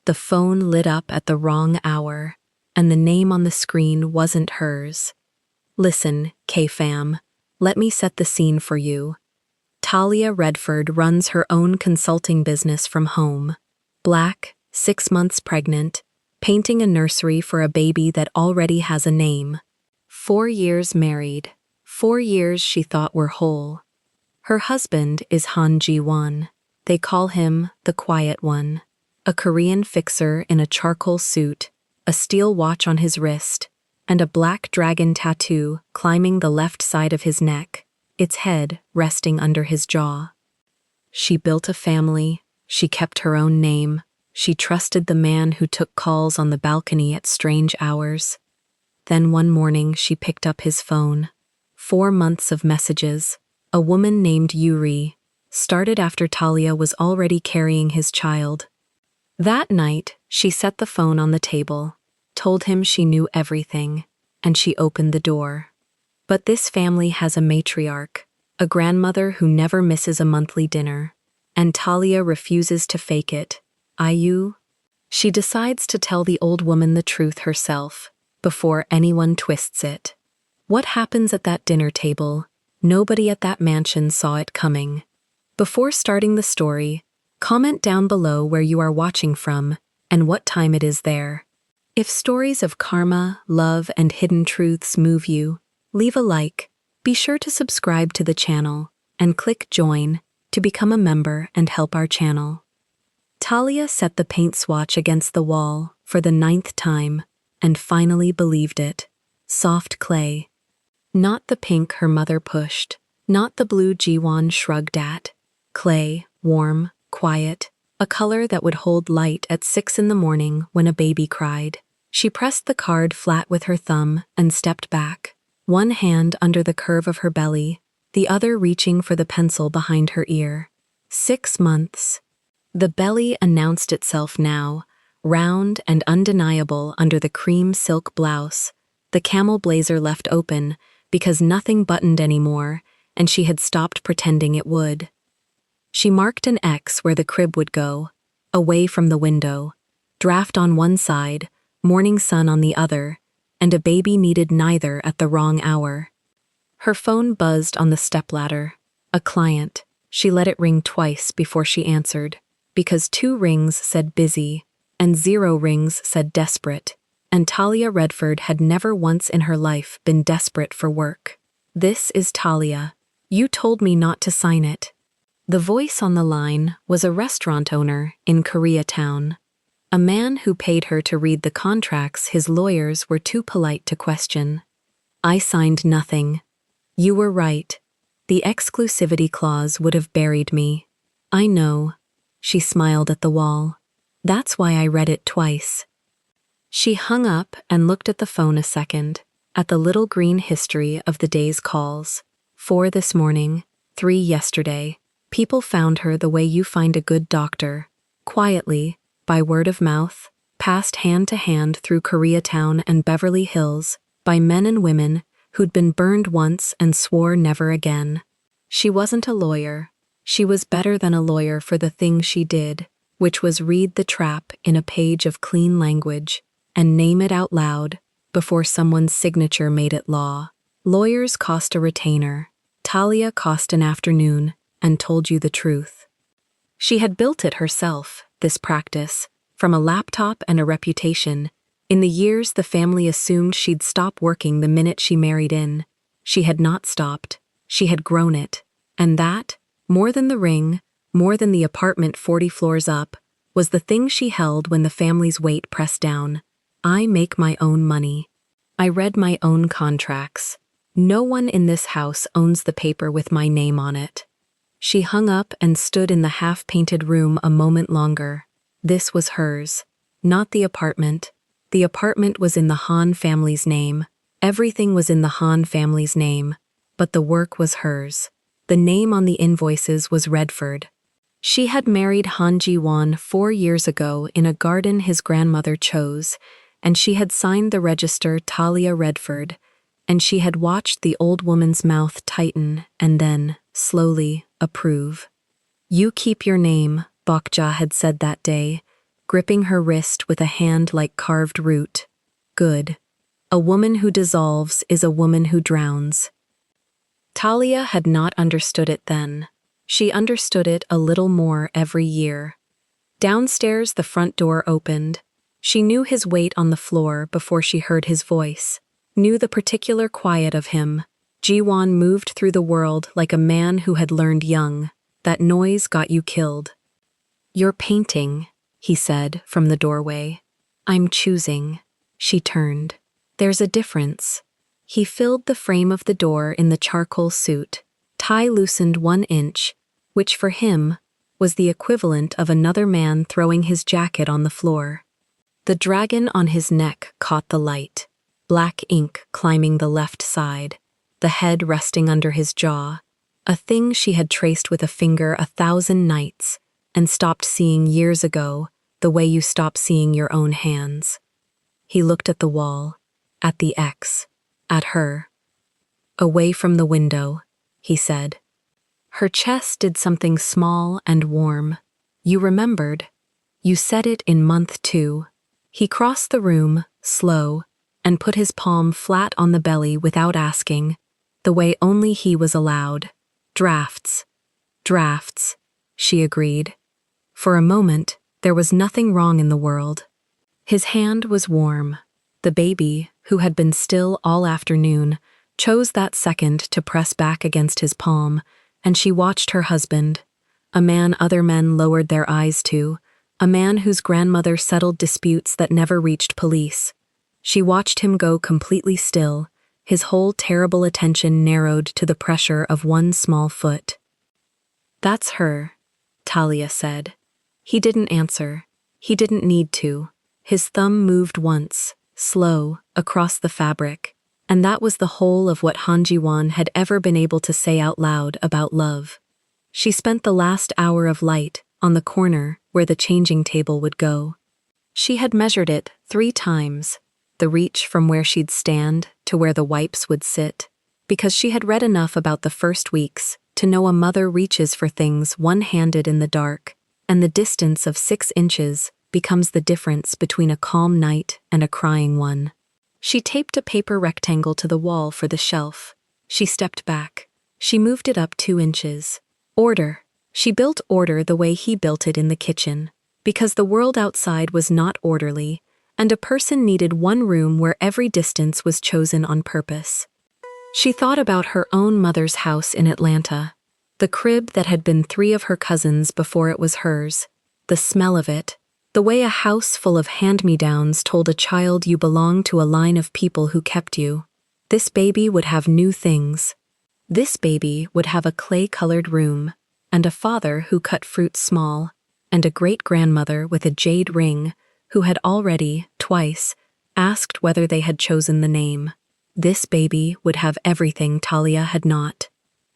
The phone lit up at the wrong hour, and the name on the screen wasn't hers. Listen, K-Fam, let me set the scene for you. Talia Redford runs her own consulting business from home. Black, 6 months pregnant, painting a nursery for a baby that already has a name. 4 years married. 4 years she thought were whole. Her husband is Han Ji-won. They call him the Quiet One. A Korean fixer in a charcoal suit, a steel watch on his wrist, and a black dragon tattoo climbing the left side of his neck, its head resting under his jaw. She built a family, she kept her own name, she trusted the man who took calls on the balcony at strange hours. Then one morning she picked up his phone. 4 months of messages. A woman named Yuri started after Talia was already carrying his child. That night, she set the phone on the table, told him she knew everything, and she opened the door. But this family has a matriarch, a grandmother who never misses a monthly dinner, and Talia refuses to fake it. She decides to tell the old woman the truth herself, before anyone twists it. What happens at that dinner table? Nobody at that mansion saw it coming. Before starting the story, comment down below where you are watching from and what time it is there. If stories of karma, love, and hidden truths move you, leave a like, be sure to subscribe to the channel, and click join to become a member and help our channel. Talia set the paint swatch against the wall for the 9th time and finally believed it. Soft clay. Not the pink her mother pushed, not the blue Ji-won shrugged at. Clay, warm, quiet, a color that would hold light at 6 in the morning when a baby cried. She pressed the card flat with her thumb and stepped back, one hand under the curve of her belly, the other reaching for the pencil behind her ear. 6 months. The belly announced itself now, round and undeniable under the cream silk blouse, the camel blazer left open because nothing buttoned anymore, and she had stopped pretending it would. She marked an X where the crib would go, away from the window, draft on one side, morning sun on the other, and a baby needed neither at the wrong hour. Her phone buzzed on the stepladder. A client. She let it ring twice before she answered, because 2 rings said busy, and 0 rings said desperate, and Talia Redford had never once in her life been desperate for work. "This is Talia. You told me not to sign it." The voice on the line was a restaurant owner in Koreatown, a man who paid her to read the contracts his lawyers were too polite to question. "I signed nothing. You were right. The exclusivity clause would have buried me. I know." She smiled at the wall. "That's why I read it twice." She hung up and looked at the phone a second, at the little green history of the day's calls. 4 this morning, 3 yesterday. People found her the way you find a good doctor, quietly, by word of mouth, passed hand to hand through Koreatown and Beverly Hills, by men and women who'd been burned once and swore never again. She wasn't a lawyer. She was better than a lawyer for the thing she did, which was read the trap in a page of clean language and name it out loud before someone's signature made it law. Lawyers cost a retainer. Talia cost an afternoon and told you the truth. She had built it herself, this practice, from a laptop and a reputation. In the years the family assumed she'd stop working the minute she married in. She had not stopped. She had grown it. And that, more than the ring, more than the apartment 40 floors up, was the thing she held when the family's weight pressed down. I make my own money. I read my own contracts. No one in this house owns the paper with my name on it. She hung up and stood in the half-painted room a moment longer. This was hers, not the apartment. The apartment was in the Han family's name. Everything was in the Han family's name, but the work was hers. The name on the invoices was Redford. She had married Han Ji-won 4 years ago in a garden his grandmother chose, and she had signed the register Talia Redford, and she had watched the old woman's mouth tighten and then, slowly, approve. "You keep your name," Bokja had said that day, gripping her wrist with a hand like carved root. Good. A woman who dissolves is a woman who drowns. Talia had not understood it then. She understood it a little more every year. Downstairs, the front door opened. She knew his weight on the floor before she heard his voice, knew the particular quiet of him. Jiwon moved through the world like a man who had learned young. That noise got you killed. "You're painting," he said from the doorway. "I'm choosing." She turned. "There's a difference." He filled the frame of the door in the charcoal suit. Tie loosened 1 inch, which for him was the equivalent of another man throwing his jacket on the floor. The dragon on his neck caught the light, black ink climbing the left side, the head resting under his jaw, a thing she had traced with a finger 1,000 nights and stopped seeing years ago, the way you stop seeing your own hands. He looked at the wall, at the X, at her. "Away from the window," he said. Her chest did something small and warm. "You remembered. You said it in month 2. He crossed the room, slow, and put his palm flat on the belly without asking, the way only he was allowed. "Drafts. Drafts," she agreed. For a moment, there was nothing wrong in the world. His hand was warm. The baby, who had been still all afternoon, chose that second to press back against his palm, and she watched her husband, a man other men lowered their eyes to, a man whose grandmother settled disputes that never reached police. She watched him go completely still, his whole terrible attention narrowed to the pressure of 1 small foot. "That's her," Talia said. He didn't answer. He didn't need to. His thumb moved once, slow, across the fabric, and that was the whole of what Han Ji-won had ever been able to say out loud about love. She spent the last hour of light on the corner where the changing table would go. She had measured it 3 times, the reach from where she'd stand to where the wipes would sit, because she had read enough about the first weeks to know a mother reaches for things one-handed in the dark, and the distance of 6 inches becomes the difference between a calm night and a crying one. She taped a paper rectangle to the wall for the shelf. She stepped back. She moved it up 2 inches. Order. She built order the way he built it in the kitchen, because the world outside was not orderly, and a person needed 1 room where every distance was chosen on purpose. She thought about her own mother's house in Atlanta, the crib that had been 3 of her cousins before it was hers, the smell of it, the way a house full of hand-me-downs told a child you belonged to a line of people who kept you. This baby would have new things. This baby would have a clay-colored room, and a father who cut fruit small, and a great-grandmother with a jade ring who had already, twice, asked whether they had chosen the name. This baby would have everything Talia had not.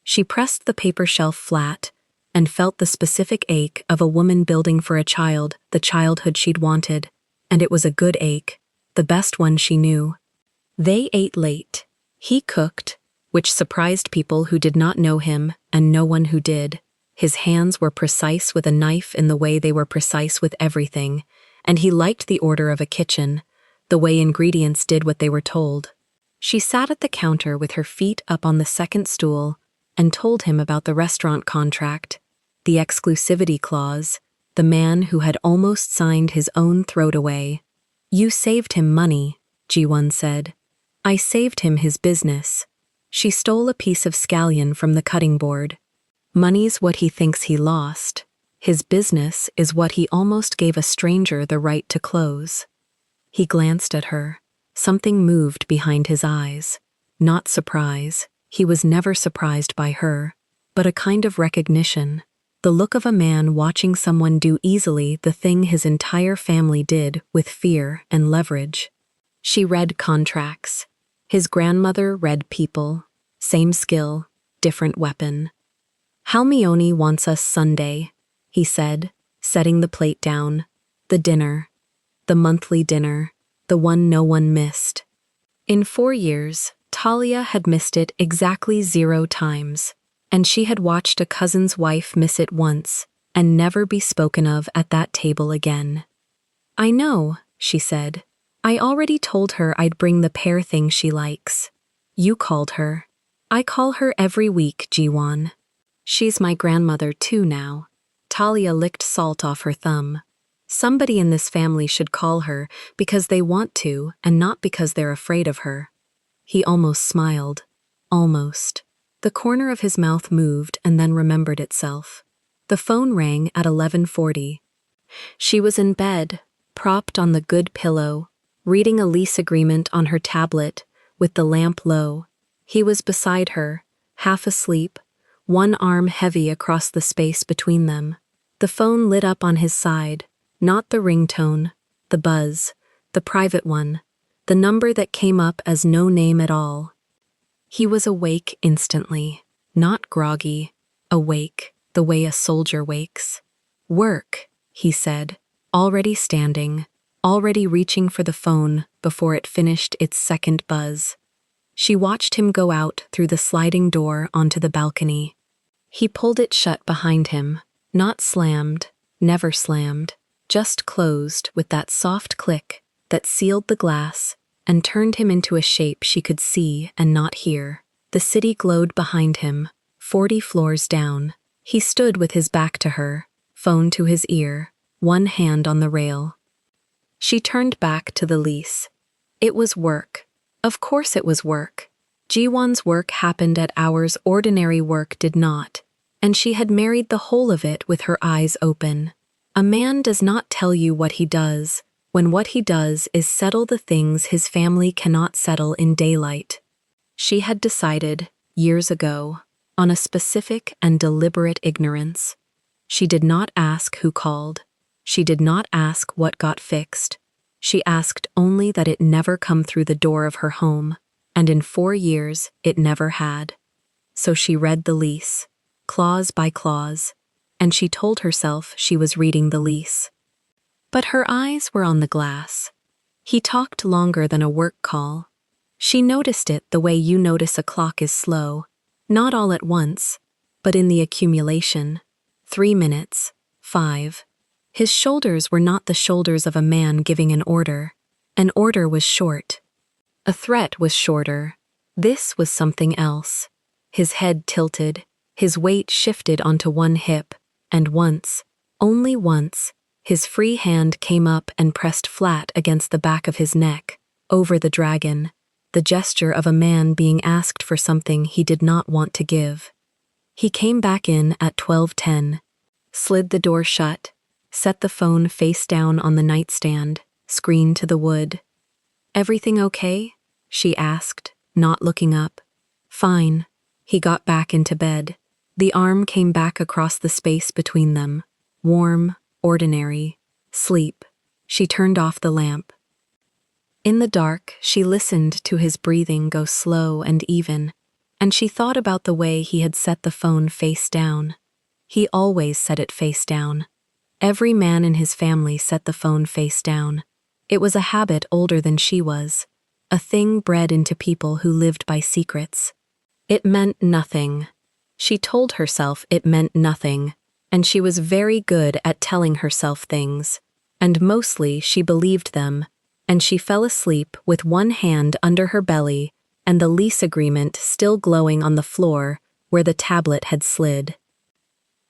She pressed the paper shelf flat and felt the specific ache of a woman building for a child the childhood she'd wanted, and it was a good ache, the best one she knew. They ate late. He cooked, which surprised people who did not know him and no one who did. His hands were precise with a knife in the way they were precise with everything, and he liked the order of a kitchen, the way ingredients did what they were told. She sat at the counter with her feet up on the second stool and told him about the restaurant contract, the exclusivity clause, the man who had almost signed his own throat away. "You saved him money," Ji-won said. "I saved him his business." She stole a piece of scallion from the cutting board. "Money's what he thinks he lost. His business is what he almost gave a stranger the right to close." He glanced at her. Something moved behind his eyes. Not surprise. He was never surprised by her, but a kind of recognition. The look of a man watching someone do easily the thing his entire family did with fear and leverage. She read contracts. His grandmother read people. Same skill, different weapon. "Halmione wants us Sunday," he said, setting the plate down. "The dinner. The monthly dinner. The one no one missed." In 4 years, Talia had missed it exactly 0 times, and she had watched a cousin's wife miss it once and never be spoken of at that table again. I know, she said. I already told her I'd bring the pear thing she likes. You called her. I call her every week, Jiwon. She's my grandmother too now. Talia licked salt off her thumb. Somebody in this family should call her because they want to and not because they're afraid of her. He almost smiled. Almost. The corner of his mouth moved and then remembered itself. The phone rang at 11:40. She was in bed, propped on the good pillow, reading a lease agreement on her tablet, with the lamp low. He was beside her, half asleep, one arm heavy across the space between them. The phone lit up on his side, not the ringtone, the buzz, the private one, the number that came up as no name at all. He was awake instantly, not groggy, awake, the way a soldier wakes. Work, he said, already standing, already reaching for the phone before it finished its second buzz. She watched him go out through the sliding door onto the balcony. He pulled it shut behind him, not slammed, never slammed, just closed with that soft click that sealed the glass and turned him into a shape she could see and not hear. The city glowed behind him, 40 floors down. He stood with his back to her, phone to his ear, one hand on the rail. She turned back to the lease. It was work. Of course it was work. Jiwon's work happened at hours ordinary work did not, and she had married the whole of it with her eyes open. A man does not tell you what he does, when what he does is settle the things his family cannot settle in daylight. She had decided, years ago, on a specific and deliberate ignorance. She did not ask who called. She did not ask what got fixed. She asked only that it never come through the door of her home, and in 4 years it never had. So she read the lease, clause by clause, and she told herself she was reading the lease. But her eyes were on the glass. He talked longer than a work call. She noticed it the way you notice a clock is slow, not all at once, but in the accumulation. 3 minutes, 5. His shoulders were not the shoulders of a man giving an order. An order was short. A threat was shorter. This was something else. His head tilted, his weight shifted onto one hip, and once, only once, his free hand came up and pressed flat against the back of his neck, over the dragon, the gesture of a man being asked for something he did not want to give. He came back in at 12:10, slid the door shut, set the phone face down on the nightstand, screen to the wood. "Everything okay?" she asked, not looking up. "Fine." He got back into bed. The arm came back across the space between them. Warm, ordinary. Sleep. She turned off the lamp. In the dark, she listened to his breathing go slow and even, and she thought about the way he had set the phone face down. He always set it face down. Every man in his family set the phone face down. It was a habit older than she was, a thing bred into people who lived by secrets. It meant nothing. She told herself it meant nothing, and she was very good at telling herself things, and mostly she believed them, and she fell asleep with one hand under her belly and the lease agreement still glowing on the floor where the tablet had slid.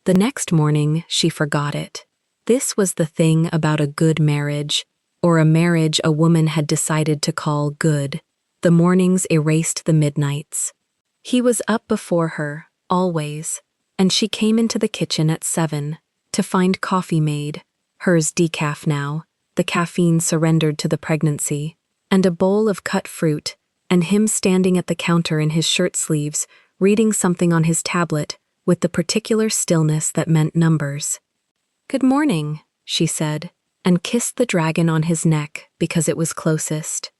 The next morning, she forgot it. This was the thing about a good marriage, or a marriage a woman had decided to call good. The mornings erased the midnights. He was up before her, always, and she came into the kitchen at 7, to find coffee made, hers decaf now, the caffeine surrendered to the pregnancy, and a bowl of cut fruit, and him standing at the counter in his shirt sleeves, reading something on his tablet, with the particular stillness that meant numbers. "Good morning," she said, and kissed the dragon on his neck because it was closest.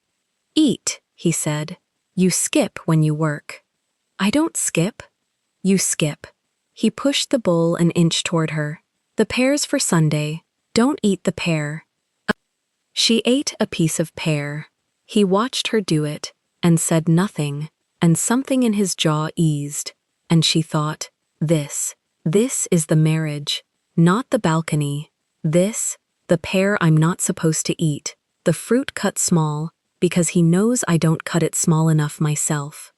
"Eat," he said. "You skip when you work." "I don't skip." "You skip." He pushed the bowl an inch toward her. "The pear's for Sunday. Don't eat the pear." She ate a piece of pear. He watched her do it, and said nothing, and something in his jaw eased, and she thought, this is the marriage, not the balcony. This, the pear I'm not supposed to eat, the fruit cut small, because he knows I don't cut it small enough myself.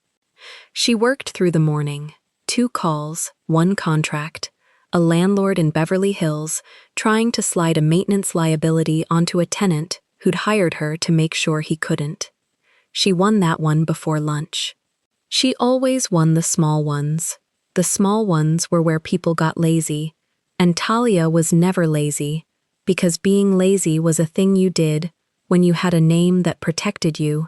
She worked through the morning. 2 calls, 1 contract, a landlord in Beverly Hills trying to slide a maintenance liability onto a tenant who'd hired her to make sure he couldn't. She won that one before lunch. She always won the small ones. The small ones were where people got lazy, and Talia was never lazy, because being lazy was a thing you did when you had a name that protected you,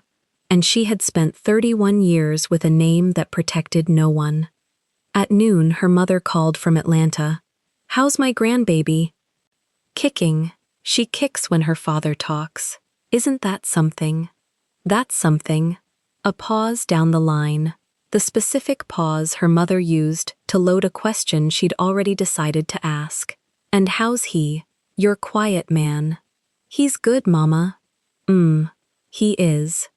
and she had spent 31 years with a name that protected no one. At noon, her mother called from Atlanta. "How's my grandbaby?" "Kicking. She kicks when her father talks. Isn't that something?" "That's something." A pause down the line. The specific pause her mother used to load a question she'd already decided to ask. "And how's he? Your quiet man." "He's good, Mama." He is."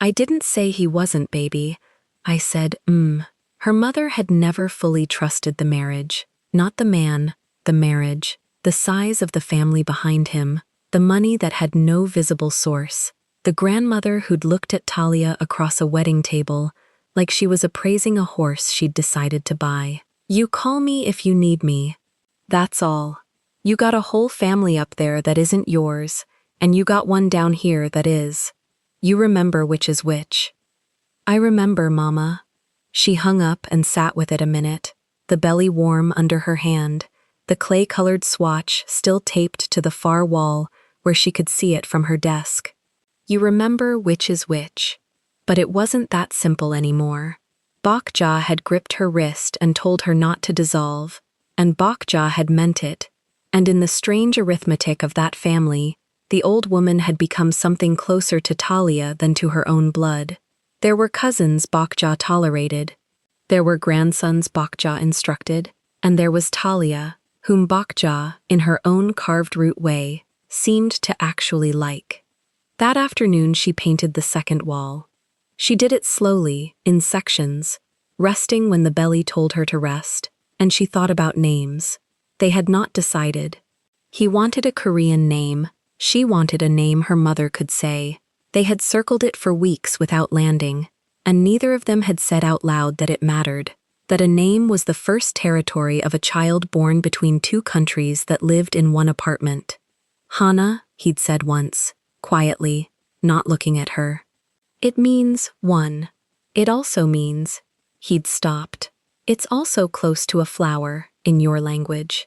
"I didn't say he wasn't, baby. I said, Her mother had never fully trusted the marriage. Not the man, the marriage, the size of the family behind him, the money that had no visible source, the grandmother who'd looked at Talia across a wedding table like she was appraising a horse she'd decided to buy. "You call me if you need me. That's all. You got a whole family up there that isn't yours, and you got one down here that is. You remember which is which." "I remember, Mama." She hung up and sat with it a minute, the belly warm under her hand, the clay-colored swatch still taped to the far wall where she could see it from her desk. You remember which is which. But it wasn't that simple anymore. Bokja had gripped her wrist and told her not to dissolve, and Bokja had meant it, and in the strange arithmetic of that family, the old woman had become something closer to Talia than to her own blood. There were cousins Bokja tolerated, there were grandsons Bokja instructed, and there was Talia, whom Bokja, in her own carved-root way, seemed to actually like. That afternoon she painted the second wall. She did it slowly, in sections, resting when the belly told her to rest, and she thought about names. They had not decided. He wanted a Korean name, she wanted a name her mother could say. They had circled it for weeks without landing, and neither of them had said out loud that it mattered, that a name was the first territory of a child born between 2 countries that lived in one apartment. "Hana," he'd said once, quietly, not looking at her. "It means one. It also means," he'd stopped, "it's also close to a flower, in your language."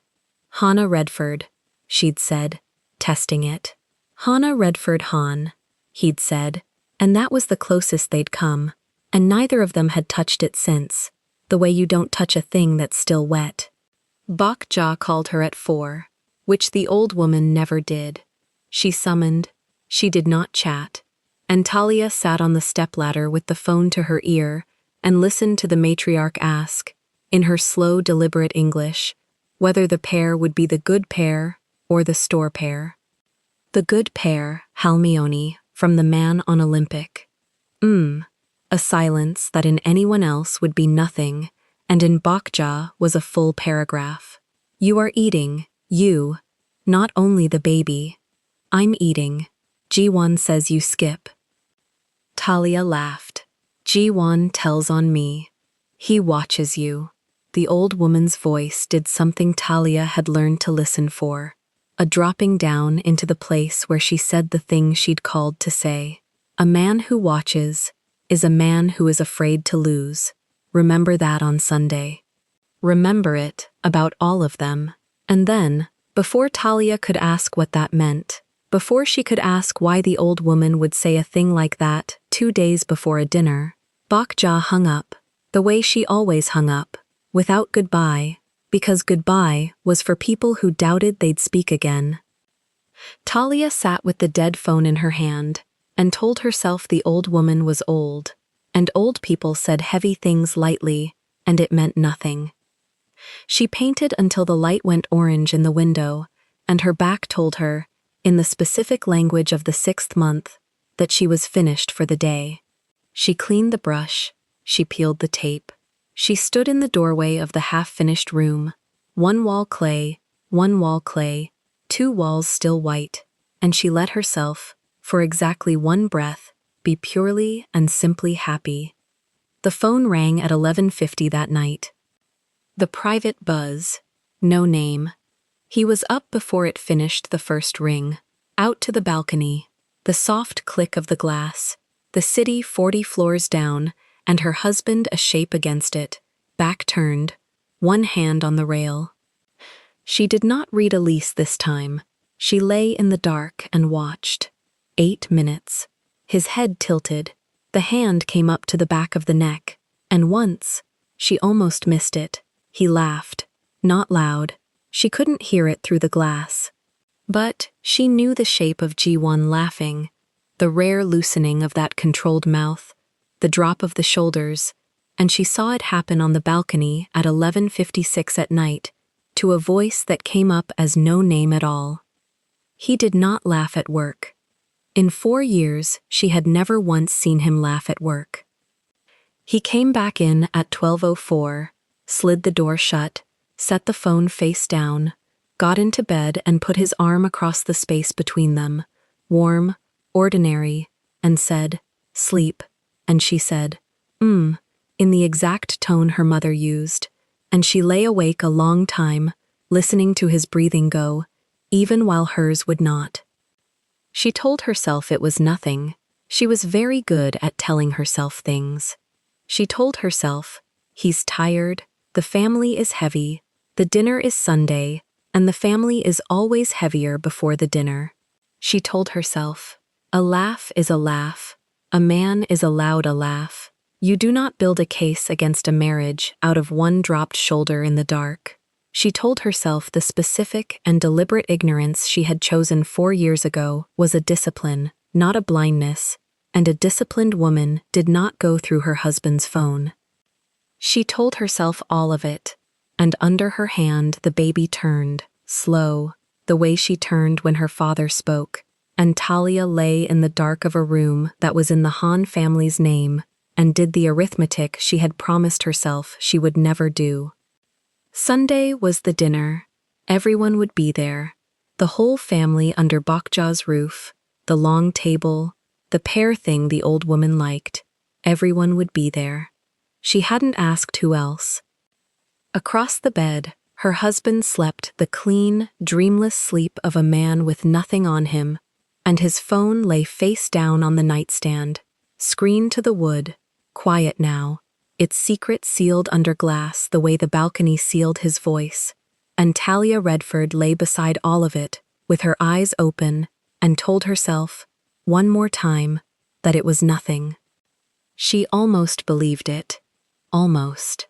"Hana Redford," she'd said, testing it. "Hana Redford Han," he'd said, and that was the closest they'd come, and neither of them had touched it since, the way you don't touch a thing that's still wet. Bokja called her at 4, which the old woman never did. She summoned, she did not chat, and Talia sat on the stepladder with the phone to her ear and listened to the matriarch ask, in her slow, deliberate English, whether the pear would be the good pear or the store pear. "The good pear, Halmione, from the man on Olympic." A silence that in anyone else would be nothing, and in Bokja was a full paragraph. "You are eating, you, not only the baby. I'm eating. Jiwon says you skip." Talia laughed. "Jiwon tells on me. He watches you." The old woman's voice did something Talia had learned to listen for, a dropping down into the place where she said the thing she'd called to say. A man who watches is a man who is afraid to lose. Remember that on Sunday. Remember it about all of them. And then, before Talia could ask what that meant, before she could ask why the old woman would say a thing like that 2 days before a dinner, Bokja hung up, the way she always hung up, without goodbye, because goodbye was for people who doubted they'd speak again. Talia sat with the dead phone in her hand and told herself the old woman was old, and old people said heavy things lightly, and it meant nothing. She painted until the light went orange in the window, and her back told her, in the specific language of the 6th month, that she was finished for the day. She cleaned the brush, she peeled the tape. She stood in the doorway of the half-finished room, 1 wall clay, two walls still white, and she let herself, for exactly one breath, be purely and simply happy. The phone rang at 11:50 that night. The private buzz. No name. He was up before it finished the first ring. Out to the balcony. The soft click of the glass. The city 40 floors down, and her husband a shape against it, back turned, one hand on the rail. She did not read Elise this time. She lay in the dark and watched. 8 minutes. His head tilted. The hand came up to the back of the neck, and once, she almost missed it. He laughed. Not loud. She couldn't hear it through the glass. But she knew the shape of Ji-won laughing, the rare loosening of that controlled mouth, the drop of the shoulders, and she saw it happen on the balcony at 11:56 at night, to a voice that came up as no name at all. He did not laugh at work. In 4 years, she had never once seen him laugh at work. He came back in at 12:04, slid the door shut, set the phone face down, got into bed and put his arm across the space between them, warm, ordinary, and said, "Sleep," and she said, in the exact tone her mother used, and she lay awake a long time, listening to his breathing go, even while hers would not. She told herself it was nothing. She was very good at telling herself things. She told herself, he's tired, the family is heavy, the dinner is Sunday, and the family is always heavier before the dinner. She told herself, a laugh is a laugh, a man is allowed a laugh. You do not build a case against a marriage out of one dropped shoulder in the dark. She told herself the specific and deliberate ignorance she had chosen 4 years ago was a discipline, not a blindness, and a disciplined woman did not go through her husband's phone. She told herself all of it, and under her hand the baby turned, slow, the way she turned when her father spoke, and Talia lay in the dark of a room that was in the Han family's name and did the arithmetic she had promised herself she would never do. Sunday was the dinner. Everyone would be there. The whole family under Bokja's roof, the long table, the pear thing the old woman liked. Everyone would be there. She hadn't asked who else. Across the bed, her husband slept the clean, dreamless sleep of a man with nothing on him, and his phone lay face down on the nightstand, screen to the wood, quiet now, its secret sealed under glass the way the balcony sealed his voice, and Talia Redford lay beside all of it, with her eyes open, and told herself, one more time, that it was nothing. She almost believed it. Almost.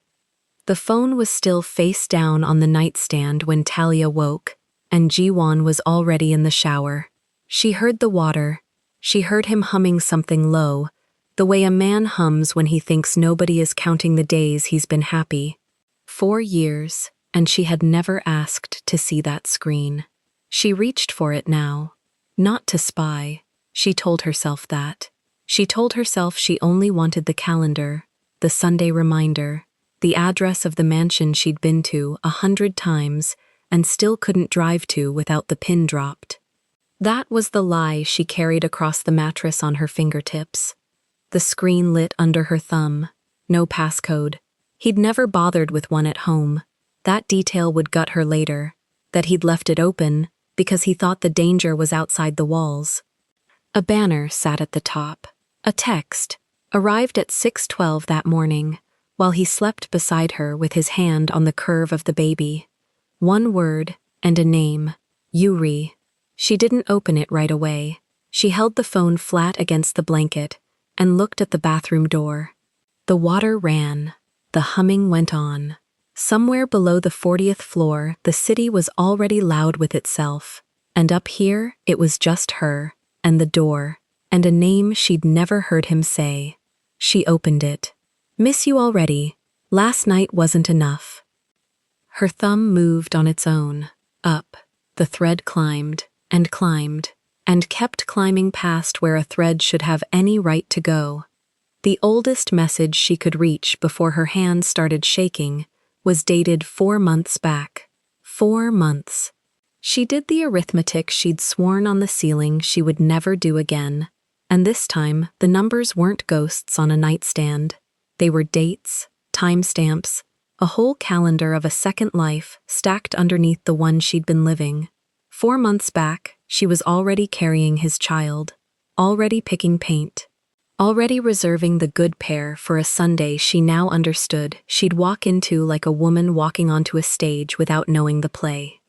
The phone was still face down on the nightstand when Talia woke, and Ji-won was already in the shower. She heard the water. She heard him humming something low, the way a man hums when he thinks nobody is counting the days he's been happy. 4 years, and she had never asked to see that screen. She reached for it now. Not to spy. She told herself that. She told herself she only wanted the calendar, the Sunday reminder, the address of the mansion she'd been to 100 times and still couldn't drive to without the pin dropped. That was the lie she carried across the mattress on her fingertips. The screen lit under her thumb. No passcode. He'd never bothered with one at home. That detail would gut her later, that he'd left it open because he thought the danger was outside the walls. A banner sat at the top. A text, arrived at 6:12 that morning, while he slept beside her with his hand on the curve of the baby. One word and a name, Yuri. She didn't open it right away. She held the phone flat against the blanket and looked at the bathroom door. The water ran. The humming went on. Somewhere below the 40th floor, the city was already loud with itself, and up here it was just her, and the door, and a name she'd never heard him say. She opened it. "Miss you already. Last night wasn't enough." Her thumb moved on its own. Up. The thread climbed, and kept climbing past where a thread should have any right to go. The oldest message she could reach before her hand started shaking was dated 4 months back. 4 months. She did the arithmetic she'd sworn on the ceiling she would never do again. And this time, the numbers weren't ghosts on a nightstand. They were dates, timestamps, a whole calendar of a second life stacked underneath the one she'd been living. 4 months back, she was already carrying his child, already picking paint, already reserving the good pair for a Sunday she now understood she'd walk into like a woman walking onto a stage without knowing the play.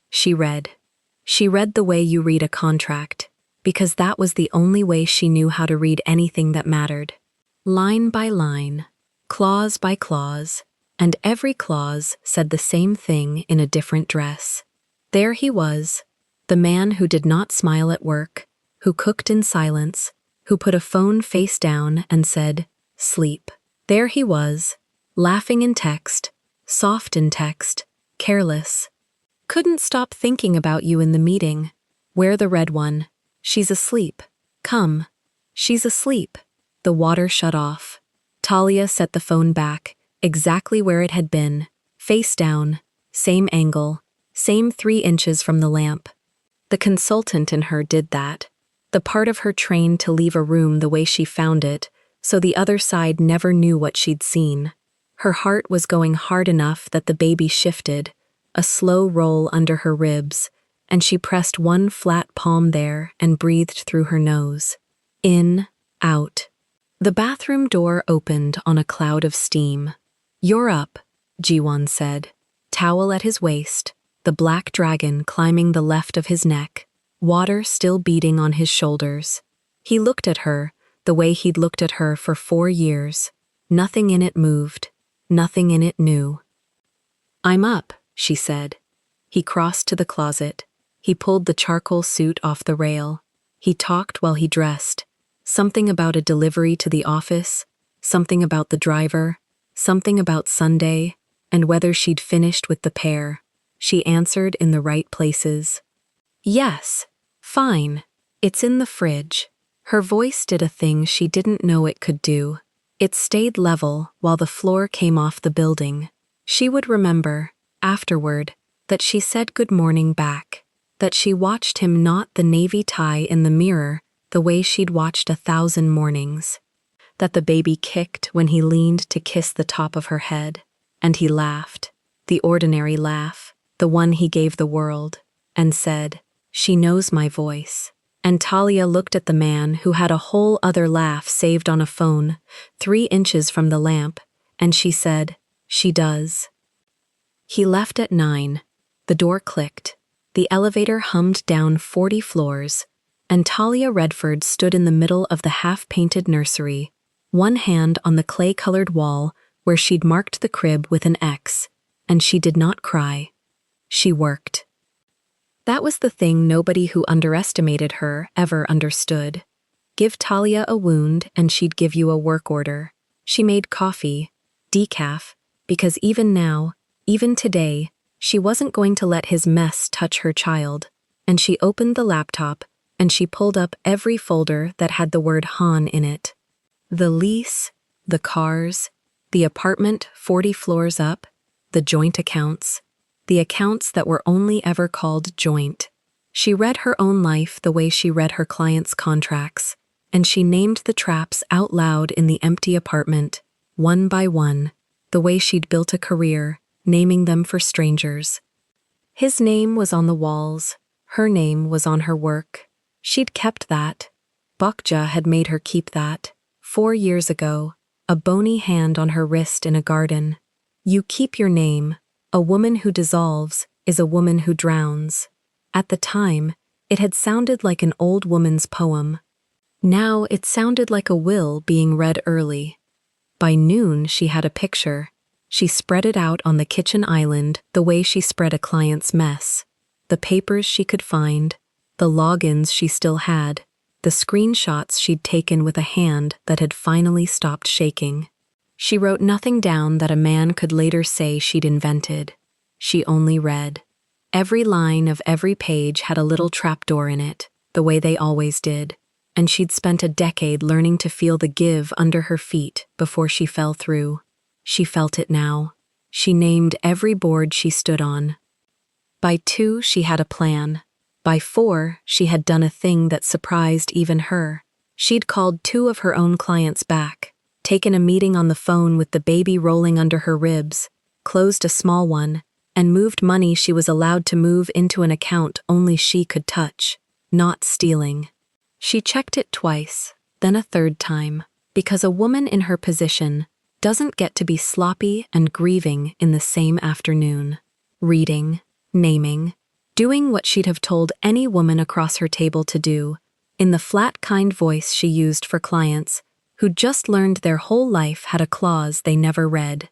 She read. She read the way you read a contract, because that was the only way she knew how to read anything that mattered. Line by line, clause by clause, and every clause said the same thing in a different dress. There he was, the man who did not smile at work, who cooked in silence, who put a phone face down and said, "Sleep." There he was, laughing in text, soft in text, careless. "Couldn't stop thinking about you in the meeting. Wear the red one. She's asleep. Come." She's asleep. The water shut off. Talia set the phone back, exactly where it had been, face down, same angle, same 3 inches from the lamp. The consultant in her did that. The part of her trained to leave a room the way she found it, so the other side never knew what she'd seen. Her heart was going hard enough that the baby shifted, a slow roll under her ribs, and she pressed one flat palm there and breathed through her nose. In, out. The bathroom door opened on a cloud of steam. "You're up," Jiwon said. Towel at his waist, the black dragon climbing the left of his neck, water still beating on his shoulders. He looked at her, the way he'd looked at her for 4 years. Nothing in it moved, nothing in it knew. "I'm up," she said. He crossed to the closet. He pulled the charcoal suit off the rail. He talked while he dressed. Something about a delivery to the office, something about the driver, something about Sunday, and whether she'd finished with the pair. She answered in the right places. "Yes, fine. It's in the fridge." Her voice did a thing she didn't know it could do. It stayed level while the floor came off the building. She would remember, afterward, that she said good morning back, that she watched him knot the navy tie in the mirror the way she'd watched 1,000 mornings, that the baby kicked when he leaned to kiss the top of her head, and he laughed, the ordinary laugh, the one he gave the world, and said, "She knows my voice." And Talia looked at the man who had a whole other laugh saved on a phone, 3 inches from the lamp, and she said, "She does." He left at 9. The door clicked. The elevator hummed down 40 floors, and Talia Redford stood in the middle of the half-painted nursery, one hand on the clay-colored wall where she'd marked the crib with an X, and she did not cry. She worked. That was the thing nobody who underestimated her ever understood. Give Talia a wound and she'd give you a work order. She made coffee, decaf, because even now, even today, she wasn't going to let his mess touch her child, and she opened the laptop and she pulled up every folder that had the word Han in it. The lease, the cars, the apartment 40 floors up, the joint accounts, the accounts that were only ever called joint. She read her own life the way she read her clients' contracts, and she named the traps out loud in the empty apartment, one by one, the way she'd built a career, naming them for strangers. His name was on the walls, her name was on her work. She'd kept that. Bokja had made her keep that. 4 years ago, a bony hand on her wrist in a garden. You keep your name. A woman who dissolves is a woman who drowns. At the time, it had sounded like an old woman's poem. Now it sounded like a will being read early. By noon, she had a picture. She spread it out on the kitchen island the way she spread a client's mess. The papers she could find, the logins she still had, the screenshots she'd taken with a hand that had finally stopped shaking. She wrote nothing down that a man could later say she'd invented. She only read. Every line of every page had a little trapdoor in it, the way they always did, and she'd spent a decade learning to feel the give under her feet before she fell through. She felt it now. She named every board she stood on. By 2, she had a plan. By 4, she had done a thing that surprised even her. She'd called 2 of her own clients back, taken a meeting on the phone with the baby rolling under her ribs, closed a small one, and moved money she was allowed to move into an account only she could touch, not stealing. She checked it twice, then a third time, because a woman in her position doesn't get to be sloppy and grieving in the same afternoon. Reading, naming, doing what she'd have told any woman across her table to do, in the flat, kind voice she used for clients who'd just learned their whole life had a clause they never read.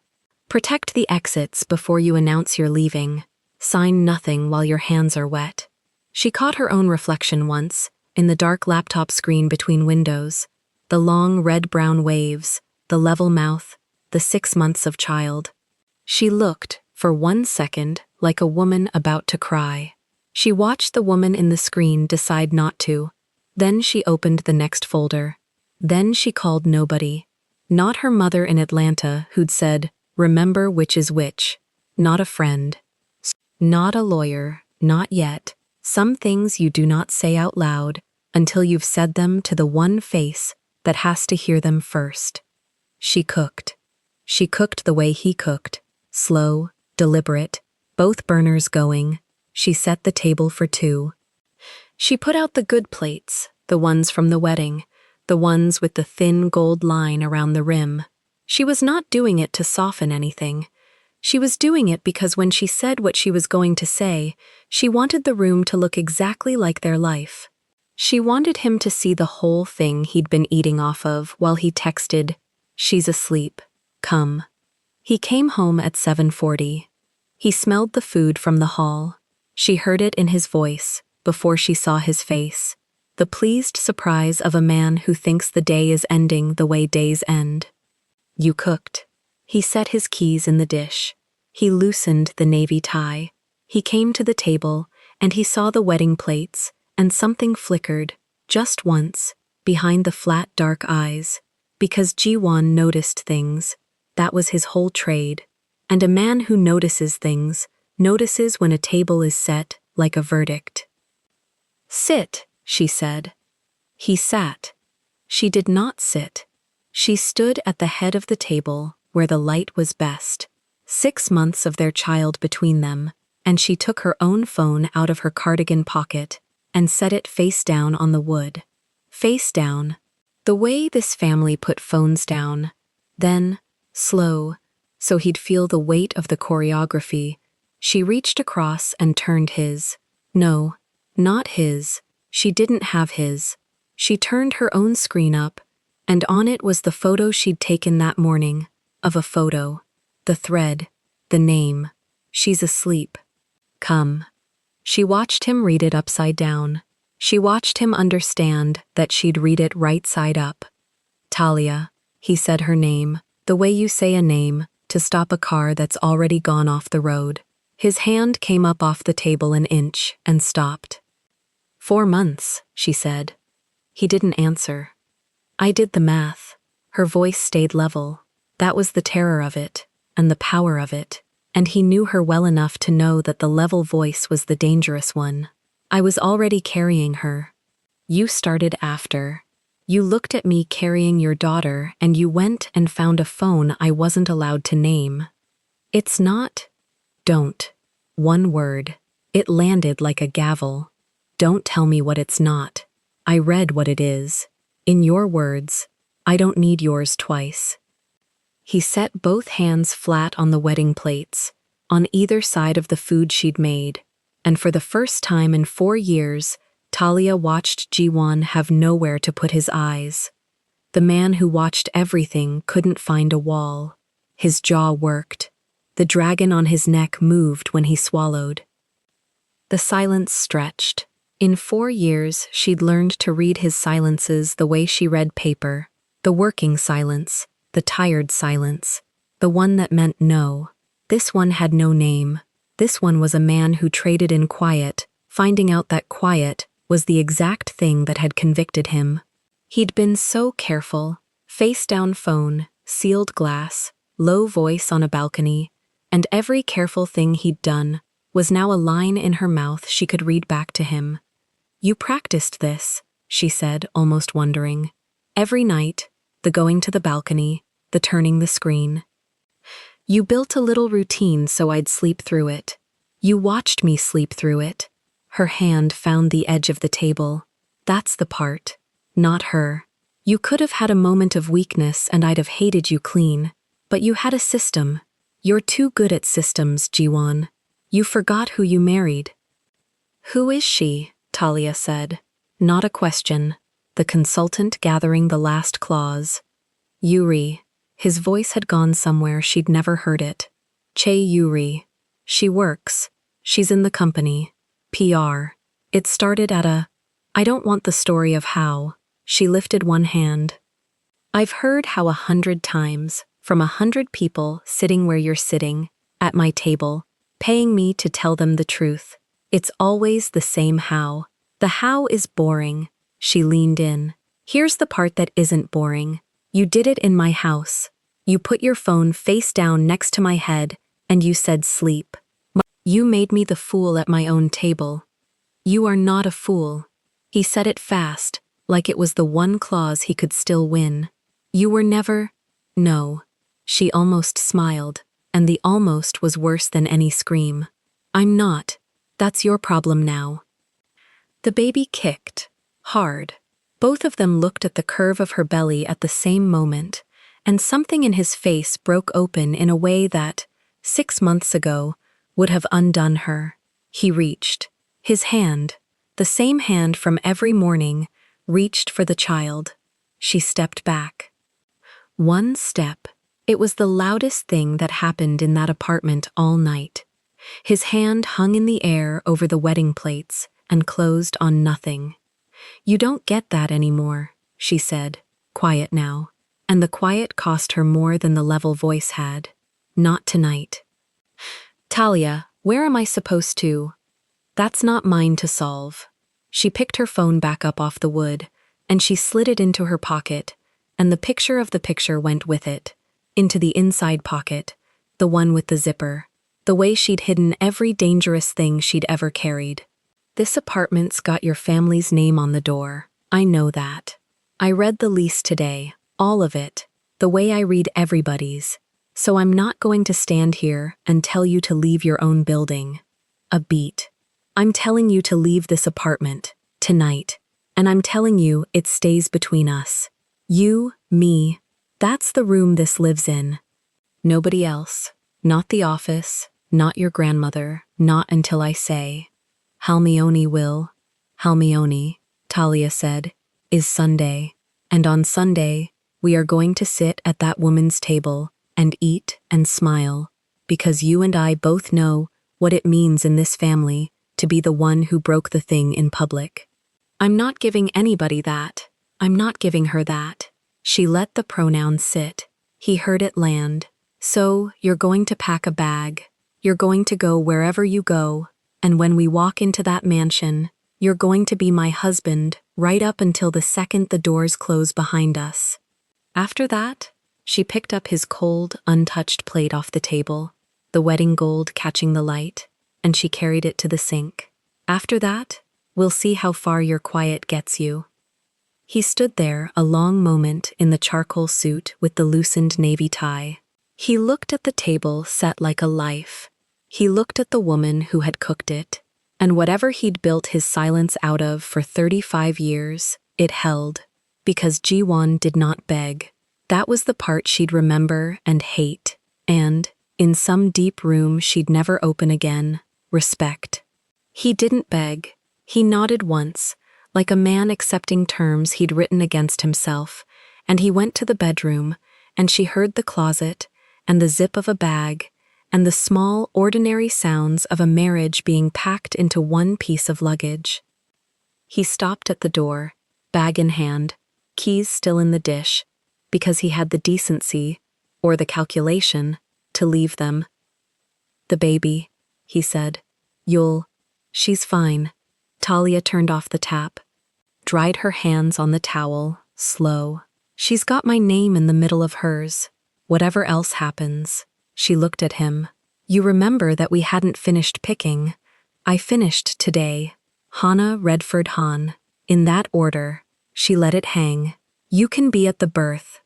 Protect the exits before you announce you're leaving. Sign nothing while your hands are wet. She caught her own reflection once, in the dark laptop screen between windows, the long red-brown waves, the level mouth, the 6 months of child. She looked, for 1 second, like a woman about to cry. She watched the woman in the screen decide not to. Then she opened the next folder. Then she called nobody. Not her mother in Atlanta who'd said, "Remember which is which." Not a friend. Not a lawyer, not yet. Some things you do not say out loud until you've said them to the one face that has to hear them first. She cooked. She cooked the way he cooked, slow, deliberate, both burners going. She set the table for 2. She put out the good plates, the ones from the wedding, the ones with the thin gold line around the rim. She was not doing it to soften anything. She was doing it because when she said what she was going to say, she wanted the room to look exactly like their life. She wanted him to see the whole thing he'd been eating off of while he texted, "She's asleep. Come." He came home at 7:40. He smelled the food from the hall. She heard it in his voice before she saw his face, the pleased surprise of a man who thinks the day is ending the way days end. "You cooked." He set his keys in the dish. He loosened the navy tie. He came to the table, and he saw the wedding plates, and something flickered, just once, behind the flat dark eyes, because Jiwon noticed things. That was his whole trade. And a man who notices things notices when a table is set like a verdict. "Sit," she said. He sat. She did not sit. She stood at the head of the table where the light was best, 6 months of their child between them, and she took her own phone out of her cardigan pocket and set it face down on the wood. Face down, the way this family put phones down. Then, slow, so he'd feel the weight of the choreography, she reached across and turned his. No, not his. She didn't have his. She turned her own screen up, and on it was the photo she'd taken that morning, of a photo. The thread, the name. "She's asleep. Come." She watched him read it upside down. She watched him understand that she'd read it right side up. "Talia," he said her name, the way you say a name, to stop a car that's already gone off the road. His hand came up off the table an inch and stopped. 4 months, she said. He didn't answer. I did the math. Her voice stayed level. That was the terror of it, and the power of it, and he knew her well enough to know that the level voice was the dangerous one. I was already carrying her. You started after. You looked at me carrying your daughter, and you went and found a phone I wasn't allowed to name. It's not. Don't. One word. It landed like a gavel. Don't tell me what it's not. I read what it is. In your words, I don't need yours twice. He set both hands flat on the wedding plates, on either side of the food she'd made, and for the first time in 4 years, Talia watched Jiwon have nowhere to put his eyes. The man who watched everything couldn't find a wall. His jaw worked. The dragon on his neck moved when he swallowed. The silence stretched. In 4 years, she'd learned to read his silences the way she read paper, the working silence, the tired silence, the one that meant no. This one had no name. This one was a man who traded in quiet, finding out that quiet was the exact thing that had convicted him. He'd been so careful, face-down phone, sealed glass, low voice on a balcony, and every careful thing he'd done was now a line in her mouth she could read back to him. "You practiced this," she said, almost wondering. "Every night, the going to the balcony, the turning the screen. You built a little routine so I'd sleep through it. You watched me sleep through it." Her hand found the edge of the table. "That's the part. Not her. You could have had a moment of weakness and I'd have hated you clean. But you had a system. You're too good at systems, Jiwon. You forgot who you married." "Who is she?" Talia said. Not a question. The consultant gathering the last clause. "Yuri." His voice had gone somewhere she'd never heard it. "Che Yuri. She works. She's in the company. PR. It started at a... I don't want the story of how." She lifted one hand. "I've heard how 100 times, from 100 people sitting where you're sitting, at my table, paying me to tell them the truth. It's always the same how. The how is boring." She leaned in. "Here's the part that isn't boring. You did it in my house. You put your phone face down next to my head, and you said sleep. You made me the fool at my own table. You are not a fool." He said it fast, like it was the one clause he could still win. "You were never..." "No." She almost smiled, and the almost was worse than any scream. "I'm not. That's your problem now." The baby kicked. Hard. Both of them looked at the curve of her belly at the same moment, and something in his face broke open in a way that, 6 months ago, would have undone her. He reached. His hand, the same hand from every morning, reached for the child. She stepped back. One step. It was the loudest thing that happened in that apartment all night. His hand hung in the air over the wedding plates and closed on nothing. "You don't get that anymore," she said, quiet now, and the quiet cost her more than the level voice had. "Not tonight." "Talia, where am I supposed to?" "That's not mine to solve." She picked her phone back up off the wood, and she slid it into her pocket, and the picture of the picture went with it, into the inside pocket, the one with the zipper, the way she'd hidden every dangerous thing she'd ever carried. "This apartment's got your family's name on the door. I know that. I read the lease today, all of it, the way I read everybody's. So I'm not going to stand here and tell you to leave your own building. A beat. I'm telling you to leave this apartment, tonight. And I'm telling you it stays between us. You, me, that's the room this lives in. Nobody else. Not the office, not your grandmother, not until I say. Halmione will." "Halmione," Talia said, "is Sunday. And on Sunday, we are going to sit at that woman's table and eat and smile, because you and I both know what it means in this family to be the one who broke the thing in public. I'm not giving anybody that. I'm not giving her that." She let the pronoun sit. He heard it land. "So, you're going to pack a bag. You're going to go wherever you go, and when we walk into that mansion, you're going to be my husband right up until the second the doors close behind us. After that," she picked up his cold, untouched plate off the table, the wedding gold catching the light, and she carried it to the sink. "After that, we'll see how far your quiet gets you." He stood there a long moment in the charcoal suit with the loosened navy tie. He looked at the table set like a life. He looked at the woman who had cooked it, and whatever he'd built his silence out of for 35 years, it held, because Jiwon did not beg. That was the part she'd remember and hate, and, in some deep room she'd never open again, respect. He didn't beg. He nodded once, like a man accepting terms he'd written against himself, and he went to the bedroom, and she heard the closet, and the zip of a bag, and the small, ordinary sounds of a marriage being packed into one piece of luggage. He stopped at the door, bag in hand, keys still in the dish, because he had the decency, or the calculation, to leave them. "The baby," he said. She's fine." Talia turned off the tap, dried her hands on the towel, slow. "She's got my name in the middle of hers. Whatever else happens." She looked at him. You remember that we hadn't finished picking. I finished today. Hannah Redford Hahn. In that order. She let it hang. You can be at the birth.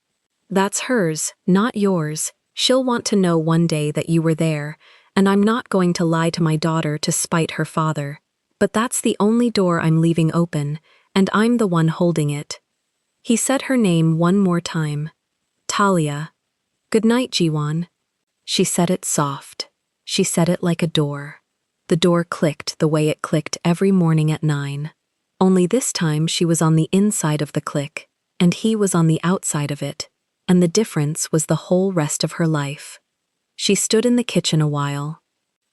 That's hers, not yours. She'll want to know one day that you were there, and I'm not going to lie to my daughter to spite her father. But that's the only door I'm leaving open, and I'm the one holding it. He said her name one more time. Talia. Good night, Jiwon. She said it soft. She said it like a door. The door clicked the way it clicked every morning at 9. Only this time she was on the inside of the click, and he was on the outside of it, and the difference was the whole rest of her life. She stood in the kitchen a while.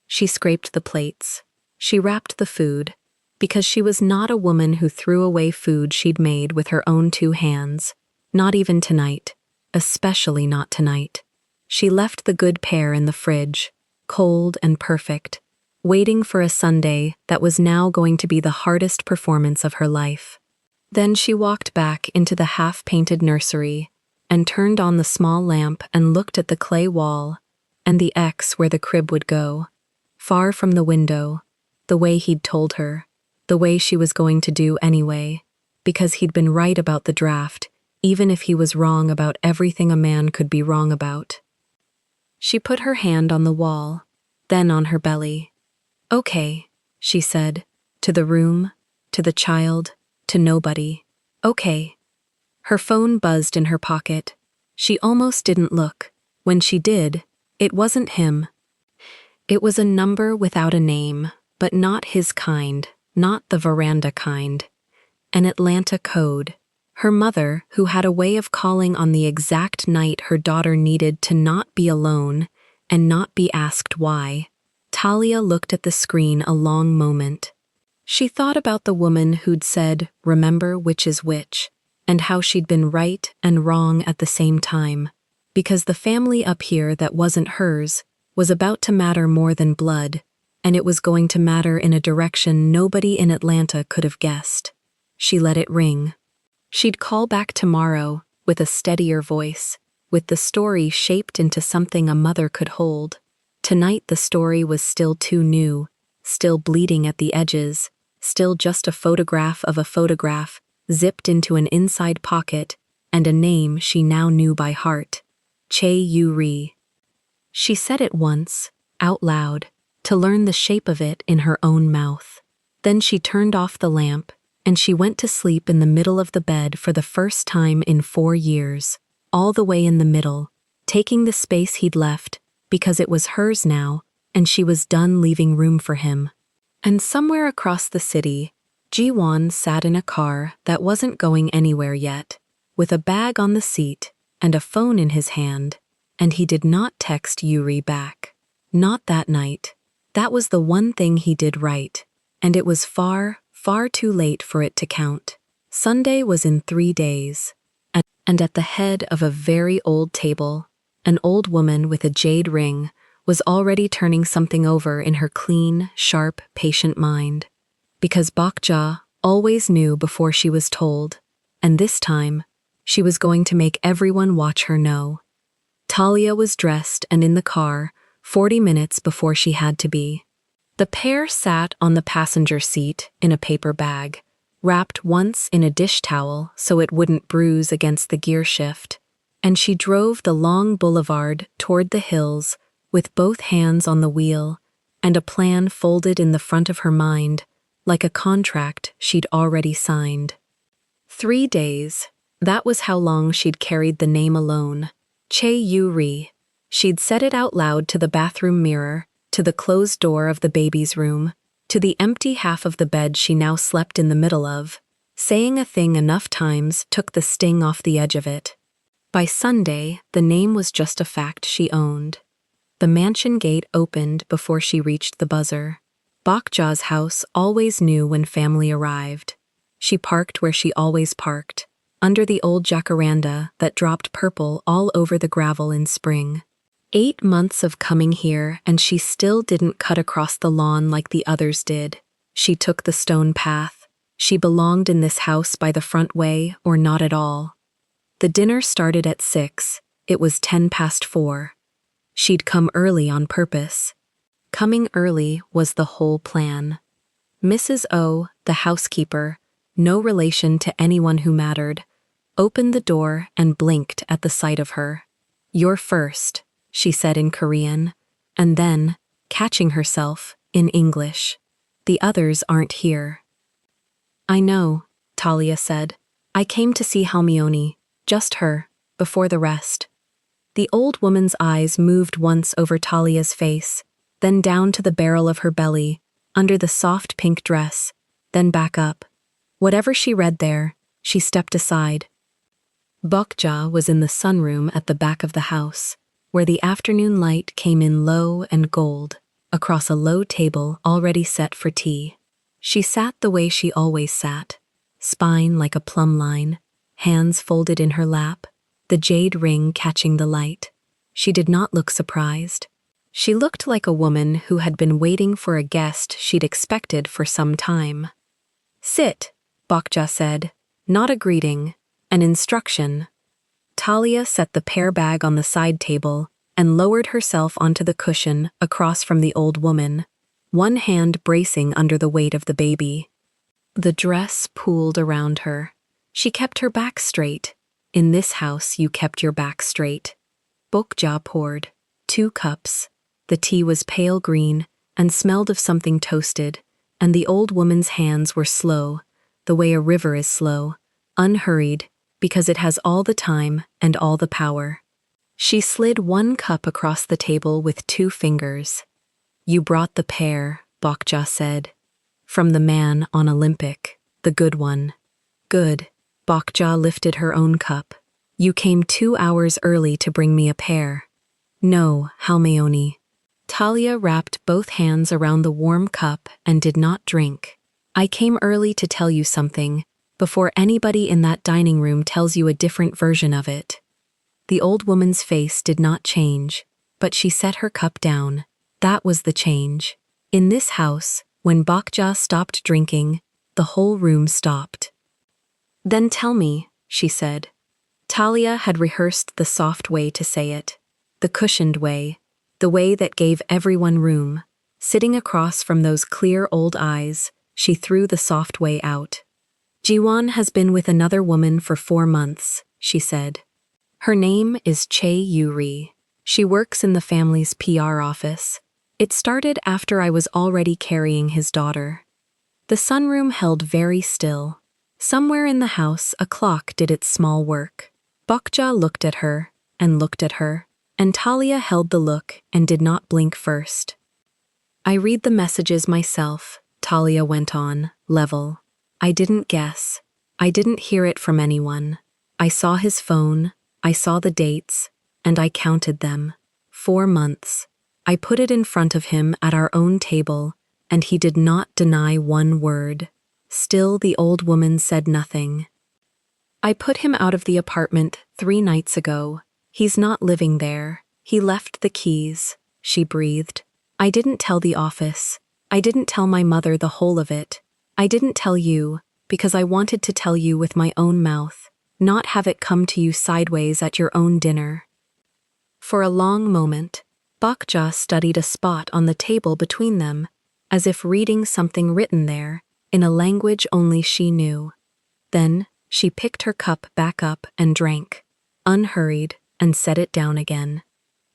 She scraped the plates. She wrapped the food, because she was not a woman who threw away food she'd made with her own 2 hands. Not even tonight. Especially not tonight. She left the good pear in the fridge, cold and perfect, waiting for a Sunday that was now going to be the hardest performance of her life. Then she walked back into the half-painted nursery and turned on the small lamp and looked at the clay wall and the X where the crib would go, far from the window, the way he'd told her, the way she was going to do anyway, because he'd been right about the draft, even if he was wrong about everything a man could be wrong about. She put her hand on the wall, then on her belly. Okay, she said, to the room, to the child, to nobody. Okay. Her phone buzzed in her pocket. She almost didn't look. When she did, it wasn't him. It was a number without a name, but not his kind, not the veranda kind. An Atlanta code. Her mother, who had a way of calling on the exact night her daughter needed to not be alone and not be asked why. Talia looked at the screen a long moment. She thought about the woman who'd said, "Remember which is which," and how she'd been right and wrong at the same time, because the family up here that wasn't hers was about to matter more than blood, and it was going to matter in a direction nobody in Atlanta could have guessed. She let it ring. She'd call back tomorrow with a steadier voice, with the story shaped into something a mother could hold. Tonight the story was still too new, still bleeding at the edges, still just a photograph of a photograph, zipped into an inside pocket, and a name she now knew by heart. Che-Yu-Ri. She said it once, out loud, to learn the shape of it in her own mouth. Then she turned off the lamp, and she went to sleep in the middle of the bed for the first time in 4 years, all the way in the middle, taking the space he'd left, because it was hers now, and she was done leaving room for him. And somewhere across the city, Jiwon sat in a car that wasn't going anywhere yet, with a bag on the seat and a phone in his hand, and he did not text Yuri back. Not that night. That was the one thing he did right, and it was far, far too late for it to count. Sunday was in 3 days, and at the head of a very old table, an old woman with a jade ring was already turning something over in her clean, sharp, patient mind. Because Bokja always knew before she was told, and this time, she was going to make everyone watch her know. Talia was dressed and in the car 40 minutes before she had to be. The pair sat on the passenger seat in a paper bag, wrapped once in a dish towel so it wouldn't bruise against the gear shift, and she drove the long boulevard toward the hills with both hands on the wheel and a plan folded in the front of her mind like a contract she'd already signed. 3 days, that was how long she'd carried the name alone. Che-Yu-Ri. She'd said it out loud to the bathroom mirror, to the closed door of the baby's room, to the empty half of the bed she now slept in the middle of. Saying a thing enough times took the sting off the edge of it. By Sunday, the name was just a fact she owned. The mansion gate opened before she reached the buzzer. Bokja's house always knew when family arrived. She parked where she always parked, under the old jacaranda that dropped purple all over the gravel in spring. 8 months of coming here and she still didn't cut across the lawn like the others did. She took the stone path. She belonged in this house by the front way or not at all. The dinner started at 6. It was 4:10. She'd come early on purpose. Coming early was the whole plan. Mrs. O, the housekeeper, no relation to anyone who mattered, opened the door and blinked at the sight of her. "You're first," she said in Korean, and then, catching herself, in English. "The others aren't here." "I know," Talia said. "I came to see Hermione, just her, before the rest." The old woman's eyes moved once over Talia's face, then down to the barrel of her belly, under the soft pink dress, then back up. Whatever she read there, she stepped aside. Bokja was in the sunroom at the back of the house, where the afternoon light came in low and gold, across a low table already set for tea. She sat the way she always sat, spine like a plumb line, hands folded in her lap, the jade ring catching the light. She did not look surprised. She looked like a woman who had been waiting for a guest she'd expected for some time. "Sit," Bokja said, not a greeting, an instruction. Talia set the pear bag on the side table and lowered herself onto the cushion across from the old woman, one hand bracing under the weight of the baby. The dress pooled around her. She kept her back straight. In this house you kept your back straight. Bokja poured 2 cups. The tea was pale green and smelled of something toasted, and the old woman's hands were slow, the way a river is slow, unhurried, because it has all the time and all the power. She slid 1 cup across the table with 2 fingers. "You brought the pear," Bokja said. "From the man on Olympic, the good one." "Good." Bokja lifted her own cup. "You came 2 hours early to bring me a pear." "No, Hermione." Talia wrapped both hands around the warm cup and did not drink. "I came early to tell you something, before anybody in that dining room tells you a different version of it." The old woman's face did not change, but she set her cup down. That was the change. In this house, when Bokja stopped drinking, the whole room stopped. "Then tell me," she said. Talia had rehearsed the soft way to say it, the cushioned way, the way that gave everyone room. Sitting across from those clear old eyes, she threw the soft way out. "Jiwon has been with another woman for 4 months, she said. "Her name is Chae Yuri. She works in the family's PR office. It started after I was already carrying his daughter." The sunroom held very still. Somewhere in the house a clock did its small work. Bokja looked at her, and Talia held the look and did not blink first. "I read the messages myself," Talia went on, level. "I didn't guess. I didn't hear it from anyone. I saw his phone, I saw the dates, and I counted them. 4 months. I put it in front of him at our own table, and he did not deny 1 word. Still the old woman said nothing. I put him out of the apartment 3 nights ago. He's not living there. He left the keys," she breathed. "I didn't tell the office. I didn't tell my mother the whole of it. I didn't tell you, because I wanted to tell you with my own mouth, not have it come to you sideways at your own dinner." For a long moment, Bokja studied a spot on the table between them, as if reading something written there, in a language only she knew. Then she picked her cup back up and drank, unhurried, and set it down again.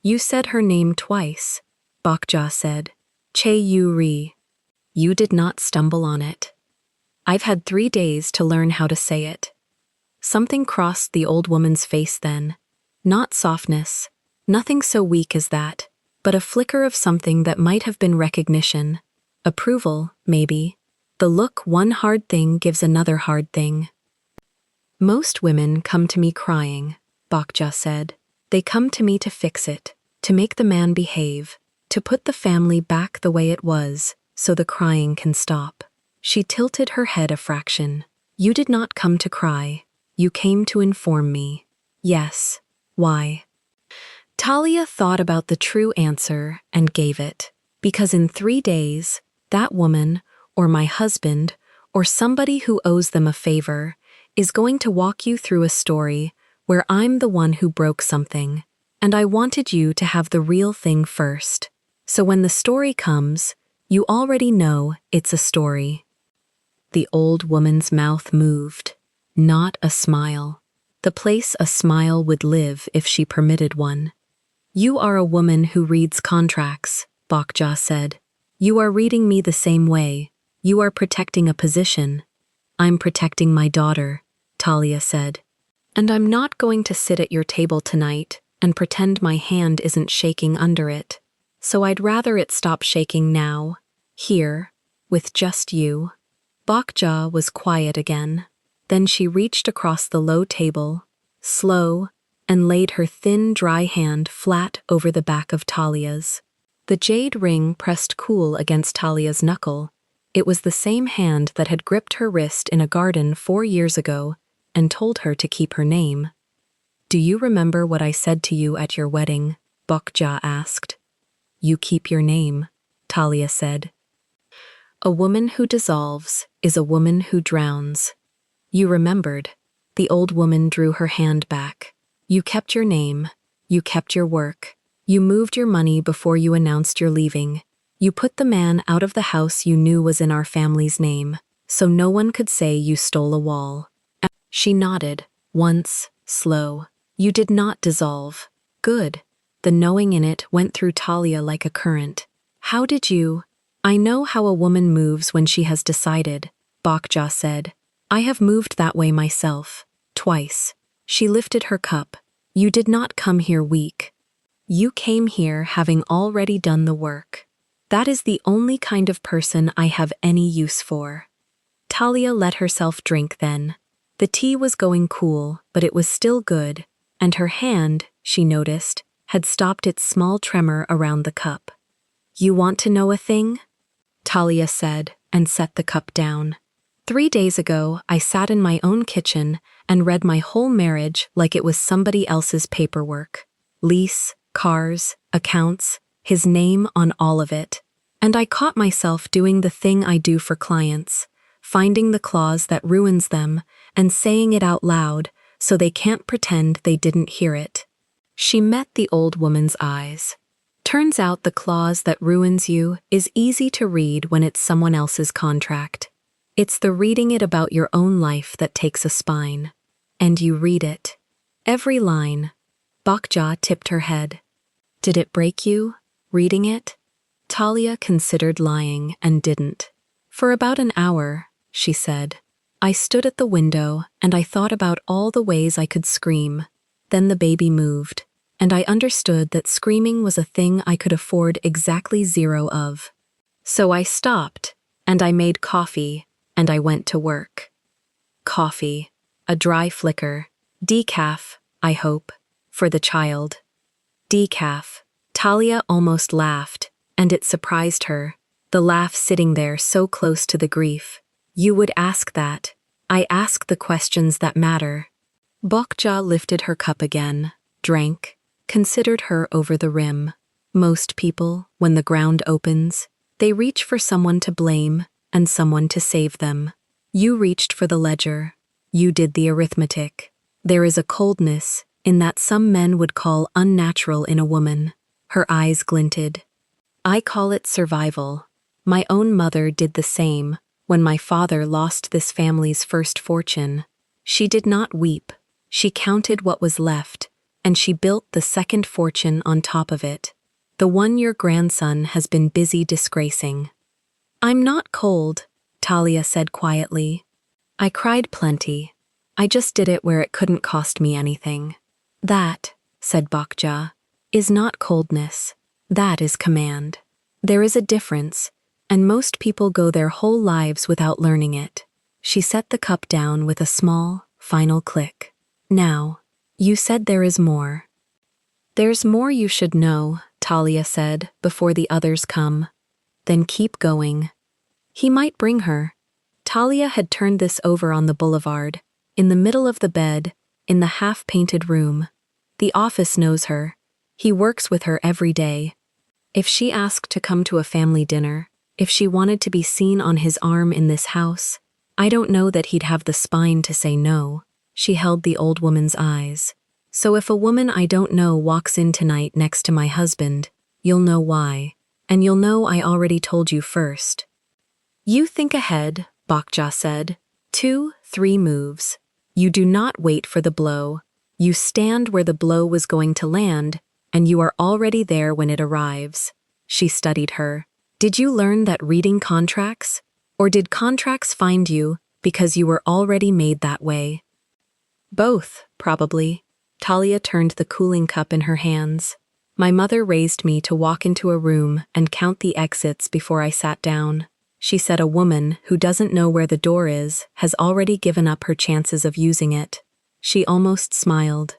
"You said her name twice," Bokja said. "Chae Yuri. You did not stumble on it. I've had 3 days to learn how to say it." Something crossed the old woman's face then. Not softness, nothing so weak as that, but a flicker of something that might have been recognition. Approval, maybe. The look one hard thing gives another hard thing. "Most women come to me crying," Bokja said. "They come to me to fix it, to make the man behave, to put the family back the way it was, so the crying can stop." She tilted her head a fraction. "You did not come to cry. You came to inform me." "Yes. Why?" Talia thought about the true answer and gave it. "Because in 3 days, that woman, or my husband, or somebody who owes them a favor, is going to walk you through a story where I'm the one who broke something, and I wanted you to have the real thing first. So when the story comes, you already know it's a story. The old woman's mouth moved. Not a smile. The place a smile would live if she permitted one. You are a woman who reads contracts, Bokja said. You are reading me the same way. You are protecting a position. I'm protecting my daughter, Talia said. And I'm not going to sit at your table tonight and pretend my hand isn't shaking under it. So I'd rather it stop shaking now, here, with just you. Bokja was quiet again. Then she reached across the low table, slow, and laid her thin, dry hand flat over the back of Talia's. The jade ring pressed cool against Talia's knuckle. It was the same hand that had gripped her wrist in a garden 4 years ago and told her to keep her name. Do you remember what I said to you at your wedding? Bokja asked. You keep your name, Talia said. A woman who dissolves is a woman who drowns. You remembered. The old woman drew her hand back. You kept your name. You kept your work. You moved your money before you announced your leaving. You put the man out of the house you knew was in our family's name, so no one could say you stole a wall. She nodded, once, slow. You did not dissolve. Good. The knowing in it went through Talia like a current. How did you? I know how a woman moves when she has decided, Bokja said. I have moved that way myself. Twice. She lifted her cup. You did not come here weak. You came here having already done the work. That is the only kind of person I have any use for. Talia let herself drink then. The tea was going cool, but it was still good, and her hand, she noticed, had stopped its small tremor around the cup. You want to know a thing? Talia said, and set the cup down. 3 days ago, I sat in my own kitchen and read my whole marriage like it was somebody else's paperwork. Lease, cars, accounts, his name on all of it. And I caught myself doing the thing I do for clients, finding the clause that ruins them and saying it out loud so they can't pretend they didn't hear it. She met the old woman's eyes. Turns out the clause that ruins you is easy to read when it's someone else's contract. It's the reading it about your own life that takes a spine. And you read it. Every line. Bokja tipped her head. Did it break you, reading it? Talia considered lying and didn't. For about an hour, she said. I stood at the window and I thought about all the ways I could scream. Then the baby moved, and I understood that screaming was a thing I could afford exactly 0 of. So I stopped, and I made coffee, and I went to work. Coffee, a dry flicker, decaf, I hope, for the child. Decaf. Talia almost laughed, and it surprised her, the laugh sitting there so close to the grief. You would ask that. I ask the questions that matter. Bokja lifted her cup again, drank, considered her over the rim. Most people, when the ground opens, they reach for someone to blame and someone to save them. You reached for the ledger. You did the arithmetic. There is a coldness in that some men would call unnatural in a woman. Her eyes glinted. I call it survival. My own mother did the same when my father lost this family's first fortune. She did not weep. She counted what was left, and she built the second fortune on top of it, the one your grandson has been busy disgracing. I'm not cold, Talia said quietly. I cried plenty. I just did it where it couldn't cost me anything. That, said Bokja, is not coldness. That is command. There is a difference, and most people go their whole lives without learning it. She set the cup down with a small, final click. Now, you said there is more. There's more you should know, Talia said, before the others come. Then keep going. He might bring her. Talia had turned this over on the boulevard, in the middle of the bed, in the half-painted room. The office knows her. He works with her every day. If she asked to come to a family dinner, if she wanted to be seen on his arm in this house, I don't know that he'd have the spine to say no. She held the old woman's eyes. So if a woman I don't know walks in tonight next to my husband, you'll know why. and you'll know I already told you first. You think ahead, Bokja said. 2, 3 moves. You do not wait for the blow. You stand where the blow was going to land, and you are already there when it arrives. She studied her. Did you learn that reading contracts? Or did contracts find you because you were already made that way? Both, probably. Talia turned the cooling cup in her hands. My mother raised me to walk into a room and count the exits before I sat down. She said a woman who doesn't know where the door is has already given up her chances of using it. She almost smiled.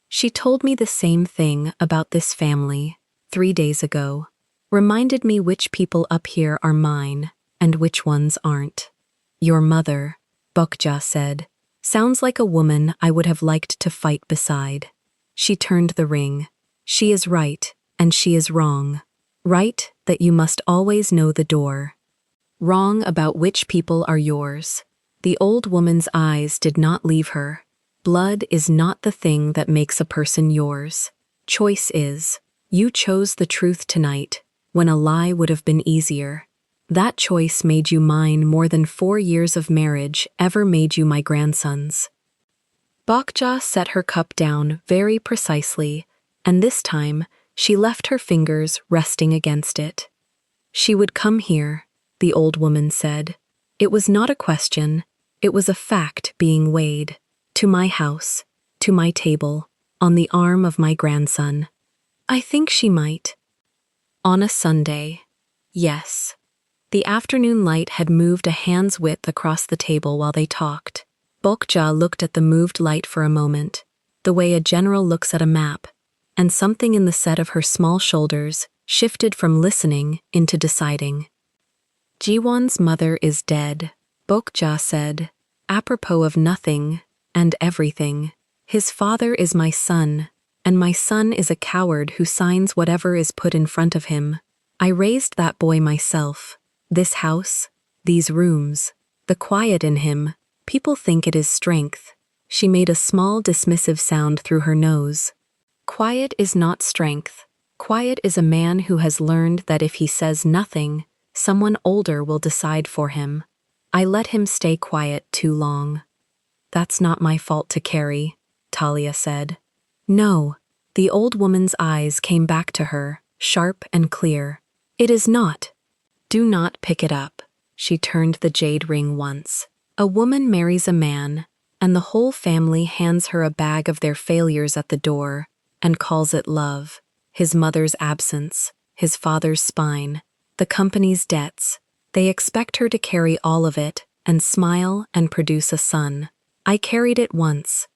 She told me the same thing about this family 3 days ago. Reminded me which people up here are mine and which ones aren't. Your mother, Bokja said, sounds like a woman I would have liked to fight beside. She turned the ring. She is right, and she is wrong. Right that you must always know the door. Wrong about which people are yours. The old woman's eyes did not leave her. Blood is not the thing that makes a person yours. Choice is. You chose the truth tonight, when a lie would have been easier. That choice made you mine more than 4 years of marriage ever made you my grandsons. Bokja set her cup down very precisely, and this time she left her fingers resting against it. She would come here, the old woman said. It was not a question, it was a fact being weighed. To my house, to my table, on the arm of my grandson. I think she might. On a Sunday. Yes. The afternoon light had moved a hand's width across the table while they talked. Bokja looked at the moved light for a moment, the way a general looks at a map, and something in the set of her small shoulders shifted from listening into deciding. Jiwon's mother is dead, Bokja said, apropos of nothing and everything. His father is my son, and my son is a coward who signs whatever is put in front of him. I raised that boy myself. This house, these rooms, the quiet in him, people think it is strength. She made a small dismissive sound through her nose. Quiet is not strength. Quiet is a man who has learned that if he says nothing, someone older will decide for him. I let him stay quiet too long. That's not my fault to carry, Talia said. No, the old woman's eyes came back to her, sharp and clear. It is not. Do not pick it up. She turned the jade ring once. A woman marries a man, and the whole family hands her a bag of their failures at the door, and calls it love. His mother's absence, his father's spine, the company's debts. They expect her to carry all of it, and smile and produce a son. I carried it once.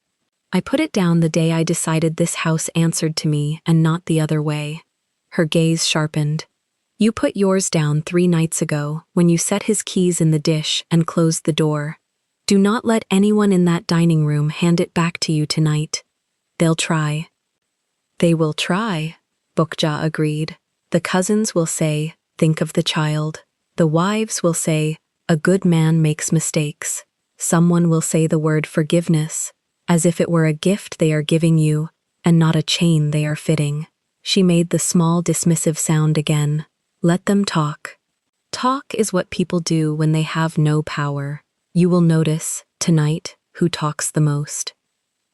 I put it down the day I decided this house answered to me and not the other way. Her gaze sharpened. You put yours down 3 nights ago when you set his keys in the dish and closed the door. Do not let anyone in that dining room hand it back to you tonight. They'll try. They will try, Bokja agreed. The cousins will say, think of the child. The wives will say, a good man makes mistakes. Someone will say the word forgiveness, as if it were a gift they are giving you, and not a chain they are fitting. She made the small dismissive sound again. Let them talk. Talk is what people do when they have no power. You will notice, tonight, who talks the most.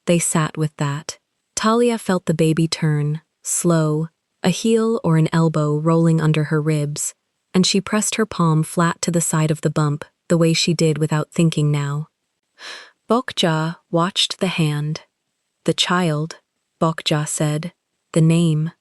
They sat with that. Talia felt the baby turn, slow, a heel or an elbow rolling under her ribs, and she pressed her palm flat to the side of the bump, the way she did without thinking now. Bokja watched the hand. The child, Bokja said. The name.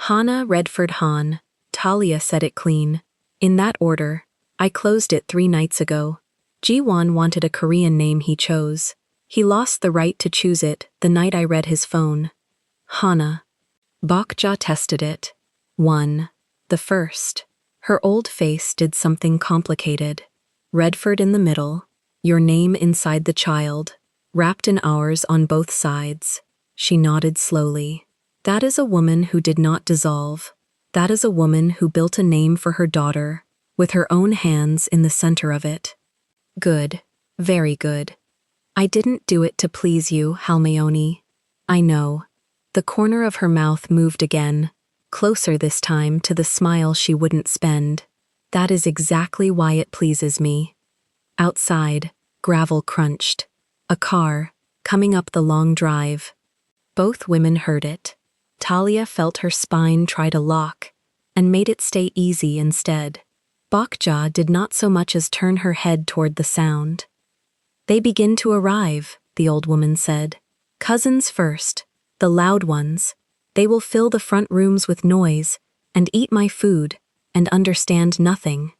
Hana Redford Han. Talia said it clean. In that order. I closed it 3 nights ago. Jiwon wanted a Korean name he chose. He lost the right to choose it the night I read his phone. Hana. Bokja tested it. 1. The first. Her old face did something complicated. Redford in the middle. Your name inside the child. Wrapped in ours on both sides. She nodded slowly. That is a woman who did not dissolve. That is a woman who built a name for her daughter, with her own hands in the center of it. Good. Very good. I didn't do it to please you, Halmayoni. I know. The corner of her mouth moved again. closer this time to the smile she wouldn't spend. That is exactly why it pleases me. Outside, gravel crunched. A car, coming up the long drive. Both women heard it. Talia felt her spine try to lock, and made it stay easy instead. Bokja did not so much as turn her head toward the sound. "They begin to arrive," the old woman said. "Cousins first, the loud ones. They will fill the front rooms with noise, and eat my food, and understand nothing."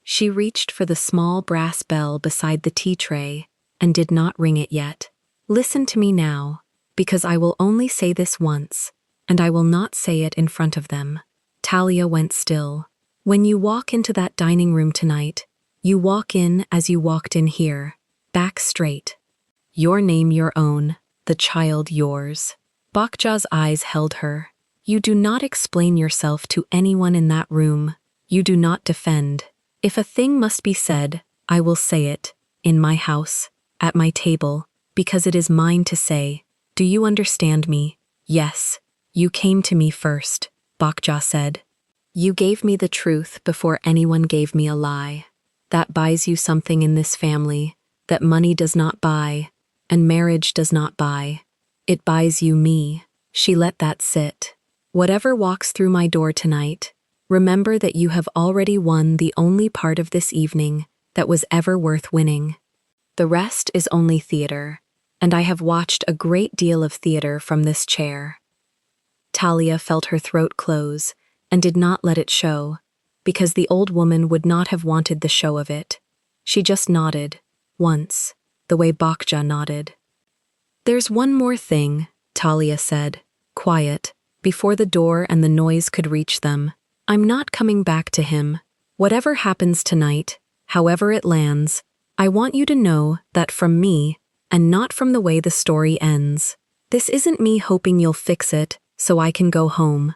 She reached for the small brass bell beside the tea tray, and did not ring it yet. "Listen to me now, because I will only say this once, and I will not say it in front of them." Talia went still. "When you walk into that dining room tonight, you walk in as you walked in here, back straight. Your name your own, the child yours." Bokja's eyes held her. "You do not explain yourself to anyone in that room. You do not defend. If a thing must be said, I will say it, in my house, at my table, because it is mine to say. Do you understand me?" "Yes. You came to me first," Bokja said. "You gave me the truth before anyone gave me a lie. That buys you something in this family that money does not buy, and marriage does not buy. It buys you me." She let that sit. "Whatever walks through my door tonight, remember that you have already won the only part of this evening that was ever worth winning. The rest is only theater, and I have watched a great deal of theater from this chair." Talia felt her throat close and did not let it show, because the old woman would not have wanted the show of it. She just nodded, once, the way Bokja nodded. "There's one more thing," Talia said, quiet, before the door and the noise could reach them. "I'm not coming back to him. Whatever happens tonight, however it lands, I want you to know that from me, and not from the way the story ends. This isn't me hoping you'll fix it so I can go home.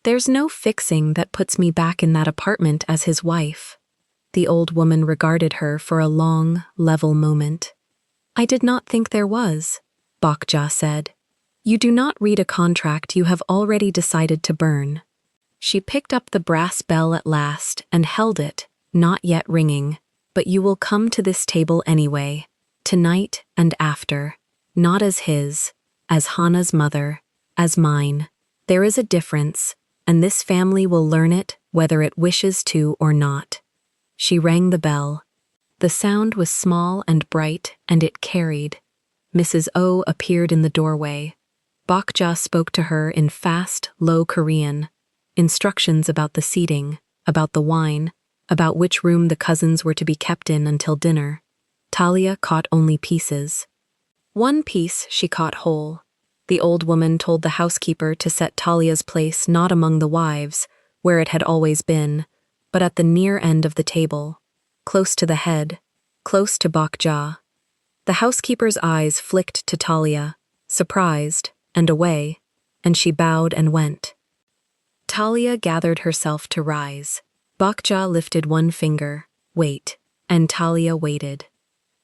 There's no fixing that puts me back in that apartment as his wife." The old woman regarded her for a long, level moment. "I did not think there was," Bokja said. "You do not read a contract you have already decided to burn." She picked up the brass bell at last and held it, not yet ringing. "But you will come to this table anyway, tonight and after, not as his, as Hana's mother, as mine. There is a difference, and this family will learn it whether it wishes to or not." She rang the bell. The sound was small and bright, and it carried. Mrs. O appeared in the doorway. Bokja spoke to her in fast, low Korean. Instructions about the seating, about the wine, about which room the cousins were to be kept in until dinner. Talia caught only pieces. One piece she caught whole. The old woman told the housekeeper to set Talia's place not among the wives, where it had always been, but at the near end of the table, close to the head, close to Bokja. The housekeeper's eyes flicked to Talia, surprised, and away, and she bowed and went. Talia gathered herself to rise. Bokja lifted one finger, "Wait," and Talia waited.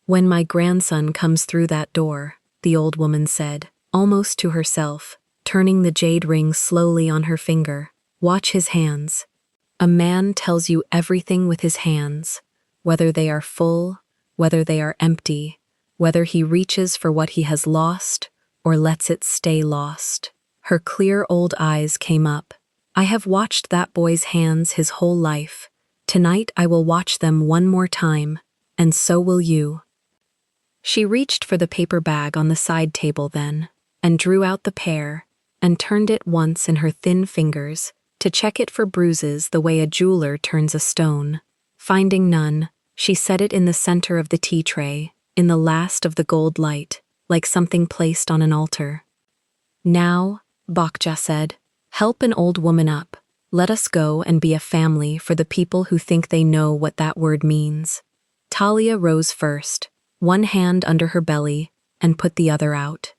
"When my grandson comes through that door," the old woman said, almost to herself, turning the jade ring slowly on her finger, "watch his hands. A man tells you everything with his hands, whether they are full, whether they are empty, whether he reaches for what he has lost or lets it stay lost." Her clear old eyes came up. "I have watched that boy's hands his whole life. Tonight I will watch them one more time, and so will you." She reached for the paper bag on the side table then, and drew out the pear, and turned it once in her thin fingers, to check it for bruises the way a jeweler turns a stone. Finding none, she set it in the center of the tea tray, in the last of the gold light, like something placed on an altar. "Now," Bokja said, "help an old woman up. Let us go and be a family for the people who think they know what that word means." Talia rose first, one hand under her belly, and put the other out.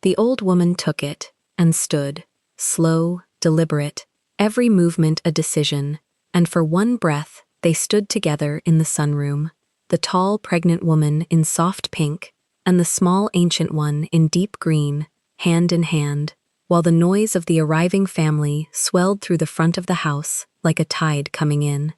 The old woman took it, and stood, slow, deliberate, every movement a decision, and for one breath they stood together in the sunroom, the tall pregnant woman in soft pink, and the small ancient one in deep green, hand in hand. while the noise of the arriving family swelled through the front of the house like a tide coming in.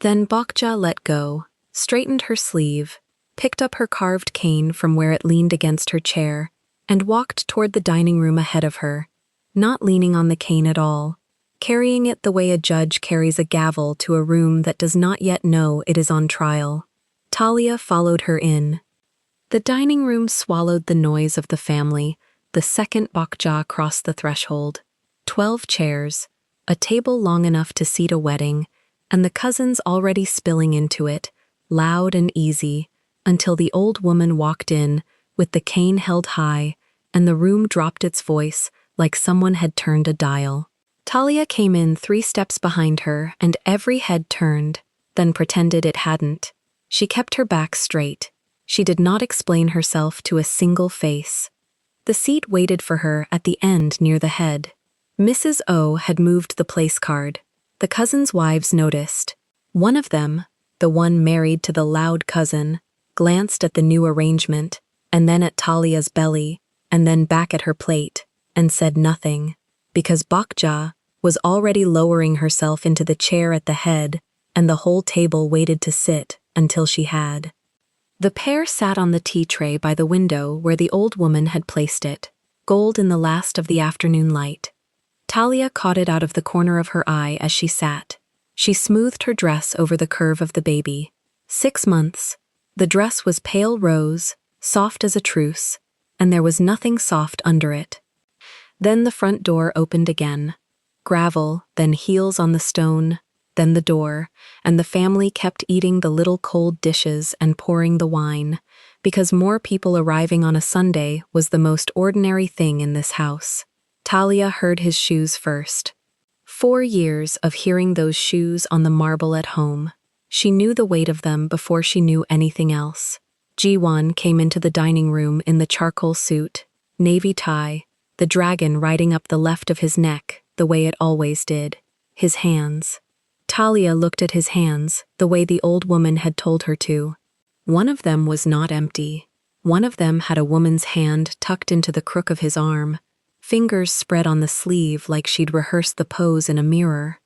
Then Bokja let go, straightened her sleeve, picked up her carved cane from where it leaned against her chair, and walked toward the dining room ahead of her, not leaning on the cane at all, carrying it the way a judge carries a gavel to a room that does not yet know it is on trial. Talia followed her in. The dining room swallowed the noise of the family the second Bokja crossed the threshold. 12 chairs, a table long enough to seat a wedding, and the cousins already spilling into it, loud and easy, until the old woman walked in, with the cane held high, and the room dropped its voice like someone had turned a dial. Talia came in 3 steps behind her, and every head turned, then pretended it hadn't. She kept her back straight. She did not explain herself to a single face. The seat waited for her at the end near the head. Mrs. O had moved the place card. The cousins' wives noticed. One of them, the one married to the loud cousin, glanced at the new arrangement, and then at Talia's belly, and then back at her plate, and said nothing, because Bokja was already lowering herself into the chair at the head, and the whole table waited to sit until she had. The pair sat on the tea tray by the window where the old woman had placed it, gold in the last of the afternoon light. Talia caught it out of the corner of her eye as she sat. She smoothed her dress over the curve of the baby. 6 months. The dress was pale rose, soft as a truce, and there was nothing soft under it. Then the front door opened again. Gravel, then heels on the stone, then the door, and the family kept eating the little cold dishes and pouring the wine, because more people arriving on a Sunday was the most ordinary thing in this house. Talia heard his shoes first. 4 years of hearing those shoes on the marble at home. She knew the weight of them before she knew anything else. Jiwon came into the dining room in the charcoal suit, navy tie, the dragon riding up the left of his neck, the way it always did. His hands. Talia looked at his hands, the way the old woman had told her to. One of them was not empty. One of them had a woman's hand tucked into the crook of his arm, fingers spread on the sleeve like she'd rehearsed the pose in a mirror.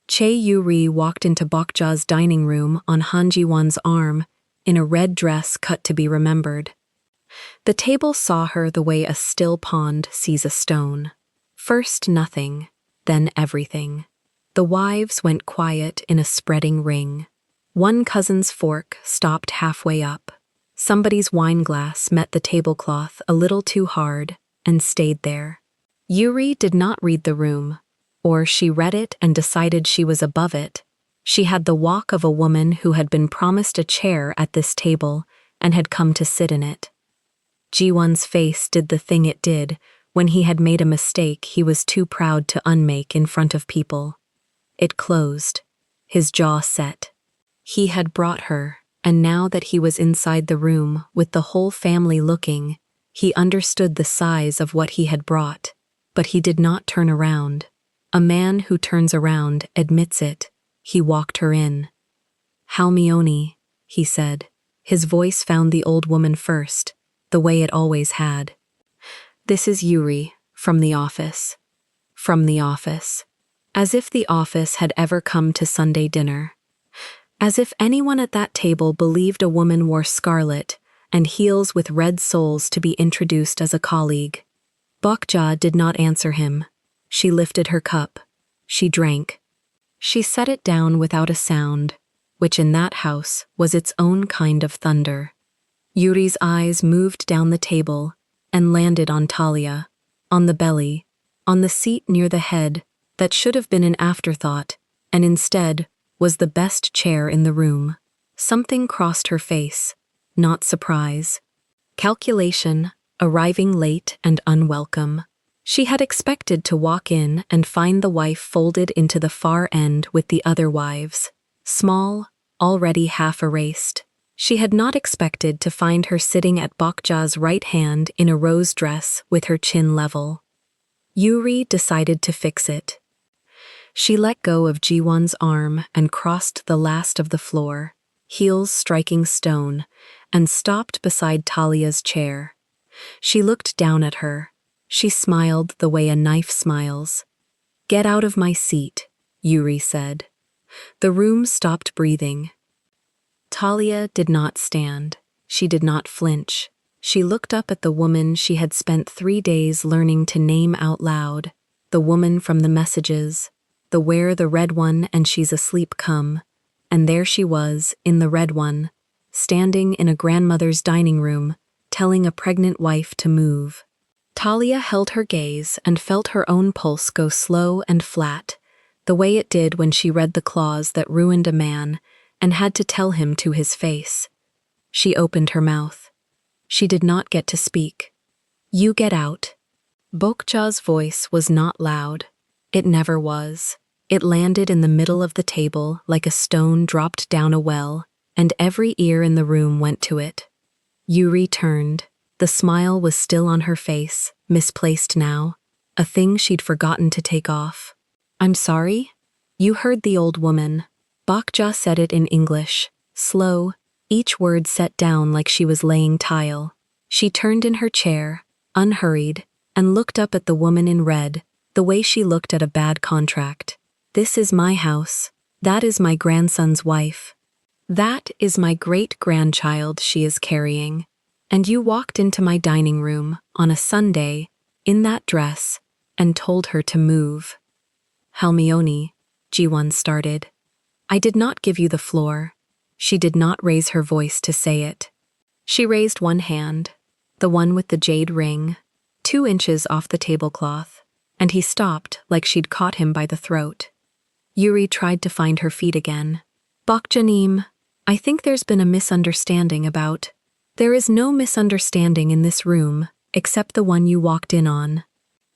Chae Yuri walked into Bokja's dining room on Han Ji-won's arm, in a red dress cut to be remembered. The table saw her the way a still pond sees a stone. First nothing, then everything. The wives went quiet in a spreading ring. One cousin's fork stopped halfway up. Somebody's wineglass met the tablecloth a little too hard and stayed there. Yuri did not read the room, or she read it and decided she was above it. She had the walk of a woman who had been promised a chair at this table and had come to sit in it. Jiwon's face did the thing it did when he had made a mistake he was too proud to unmake in front of people. It closed. His jaw set. He had brought her, and now that he was inside the room with the whole family looking, he understood the size of what he had brought, but he did not turn around. A man who turns around admits it. He walked her in. "Halmione," he said. His voice found the old woman first, the way it always had. "This is Yuri, from the office." From the office. As if the office had ever come to Sunday dinner. As if anyone at that table believed a woman wore scarlet and heels with red soles to be introduced as a colleague. Bokja did not answer him. She lifted her cup. She drank. She set it down without a sound, which in that house was its own kind of thunder. Yuri's eyes moved down the table and landed on Talia, on the belly, on the seat near the head that should have been an afterthought, and instead was the best chair in the room. Something crossed her face, not surprise. Calculation, arriving late and unwelcome. She had expected to walk in and find the wife folded into the far end with the other wives, small, already half erased. She had not expected to find her sitting at Bokja's right hand in a rose dress with her chin level. Yuri decided to fix it. She let go of Jiwon's arm and crossed the last of the floor, heels striking stone, and stopped beside Talia's chair. She looked down at her. She smiled the way a knife smiles. "Get out of my seat," Yuri said. The room stopped breathing. Talia did not stand. She did not flinch. She looked up at the woman she had spent 3 days learning to name out loud, the woman from the messages, the "Where the red one and she's asleep come," and there she was, in the red one, standing in a grandmother's dining room, telling a pregnant wife to move. Talia held her gaze and felt her own pulse go slow and flat, the way it did when she read the clause that ruined a man and had to tell him to his face. She opened her mouth. She did not get to speak. "You get out." Bokja's voice was not loud. It never was. It landed in the middle of the table like a stone dropped down a well, and every ear in the room went to it. Yuri turned. The smile was still on her face, misplaced now, a thing she'd forgotten to take off. "I'm sorry?" "You heard the old woman." Bokja said it in English, slow, each word set down like she was laying tile. She turned in her chair, unhurried, and looked up at the woman in red, the way she looked at a bad contract. "This is my house. That is my grandson's wife. That is my great-grandchild she is carrying. And you walked into my dining room on a Sunday, in that dress, and told her to move." "Halmione," Jiwon started. "I did not give you the floor." She did not raise her voice to say it. She raised one hand, the one with the jade ring, 2 inches off the tablecloth, and he stopped like she'd caught him by the throat. Yuri tried to find her feet again. "Bokjanim, I think there's been a misunderstanding about—" "There is no misunderstanding in this room, except the one you walked in on."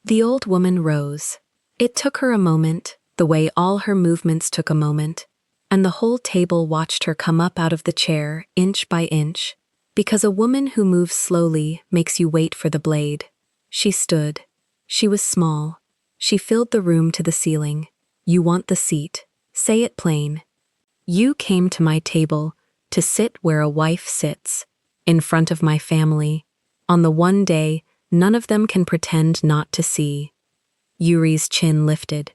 The old woman rose. It took her a moment, the way all her movements took a moment, and the whole table watched her come up out of the chair, inch by inch, because a woman who moves slowly makes you wait for the blade. She stood. She was small. She filled the room to the ceiling. "You want the seat. Say it plain. You came to my table to sit where a wife sits, in front of my family, on the one day none of them can pretend not to see." Yuri's chin lifted.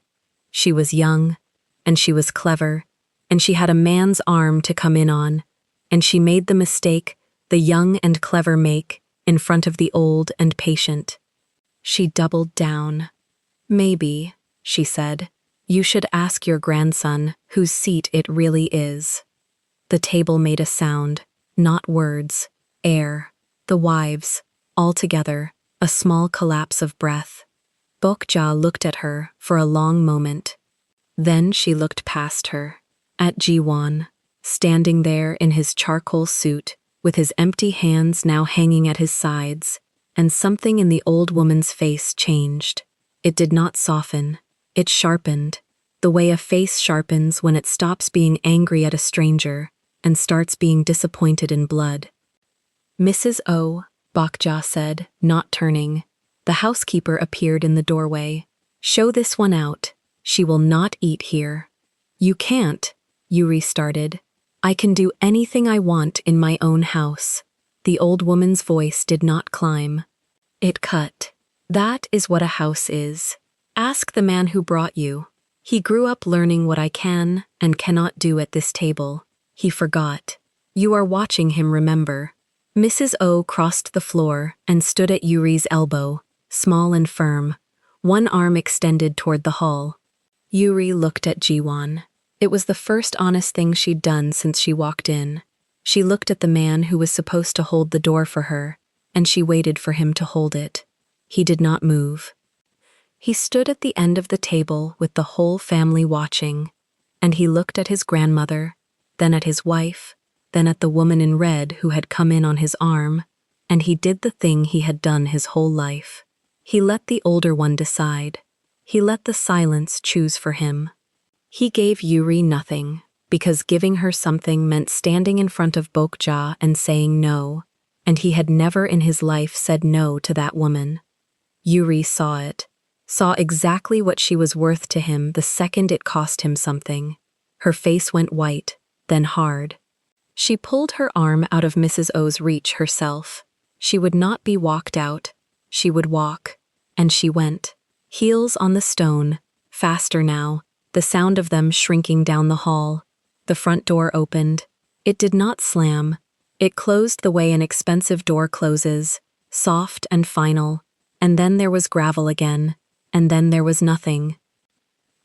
She was young, and she was clever, and she had a man's arm to come in on, and she made the mistake the young and clever make in front of the old and patient. She doubled down. "Maybe," she said, "you should ask your grandson whose seat it really is." The table made a sound, not words, air, the wives, all together, a small collapse of breath. Bokja looked at her for a long moment. Then she looked past her, at Jiwon, standing there in his charcoal suit, with his empty hands now hanging at his sides, and something in the old woman's face changed. It did not soften, it sharpened, the way a face sharpens when it stops being angry at a stranger and starts being disappointed in blood. "Mrs. O," Bokja said, not turning. The housekeeper appeared in the doorway. "Show this one out. She will not eat here." "You can't," Yuri started. "I can do anything I want in my own house." The old woman's voice did not climb. It cut. "That is what a house is. Ask the man who brought you. He grew up learning what I can and cannot do at this table. He forgot. You are watching him remember." Mrs. O crossed the floor and stood at Yuri's elbow, small and firm, one arm extended toward the hall. Yuri looked at Jiwon. It was the first honest thing she'd done since she walked in. She looked at the man who was supposed to hold the door for her, and she waited for him to hold it. He did not move. He stood at the end of the table with the whole family watching, and he looked at his grandmother, then at his wife, then at the woman in red who had come in on his arm, and he did the thing he had done his whole life. He let the older one decide. He let the silence choose for him. He gave Yuri nothing, because giving her something meant standing in front of Bokja and saying no, and he had never in his life said no to that woman. Yuri saw it, saw exactly what she was worth to him the second it cost him something. Her face went white, then hard. She pulled her arm out of Mrs. O's reach herself. She would not be walked out. She would walk, and she went. Heels on the stone, faster now, the sound of them shrinking down the hall. The front door opened. It did not slam. It closed the way an expensive door closes, soft and final, and then there was gravel again, and then there was nothing.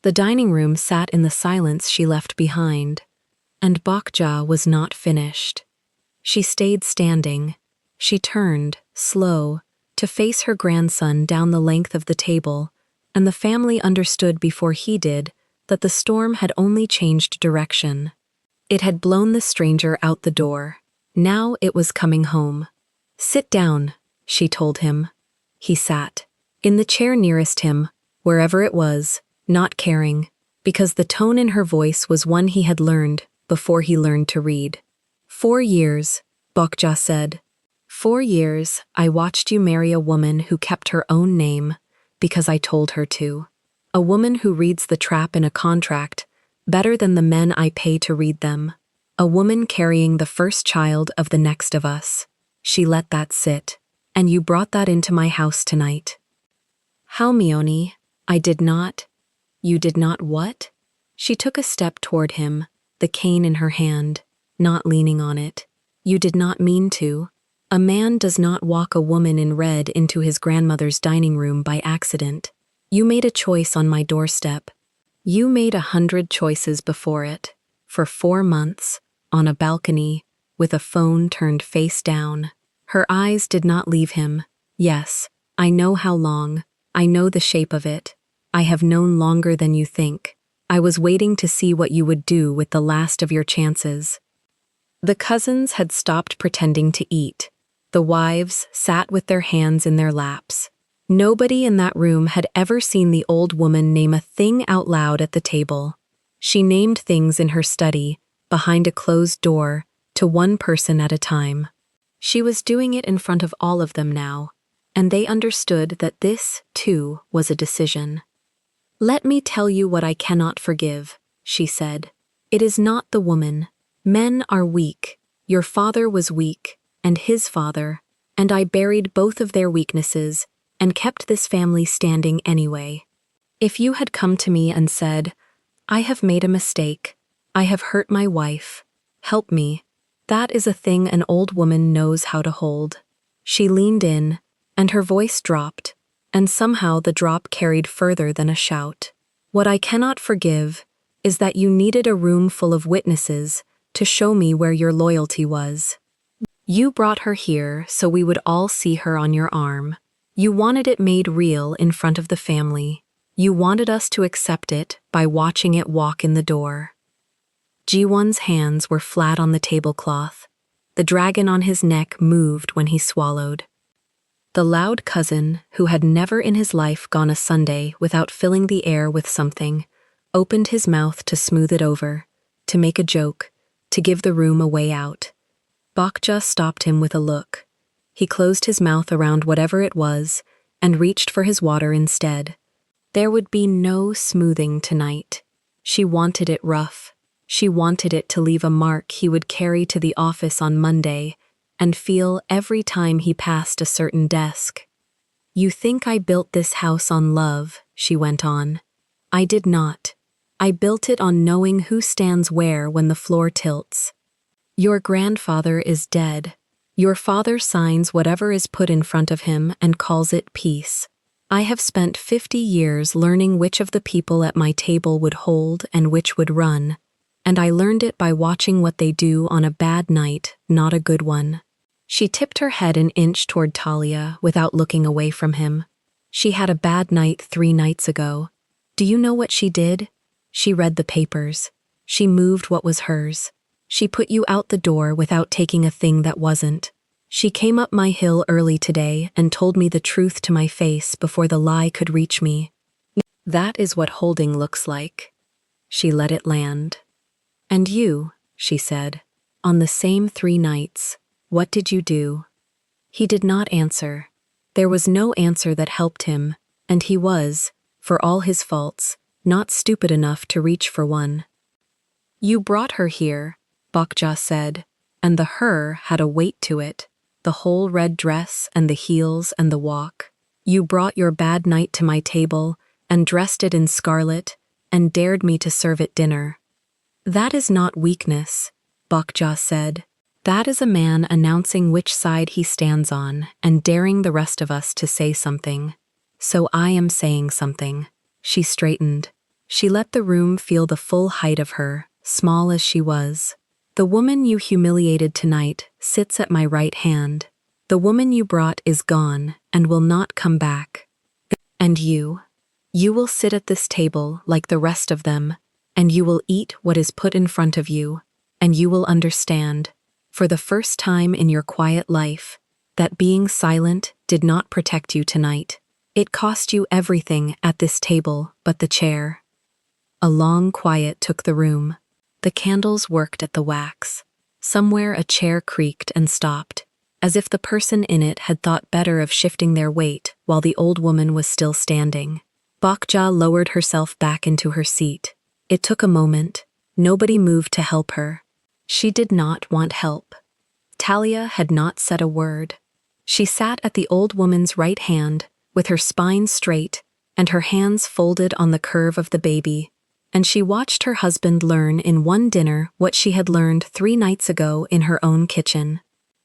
The dining room sat in the silence she left behind, and Bokja was not finished. She stayed standing. She turned, slow, to face her grandson down the length of the table, and the family understood before he did that the storm had only changed direction. It had blown the stranger out the door. Now it was coming home. "Sit down," she told him. He sat, in the chair nearest him, wherever it was, not caring, because the tone in her voice was one he had learned before he learned to read. 4 years, Bokja said. 4 years, I watched you marry a woman who kept her own name, because I told her to. A woman who reads the trap in a contract better than the men I pay to read them. A woman carrying the first child of the next of us. She let that sit, and you brought that into my house tonight. How, Mioni? I did not. You did not what? She took a step toward him, the cane in her hand, not leaning on it. You did not mean to. A man does not walk a woman in red into his grandmother's dining room by accident. You made a choice on my doorstep. You made 100 choices before it, for 4 months, on a balcony, with a phone turned face down. Her eyes did not leave him. Yes, I know how long. I know the shape of it. I have known longer than you think. I was waiting to see what you would do with the last of your chances. The cousins had stopped pretending to eat. The wives sat with their hands in their laps. Nobody in that room had ever seen the old woman name a thing out loud at the table. She named things in her study, behind a closed door, to one person at a time. She was doing it in front of all of them now, and they understood that this, too, was a decision. Let me tell you what I cannot forgive, she said. It is not the woman. Men are weak. Your father was weak, and his father, and I buried both of their weaknesses and kept this family standing anyway. If you had come to me and said, I have made a mistake, I have hurt my wife, help me, that is a thing an old woman knows how to hold. She leaned in, and her voice dropped, and somehow the drop carried further than a shout. What I cannot forgive is that you needed a room full of witnesses to show me where your loyalty was. You brought her here so we would all see her on your arm. You wanted it made real in front of the family. You wanted us to accept it by watching it walk in the door. Jiwon's hands were flat on the tablecloth. The dragon on his neck moved when he swallowed. The loud cousin, who had never in his life gone a Sunday without filling the air with something, opened his mouth to smooth it over, to make a joke, to give the room a way out. Bokja stopped him with a look. He closed his mouth around whatever it was and reached for his water instead. There would be no smoothing tonight. She wanted it rough. She wanted it to leave a mark he would carry to the office on Monday and feel every time he passed a certain desk. You think I built this house on love, she went on. I did not. I built it on knowing who stands where when the floor tilts. Your grandfather is dead. Your father signs whatever is put in front of him and calls it peace. I have spent 50 years learning which of the people at my table would hold and which would run, and I learned it by watching what they do on a bad night, not a good one. She tipped her head an inch toward Talia without looking away from him. She had a bad night 3 nights ago. Do you know what she did? She read the papers. She moved what was hers. She put you out the door without taking a thing that wasn't. She came up my hill early today and told me the truth to my face before the lie could reach me. That is what holding looks like. She let it land. And you, she said, on the same 3 nights, what did you do? He did not answer. There was no answer that helped him, and he was, for all his faults, not stupid enough to reach for one. You brought her here, Bokja said, and the her had a weight to it, the whole red dress and the heels and the walk. You brought your bad night to my table and dressed it in scarlet and dared me to serve it dinner. That is not weakness, Bokja said. That is a man announcing which side he stands on and daring the rest of us to say something. So I am saying something. She straightened. She let the room feel the full height of her, small as she was. The woman you humiliated tonight sits at my right hand. The woman you brought is gone and will not come back. And you will sit at this table like the rest of them, and you will eat what is put in front of you, and you will understand, for the first time in your quiet life, that being silent did not protect you tonight. It cost you everything at this table but the chair. A long quiet took the room. The candles worked at the wax. Somewhere a chair creaked and stopped, as if the person in it had thought better of shifting their weight while the old woman was still standing. Bokja lowered herself back into her seat. It took a moment. Nobody moved to help her. She did not want help. Talia had not said a word. She sat at the old woman's right hand, with her spine straight and her hands folded on the curve of the baby, and she watched her husband learn in one dinner what she had learned 3 nights ago in her own kitchen.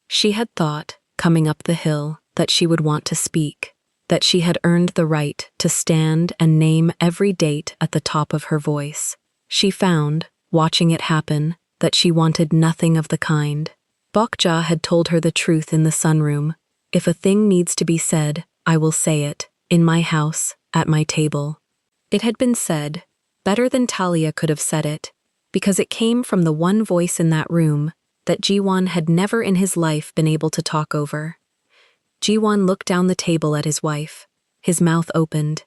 She had thought, coming up the hill, that she would want to speak, that she had earned the right to stand and name every date at the top of her voice. She found, watching it happen, that she wanted nothing of the kind. Bokja had told her the truth in the sunroom. If a thing needs to be said, I will say it, in my house, at my table. It had been said, better than Talia could have said it, because it came from the one voice in that room that Jiwon had never in his life been able to talk over. Jiwon looked down the table at his wife. His mouth opened.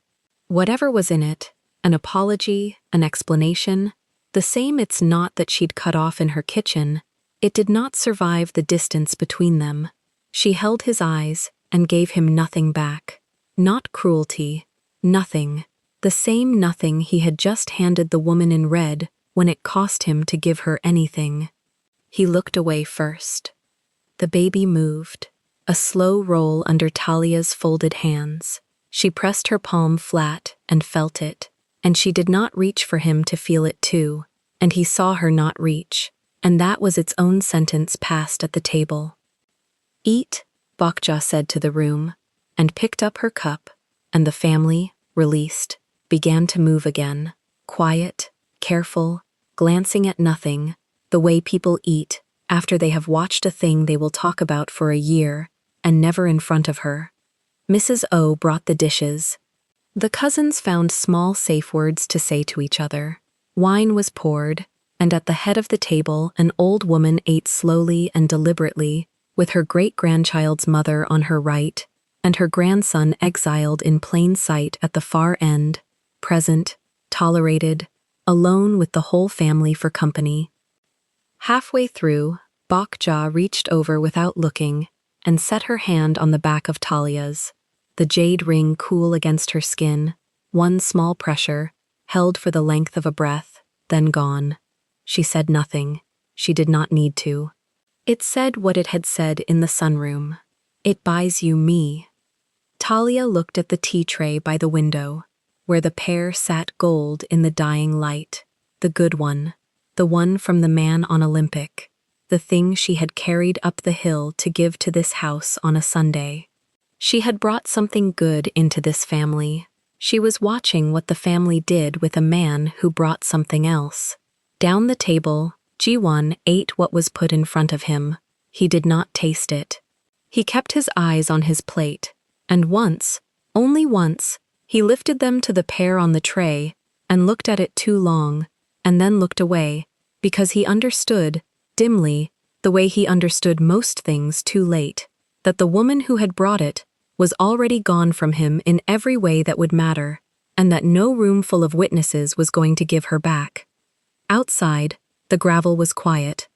Whatever was in it, an apology, an explanation, the same it's not that she'd cut off in her kitchen, it did not survive the distance between them. She held his eyes and gave him nothing back. Not cruelty, nothing. The same nothing he had just handed the woman in red when it cost him to give her anything. He looked away first. The baby moved, a slow roll under Talia's folded hands. She pressed her palm flat and felt it, and she did not reach for him to feel it too, and he saw her not reach, and that was its own sentence passed at the table. Eat, Bokja said to the room, and picked up her cup, and the family, released, began to move again, quiet, careful, glancing at nothing, the way people eat after they have watched a thing they will talk about for a year, and never in front of her. Mrs. O brought the dishes. The cousins found small safe words to say to each other. Wine was poured, and at the head of the table an old woman ate slowly and deliberately, with her great-grandchild's mother on her right, and her grandson exiled in plain sight at the far end, present, tolerated, alone with the whole family for company. Halfway through, Bokja reached over without looking and set her hand on the back of Talia's, the jade ring cool against her skin, one small pressure, held for the length of a breath, then gone. She said nothing. She did not need to. It said what it had said in the sunroom. It buys you me. Talia looked at the tea tray by the window, where the pair sat gold in the dying light, the good one, the one from the man on Olympic, the thing she had carried up the hill to give to this house on a Sunday. She had brought something good into this family. She was watching what the family did with a man who brought something else. Down the table, Jiwon ate what was put in front of him. He did not taste it. He kept his eyes on his plate, and once, only once, he lifted them to the pair on the tray and looked at it too long, and then looked away, because he understood, dimly, the way he understood most things too late, that the woman who had brought it was already gone from him in every way that would matter, and that no room full of witnesses was going to give her back. Outside, the gravel was quiet.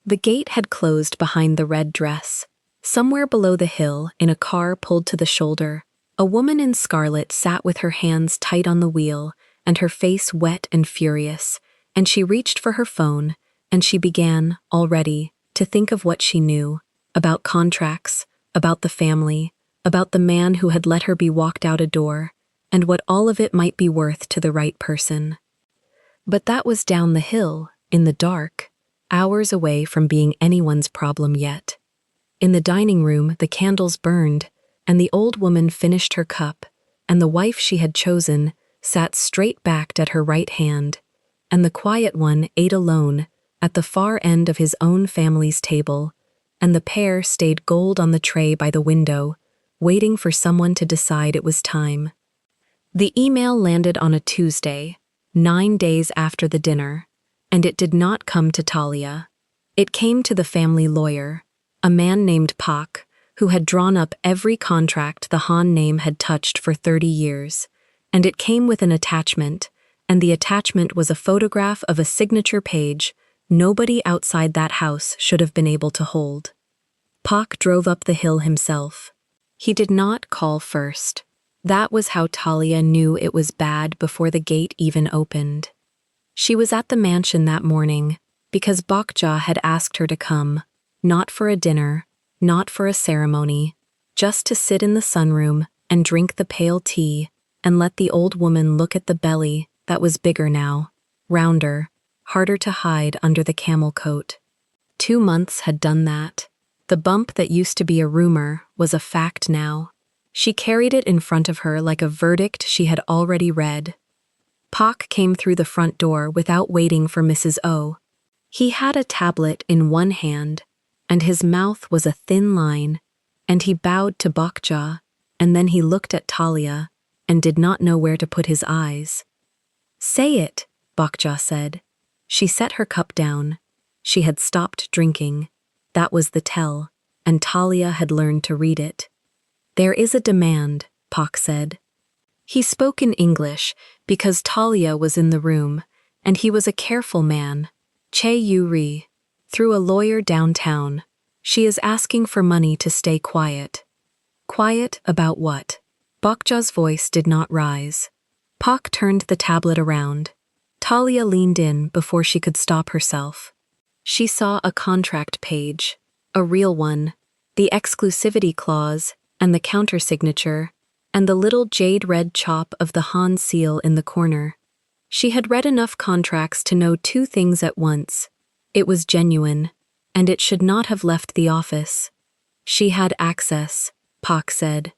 The gate had closed behind the red dress. Somewhere below the hill, in a car pulled to the shoulder, a woman in scarlet sat with her hands tight on the wheel and her face wet and furious, and she reached for her phone, and she began, already, to think of what she knew, about contracts, about the family, about the man who had let her be walked out a door, and what all of it might be worth to the right person. But that was down the hill, in the dark, hours away from being anyone's problem yet. In the dining room, the candles burned, and the old woman finished her cup, and the wife she had chosen sat straight-backed at her right hand, and the quiet one ate alone at the far end of his own family's table, and the pair stayed gold on the tray by the window, waiting for someone to decide it was time. The email landed on a Tuesday, 9 days after the dinner, and it did not come to Talia. It came to the family lawyer, a man named Pak, who had drawn up every contract the Han name had touched for 30 years, and it came with an attachment, and the attachment was a photograph of a signature page nobody outside that house should have been able to hold. Pak drove up the hill himself. He did not call first. That was how Talia knew it was bad before the gate even opened. She was at the mansion that morning because Bokja had asked her to come, not for a dinner, not for a ceremony, just to sit in the sunroom and drink the pale tea and let the old woman look at the belly that was bigger now, rounder, harder to hide under the camel coat. 2 months had done that. The bump that used to be a rumor was a fact now. She carried it in front of her like a verdict she had already read. Pak came through the front door without waiting for Mrs. O. He had a tablet in one hand, and his mouth was a thin line, and he bowed to Bokja, and then he looked at Talia, and did not know where to put his eyes. "Say it," Bokja said. She set her cup down. She had stopped drinking. That was the tell, and Talia had learned to read it. "There is a demand," Pak said. He spoke in English because Talia was in the room, and he was a careful man. Che Yu-ri, through a lawyer downtown. She is asking for money to stay quiet. Quiet about what? Bokja's voice did not rise. Pak turned the tablet around. Talia leaned in before she could stop herself. She saw a contract page, a real one, the exclusivity clause, and the countersignature, and the little jade-red chop of the Han seal in the corner. She had read enough contracts to know 2 things at once. It was genuine, and it should not have left the office. She had access, Pak said.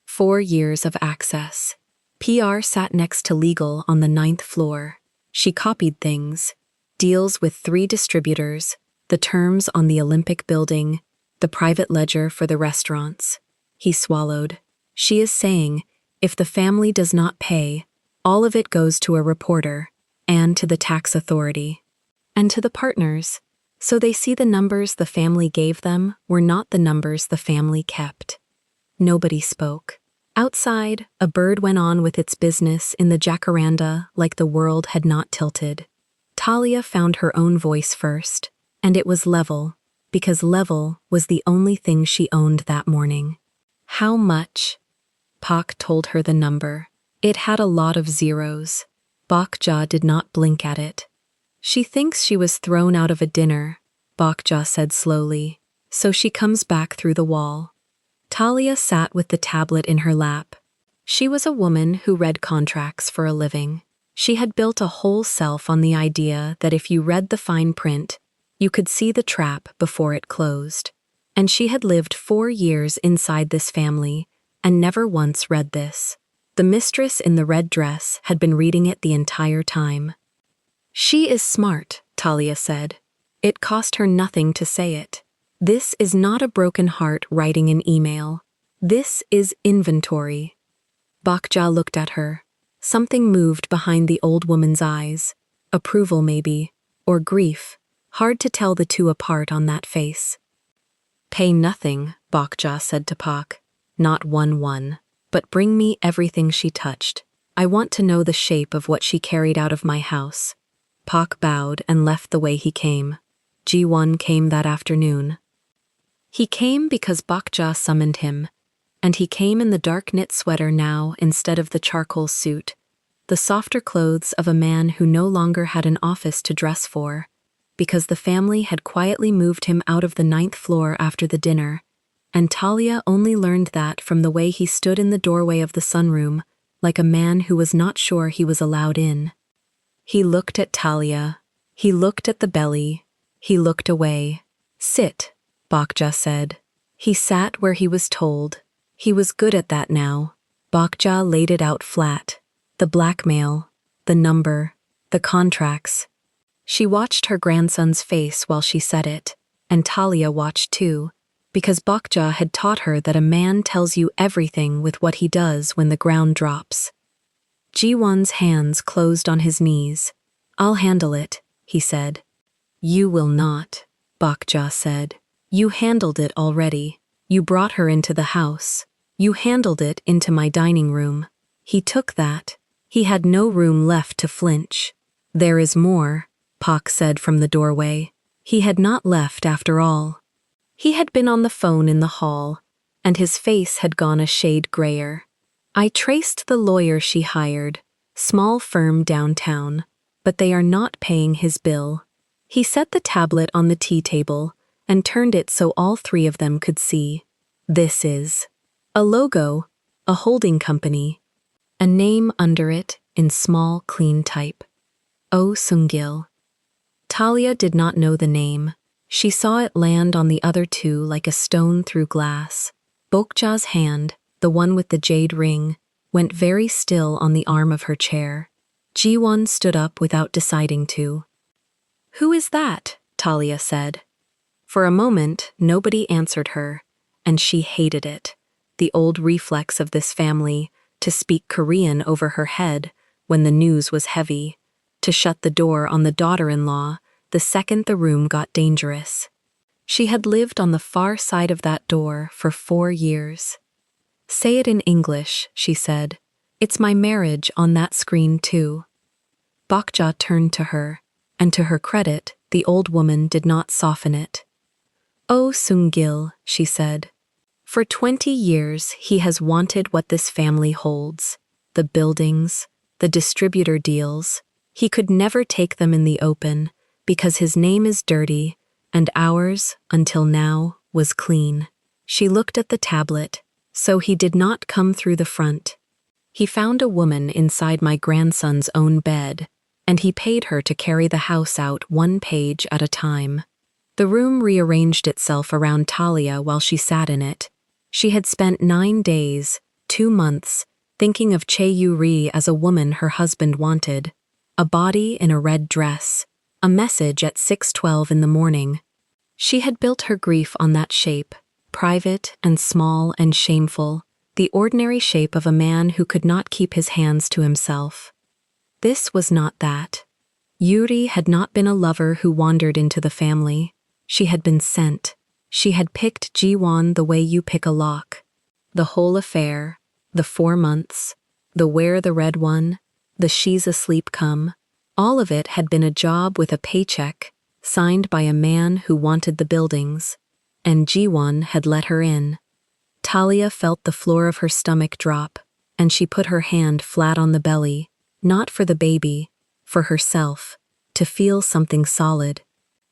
4 years of access. PR sat next to legal on the 9th floor. She copied things. Deals with 3 distributors, the terms on the Olympic building, the private ledger for the restaurants. He swallowed. She is saying, if the family does not pay, all of it goes to a reporter, and to the tax authority, and to the partners, so they see the numbers the family gave them were not the numbers the family kept. Nobody spoke. Outside, a bird went on with its business in the jacaranda like the world had not tilted. Talia found her own voice first, and it was level, because level was the only thing she owned that morning. How much? Pak told her the number. It had a lot of zeros. Bokja did not blink at it. She thinks she was thrown out of a dinner, Bokja said slowly, so she comes back through the wall. Talia sat with the tablet in her lap. She was a woman who read contracts for a living. She had built a whole self on the idea that if you read the fine print, you could see the trap before it closed. And she had lived 4 years inside this family and never once read this. The mistress in the red dress had been reading it the entire time. She is smart, Talia said. It cost her nothing to say it. This is not a broken heart writing an email. This is inventory. Bokja looked at her. Something moved behind the old woman's eyes. Approval, maybe, or grief. Hard to tell the 2 apart on that face. Pay nothing, Bokja said to Pak. Not 1 but bring me everything she touched. I want to know the shape of what she carried out of my house. Pak bowed and left the way he came. Ji-won came that afternoon. He came because Bokja summoned him, and he came in the dark knit sweater now instead of the charcoal suit, the softer clothes of a man who no longer had an office to dress for, because the family had quietly moved him out of the 9th floor after the dinner, and Talia only learned that from the way he stood in the doorway of the sunroom, like a man who was not sure he was allowed in. He looked at Talia. He looked at the belly. He looked away. "Sit," Bakja said. He sat where he was told. He was good at that now. Bakja laid it out flat. The blackmail, the number, the contracts. She watched her grandson's face while she said it, and Talia watched too, because Bakja had taught her that a man tells you everything with what he does when the ground drops. Jiwon's hands closed on his knees. "I'll handle it," he said. "You will not," Bakja said. "You handled it already. You brought her into the house. You handled it into my dining room." He took that. He had no room left to flinch. "There is more," Pak said from the doorway. He had not left after all. He had been on the phone in the hall, and his face had gone a shade grayer. "I traced the lawyer she hired, small firm downtown, but they are not paying his bill." He set the tablet on the tea table and turned it so all three of them could see. "This is a logo, a holding company, a name under it in small, clean type. Oh Sungil." Talia did not know the name. She saw it land on the other two like a stone through glass. Bokja's hand, the one with the jade ring, went very still on the arm of her chair. Jiwon stood up without deciding to. "Who is that?" Talia said. For a moment, nobody answered her, and she hated it, the old reflex of this family, to speak Korean over her head when the news was heavy, to shut the door on the daughter-in-law the second the room got dangerous. She had lived on the far side of that door for 4 years. "Say it in English," she said. "It's my marriage on that screen too." Bakja turned to her, and to her credit, the old woman did not soften it. "Oh Sungil," she said. "For 20 years he has wanted what this family holds, the buildings, the distributor deals. He could never take them in the open, because his name is dirty, and ours, until now, was clean." She looked at the tablet, "So he did not come through the front. He found a woman inside my grandson's own bed, and he paid her to carry the house out 1 page at a time." The room rearranged itself around Talia while she sat in it. She had spent 9 days, 2 months, thinking of Chae-yu-ri as a woman her husband wanted, a body in a red dress, a message at 6:12 in the morning. She had built her grief on that shape, private and small and shameful, the ordinary shape of a man who could not keep his hands to himself. This was not that. Yuri had not been a lover who wandered into the family. She had been sent. She had picked Jiwon the way you pick a lock. The whole affair, the 4 months, the where the red one, the she's asleep come, all of it had been a job with a paycheck, signed by a man who wanted the buildings, and Jiwon had let her in. Talia felt the floor of her stomach drop, and she put her hand flat on the belly, not for the baby, for herself, to feel something solid.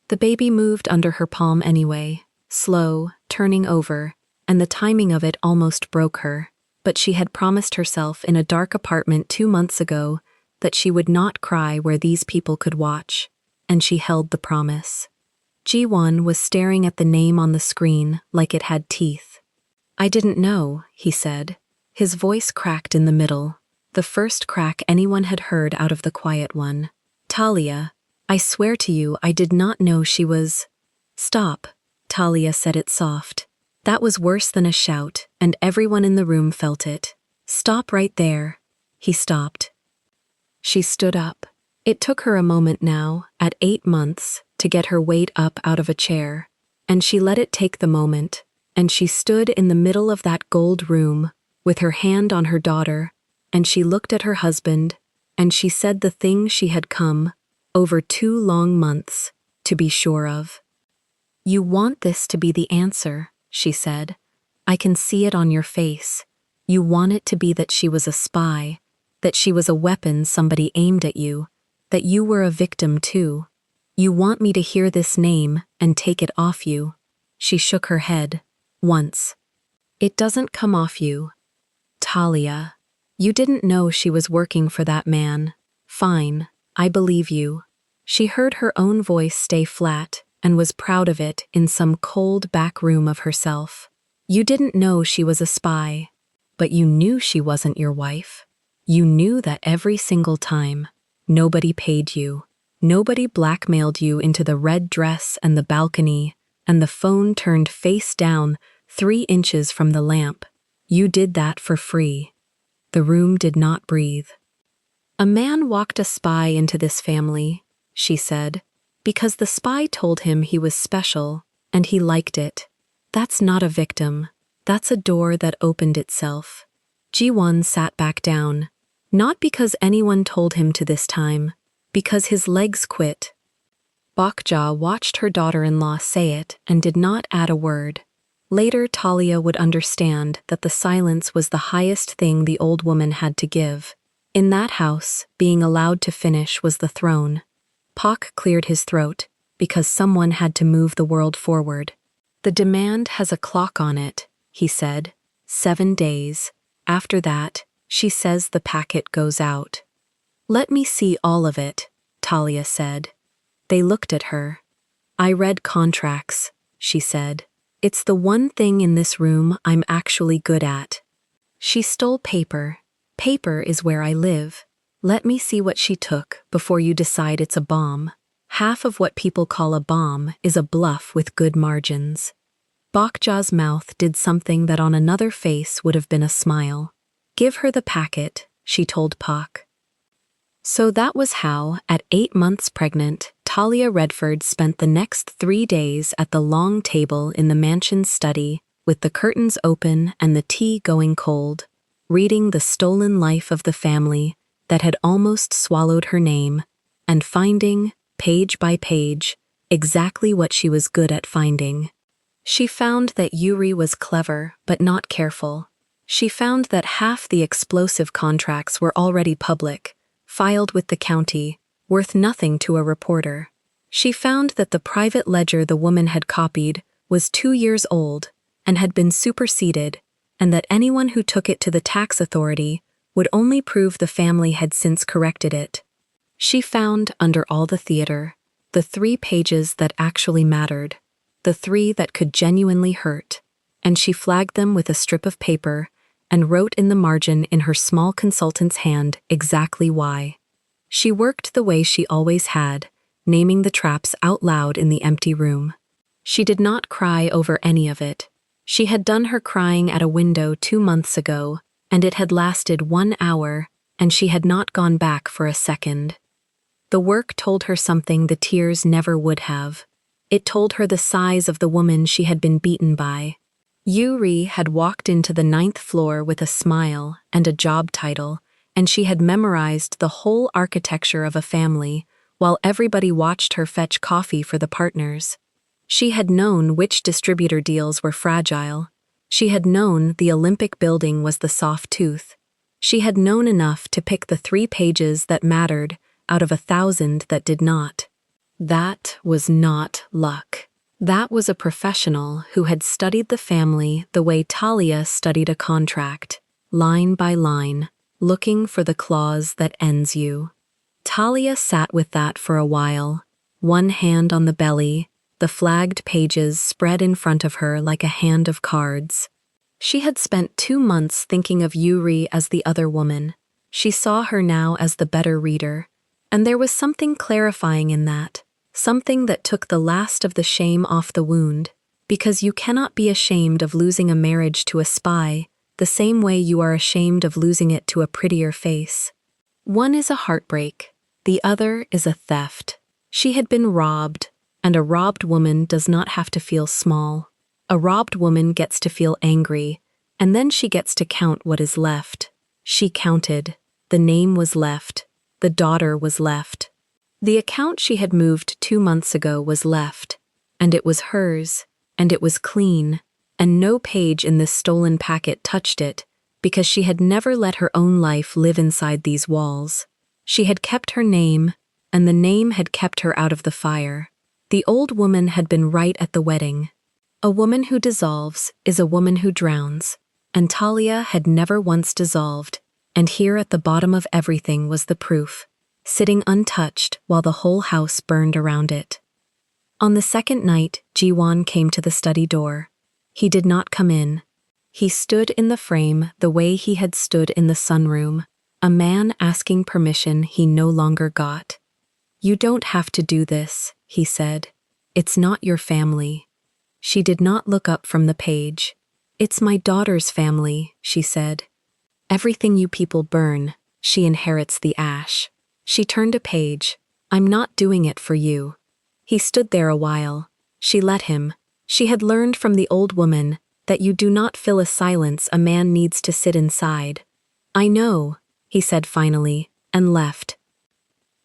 The baby moved under her palm anyway, slow, turning over, and the timing of it almost broke her, but she had promised herself in a dark apartment 2 months ago that she would not cry where these people could watch, and she held the promise. Jiwon was staring at the name on the screen like it had teeth. "I didn't know," he said. His voice cracked in the middle, the first crack anyone had heard out of the quiet one. "Talia, I swear to you I did not know she was—" "Stop," Talia said it soft. That was worse than a shout, and everyone in the room felt it. "Stop right there." He stopped. She stood up. It took her a moment now, at 8 months, to get her weight up out of a chair, and she let it take the moment, and she stood in the middle of that gold room, with her hand on her daughter, and she looked at her husband, and she said the thing she had come, over 2 long months, to be sure of. "You want this to be the answer," she said. "I can see it on your face. You want it to be that she was a spy, that she was a weapon somebody aimed at you, that you were a victim too. You want me to hear this name and take it off you." She shook her head. Once. It doesn't come off you. Talia. You didn't know she was working for that man. Fine, I believe you. She heard her own voice stay flat and was proud of it in some cold back room of herself. You didn't know she was a spy, but you knew she wasn't your wife. You knew that every single time. Nobody paid you. Nobody blackmailed you into the red dress and the balcony, and the phone turned face down 3 inches from the lamp. You did that for free. The room did not breathe. A man walked a spy into this family, she said, because the spy told him he was special, and he liked it. That's not a victim. That's a door that opened itself. Ji-won sat back down, not because anyone told him to this time, because his legs quit. Bokja watched her daughter-in-law say it and did not add a word. Later, Talia would understand that the silence was the highest thing the old woman had to give. In that house, being allowed to finish was the throne. Pak cleared his throat, because someone had to move the world forward. The demand has a clock on it, he said. 7 days. After that, she says the packet goes out. Let me see all of it, Talia said. They looked at her. I read contracts, she said. It's the one thing in this room I'm actually good at. She stole paper. Paper is where I live. Let me see what she took before you decide it's a bomb. Half of what people call a bomb is a bluff with good margins. Bokja's mouth did something that on another face would have been a smile. Give her the packet, she told Pak. So that was how, at 8 months pregnant, Talia Redford spent the next 3 days at the long table in the mansion's study, with the curtains open and the tea going cold, reading the stolen life of the family that had almost swallowed her name, and finding, page by page, exactly what she was good at finding. She found that Yuri was clever but not careful. She found that half the explosive contracts were already public, filed with the county, worth nothing to a reporter. She found that the private ledger the woman had copied was 2 years old and had been superseded, and that anyone who took it to the tax authority would only prove the family had since corrected it. She found, under all the theater, the 3 pages that actually mattered, the 3 that could genuinely hurt, and she flagged them with a strip of paper and wrote in the margin in her small consultant's hand exactly why. She worked the way she always had, naming the traps out loud in the empty room. She did not cry over any of it. She had done her crying at a window 2 months ago, and it had lasted 1 hour, and she had not gone back for a second. The work told her something the tears never would have. It told her the size of the woman she had been beaten by. Yuri had walked into the 9th floor with a smile and a job title, and she had memorized the whole architecture of a family, while everybody watched her fetch coffee for the partners. She had known which distributor deals were fragile. She had known the Olympic building was the soft tooth. She had known enough to pick the 3 pages that mattered out of 1,000 that did not. That was not luck. That was a professional who had studied the family the way Talia studied a contract, line by line, looking for the clause that ends you. Talia sat with that for a while, one hand on the belly, the flagged pages spread in front of her like a hand of cards. She had spent 2 months thinking of Yuri as the other woman. She saw her now as the better reader, and there was something clarifying in that, something that took the last of the shame off the wound, because you cannot be ashamed of losing a marriage to a spy the same way you are ashamed of losing it to a prettier face. One is a heartbreak, the other is a theft. She had been robbed, and a robbed woman does not have to feel small. A robbed woman gets to feel angry, and then she gets to count what is left. She counted. The name was left. The daughter was left. The account she had moved 2 months ago was left, and it was hers, and it was clean, and no page in this stolen packet touched it, because she had never let her own life live inside these walls. She had kept her name, and the name had kept her out of the fire. The old woman had been right at the wedding. A woman who dissolves is a woman who drowns, and Talia had never once dissolved, and here at the bottom of everything was the proof, sitting untouched while the whole house burned around it. On the second night, Jiwon came to the study door. He did not come in. He stood in the frame the way he had stood in the sunroom, a man asking permission he no longer got. "You don't have to do this," he said. "It's not your family." She did not look up from the page. "It's my daughter's family," she said. "Everything you people burn, she inherits the ash." She turned a page. "I'm not doing it for you." He stood there a while. She let him. She had learned from the old woman that you do not fill a silence a man needs to sit inside. "I know," he said finally, and left.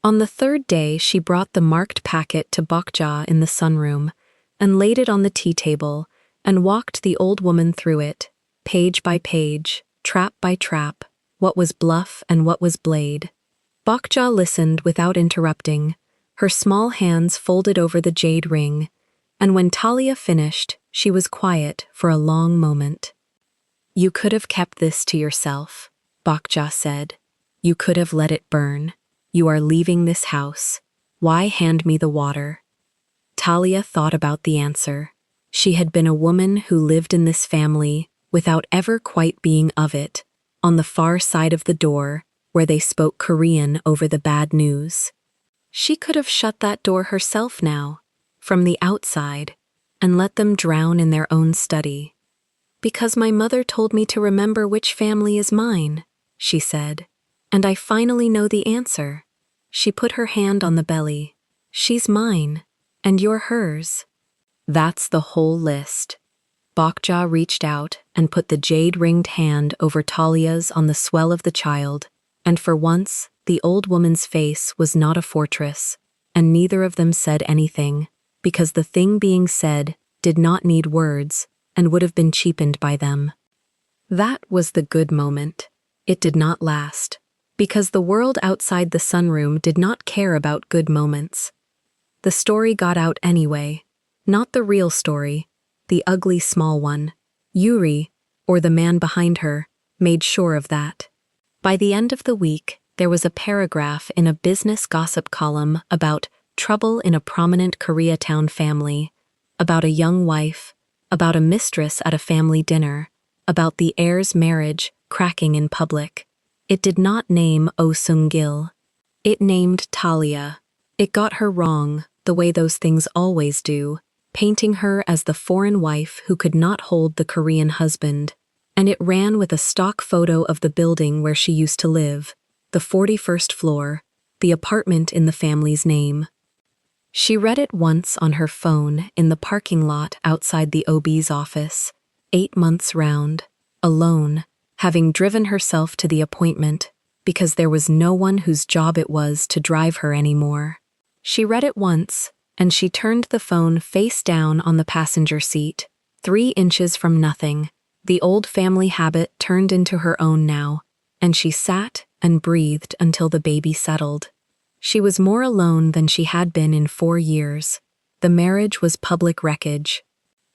On the third day, she brought the marked packet to Bokja in the sunroom and laid it on the tea table and walked the old woman through it, page by page, trap by trap, what was bluff and what was blade. Bokja listened without interrupting, her small hands folded over the jade ring, and when Talia finished, she was quiet for a long moment. "You could have kept this to yourself," Bokja said. "You could have let it burn. You are leaving this house. Why hand me the water?" Talia thought about the answer. She had been a woman who lived in this family without ever quite being of it, on the far side of the door, where they spoke Korean over the bad news. She could have shut that door herself now, from the outside, and let them drown in their own study. "Because my mother told me to remember which family is mine," she said, "and I finally know the answer." She put her hand on the belly. "She's mine, and you're hers." That's the whole list. Bokja reached out and put the jade-ringed hand over Talia's on the swell of the child, and for once, the old woman's face was not a fortress, and neither of them said anything, because the thing being said did not need words and would have been cheapened by them. That was the good moment. It did not last, because the world outside the sunroom did not care about good moments. The story got out anyway, not the real story, the ugly small one. Yuri, or the man behind her, made sure of that. By the end of the week, there was a paragraph in a business gossip column about trouble in a prominent Koreatown family, about a young wife, about a mistress at a family dinner, about the heir's marriage cracking in public. It did not name Oh Sung-gil. It named Talia. It got her wrong, the way those things always do, painting her as the foreign wife who could not hold the Korean husband, and it ran with a stock photo of the building where she used to live, the 41st floor, the apartment in the family's name. She read it once on her phone in the parking lot outside the OB's office, 8 months round, alone, having driven herself to the appointment because there was no one whose job it was to drive her anymore. She read it once, and she turned the phone face down on the passenger seat, 3 inches from nothing. The old family habit turned into her own now, and she sat and breathed until the baby settled. She was more alone than she had been in 4 years. The marriage was public wreckage.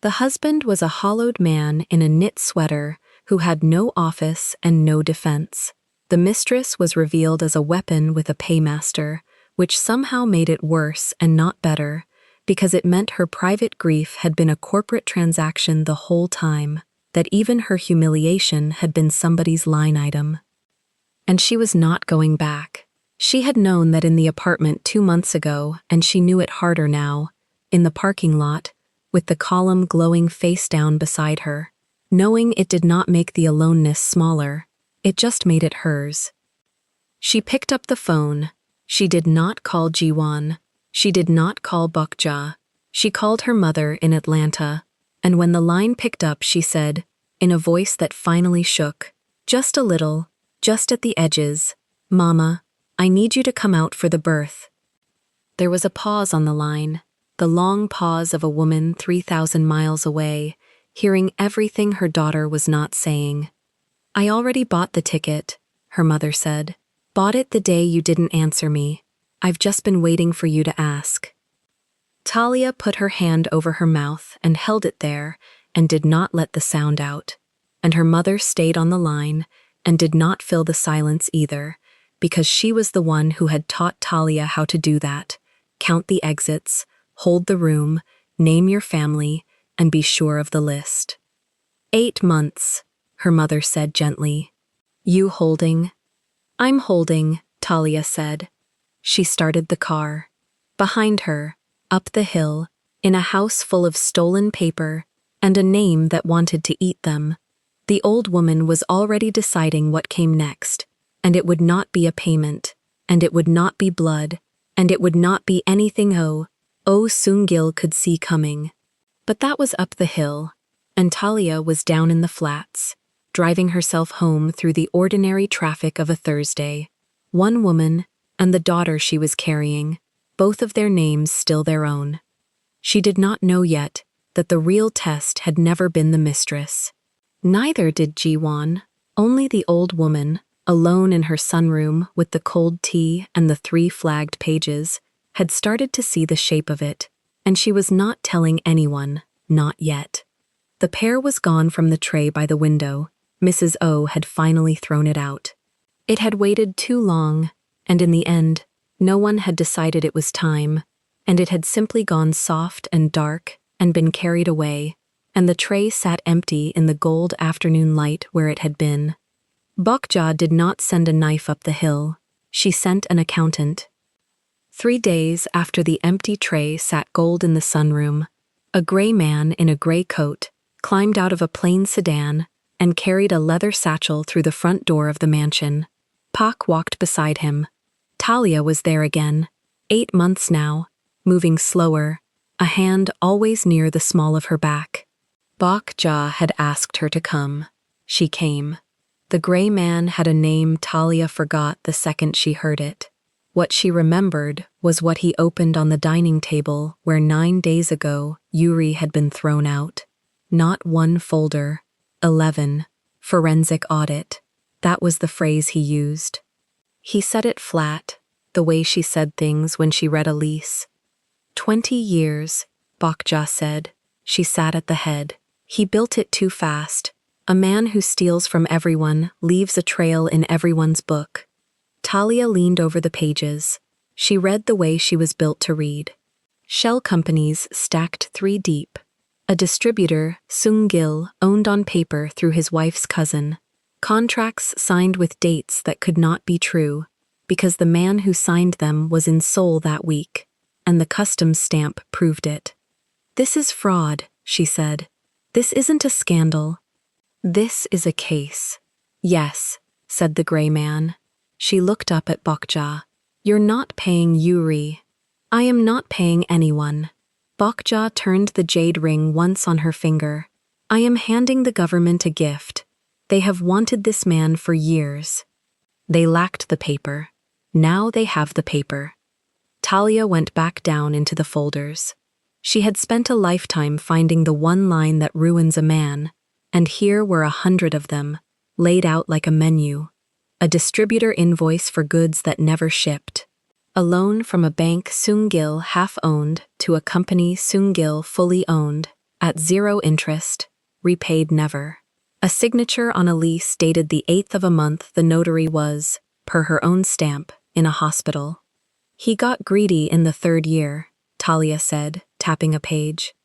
The husband was a hollowed man in a knit sweater who had no office and no defense. The mistress was revealed as a weapon with a paymaster, which somehow made it worse and not better, because it meant her private grief had been a corporate transaction the whole time, that even her humiliation had been somebody's line item. And she was not going back. She had known that in the apartment 2 months ago, and she knew it harder now, in the parking lot, with the column glowing face down beside her. Knowing it did not make the aloneness smaller, it just made it hers. She picked up the phone. She did not call Jiwon. She did not call Bokja. She called her mother in Atlanta, and when the line picked up, she said, in a voice that finally shook, just a little, just at the edges, "Mama, I need you to come out for the birth." There was a pause on the line, the long pause of a woman 3,000 miles away, hearing everything her daughter was not saying. "I already bought the ticket," her mother said. "Bought it the day you didn't answer me. I've just been waiting for you to ask." Talia put her hand over her mouth and held it there and did not let the sound out. And her mother stayed on the line and did not fill the silence either, because she was the one who had taught Talia how to do that. Count the exits, hold the room, name your family, and be sure of the list. 8 months, her mother said gently. You holding? I'm holding, Talia said. She started the car. Behind her, up the hill, in a house full of stolen paper and a name that wanted to eat them, the old woman was already deciding what came next, and it would not be a payment, and it would not be blood, and it would not be anything Soon-gil could see coming. But that was up the hill, and Talia was down in the flats, driving herself home through the ordinary traffic of a Thursday. One woman and the daughter she was carrying, both of their names still their own. She did not know yet that the real test had never been the mistress. Neither did Jiwon, only the old woman, alone in her sunroom with the cold tea and the 3 flagged pages, had started to see the shape of it, and she was not telling anyone, not yet. The pear was gone from the tray by the window. Mrs. O had finally thrown it out. It had waited too long, and in the end, no one had decided it was time, and it had simply gone soft and dark and been carried away, and the tray sat empty in the gold afternoon light where it had been. Bokja did not send a knife up the hill. She sent an accountant. 3 days after the empty tray sat gold in the sunroom, a gray man in a gray coat climbed out of a plain sedan and carried a leather satchel through the front door of the mansion. Pak walked beside him. Talia was there again, 8 months now, moving slower, a hand always near the small of her back. Bokja had asked her to come. She came. The gray man had a name Talia forgot the second she heard it. What she remembered was what he opened on the dining table where 9 days ago Yuri had been thrown out. Not 1 folder, 11. Forensic audit. That was the phrase he used. He said it flat, the way she said things when she read a lease. 20 years, Bokja said. She sat at the head. He built it too fast. A man who steals from everyone leaves a trail in everyone's book. Talia leaned over the pages. She read the way she was built to read. Shell companies stacked 3 deep. A distributor, Soon-gil, owned on paper through his wife's cousin. Contracts signed with dates that could not be true, because the man who signed them was in Seoul that week, and the customs stamp proved it. This is fraud, she said. This isn't a scandal. This is a case. Yes, said the gray man. She looked up at Bokja. You're not paying Yuri. I am not paying anyone. Bokja turned the jade ring once on her finger. I am handing the government a gift. They have wanted this man for years. They lacked the paper. Now they have the paper. Talia went back down into the folders. She had spent a lifetime finding the one line that ruins a man, and here were 100 of them, laid out like a menu. A distributor invoice for goods that never shipped. A loan from a bank Soon-gil half-owned to a company Soon-gil fully owned, at 0 interest, repaid never. A signature on a lease dated the 8th of a month the notary was, per her own stamp, in a hospital. He got greedy in the 3rd year, Talia said, tapping a page.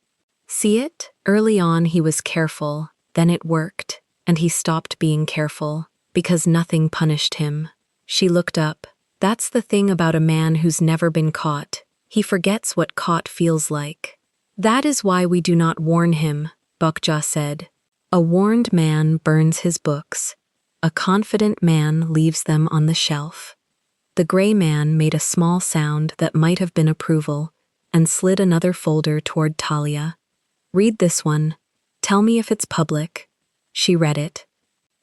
See it? Early on he was careful, then it worked, and he stopped being careful, because nothing punished him. She looked up. That's the thing about a man who's never been caught. He forgets what caught feels like. That is why we do not warn him, Bokja said. A warned man burns his books. A confident man leaves them on the shelf. The gray man made a small sound that might have been approval and slid another folder toward Talia. Read this one. Tell me if it's public. She read it.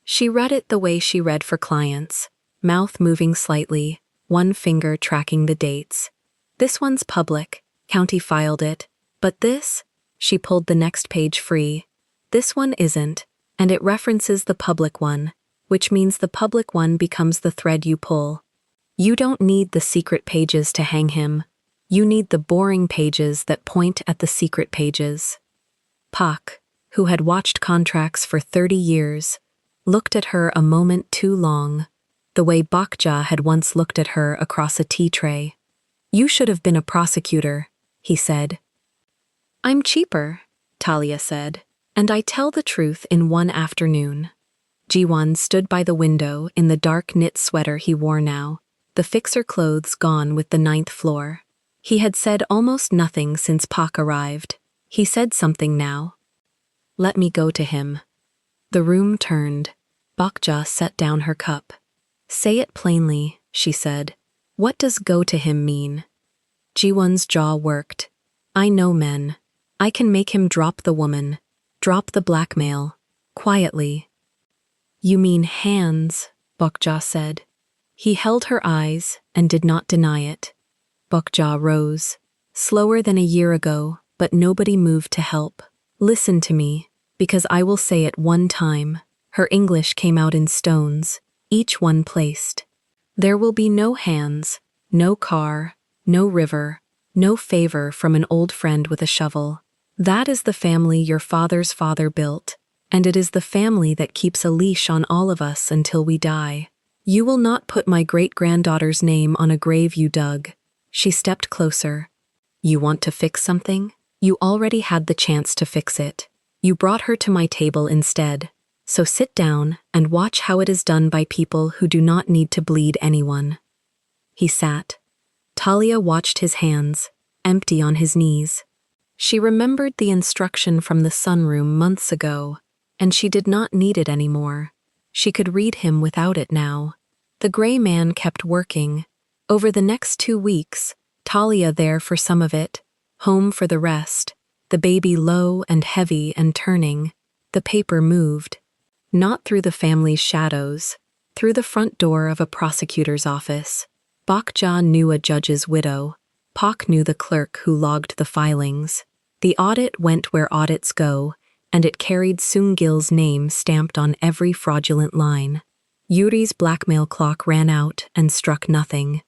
She read it the way she read for clients, mouth moving slightly, one finger tracking the dates. This one's public, County filed it, but this? She pulled the next page free. This one isn't, and it references the public one, which means the public one becomes the thread you pull. You don't need the secret pages to hang him. You need the boring pages that point at the secret pages. Pak, who had watched contracts for 30 years, looked at her a moment too long, the way Bakja had once looked at her across a tea tray. You should have been a prosecutor, he said. I'm cheaper, Talia said, and I tell the truth in one afternoon. Jiwon stood by the window in the dark knit sweater he wore now, the fixer clothes gone with the 9th floor. He had said almost nothing since Pak arrived. He said something now. Let me go to him. The room turned. Bakja set down her cup. Say it plainly, she said. What does go to him mean? Jiwon's jaw worked. I know men. I can make him drop the woman, drop the blackmail, quietly. You mean hands, Bakja said. He held her eyes and did not deny it. Bakja rose, slower than a year ago, but nobody moved to help. Listen to me, because I will say it one time. Her English came out in stones, each one placed. There will be no hands, no car, no river, no favor from an old friend with a shovel. That is the family your father's father built, and it is the family that keeps a leash on all of us until we die. You will not put my great-granddaughter's name on a grave you dug. She stepped closer. You want to fix something? You already had the chance to fix it. You brought her to my table instead. So sit down and watch how it is done by people who do not need to bleed anyone. He sat. Talia watched his hands, empty on his knees. She remembered the instruction from the sunroom months ago, and she did not need it anymore. She could read him without it now. The gray man kept working. Over the next 2 weeks, Talia there for some of it, home for the rest, the baby low and heavy and turning. The paper moved. Not through the family's shadows, through the front door of a prosecutor's office. Bakja knew a judge's widow. Pak knew the clerk who logged the filings. The audit went where audits go, and it carried Seung-gil's name stamped on every fraudulent line. Yuri's blackmail clock ran out and struck nothing.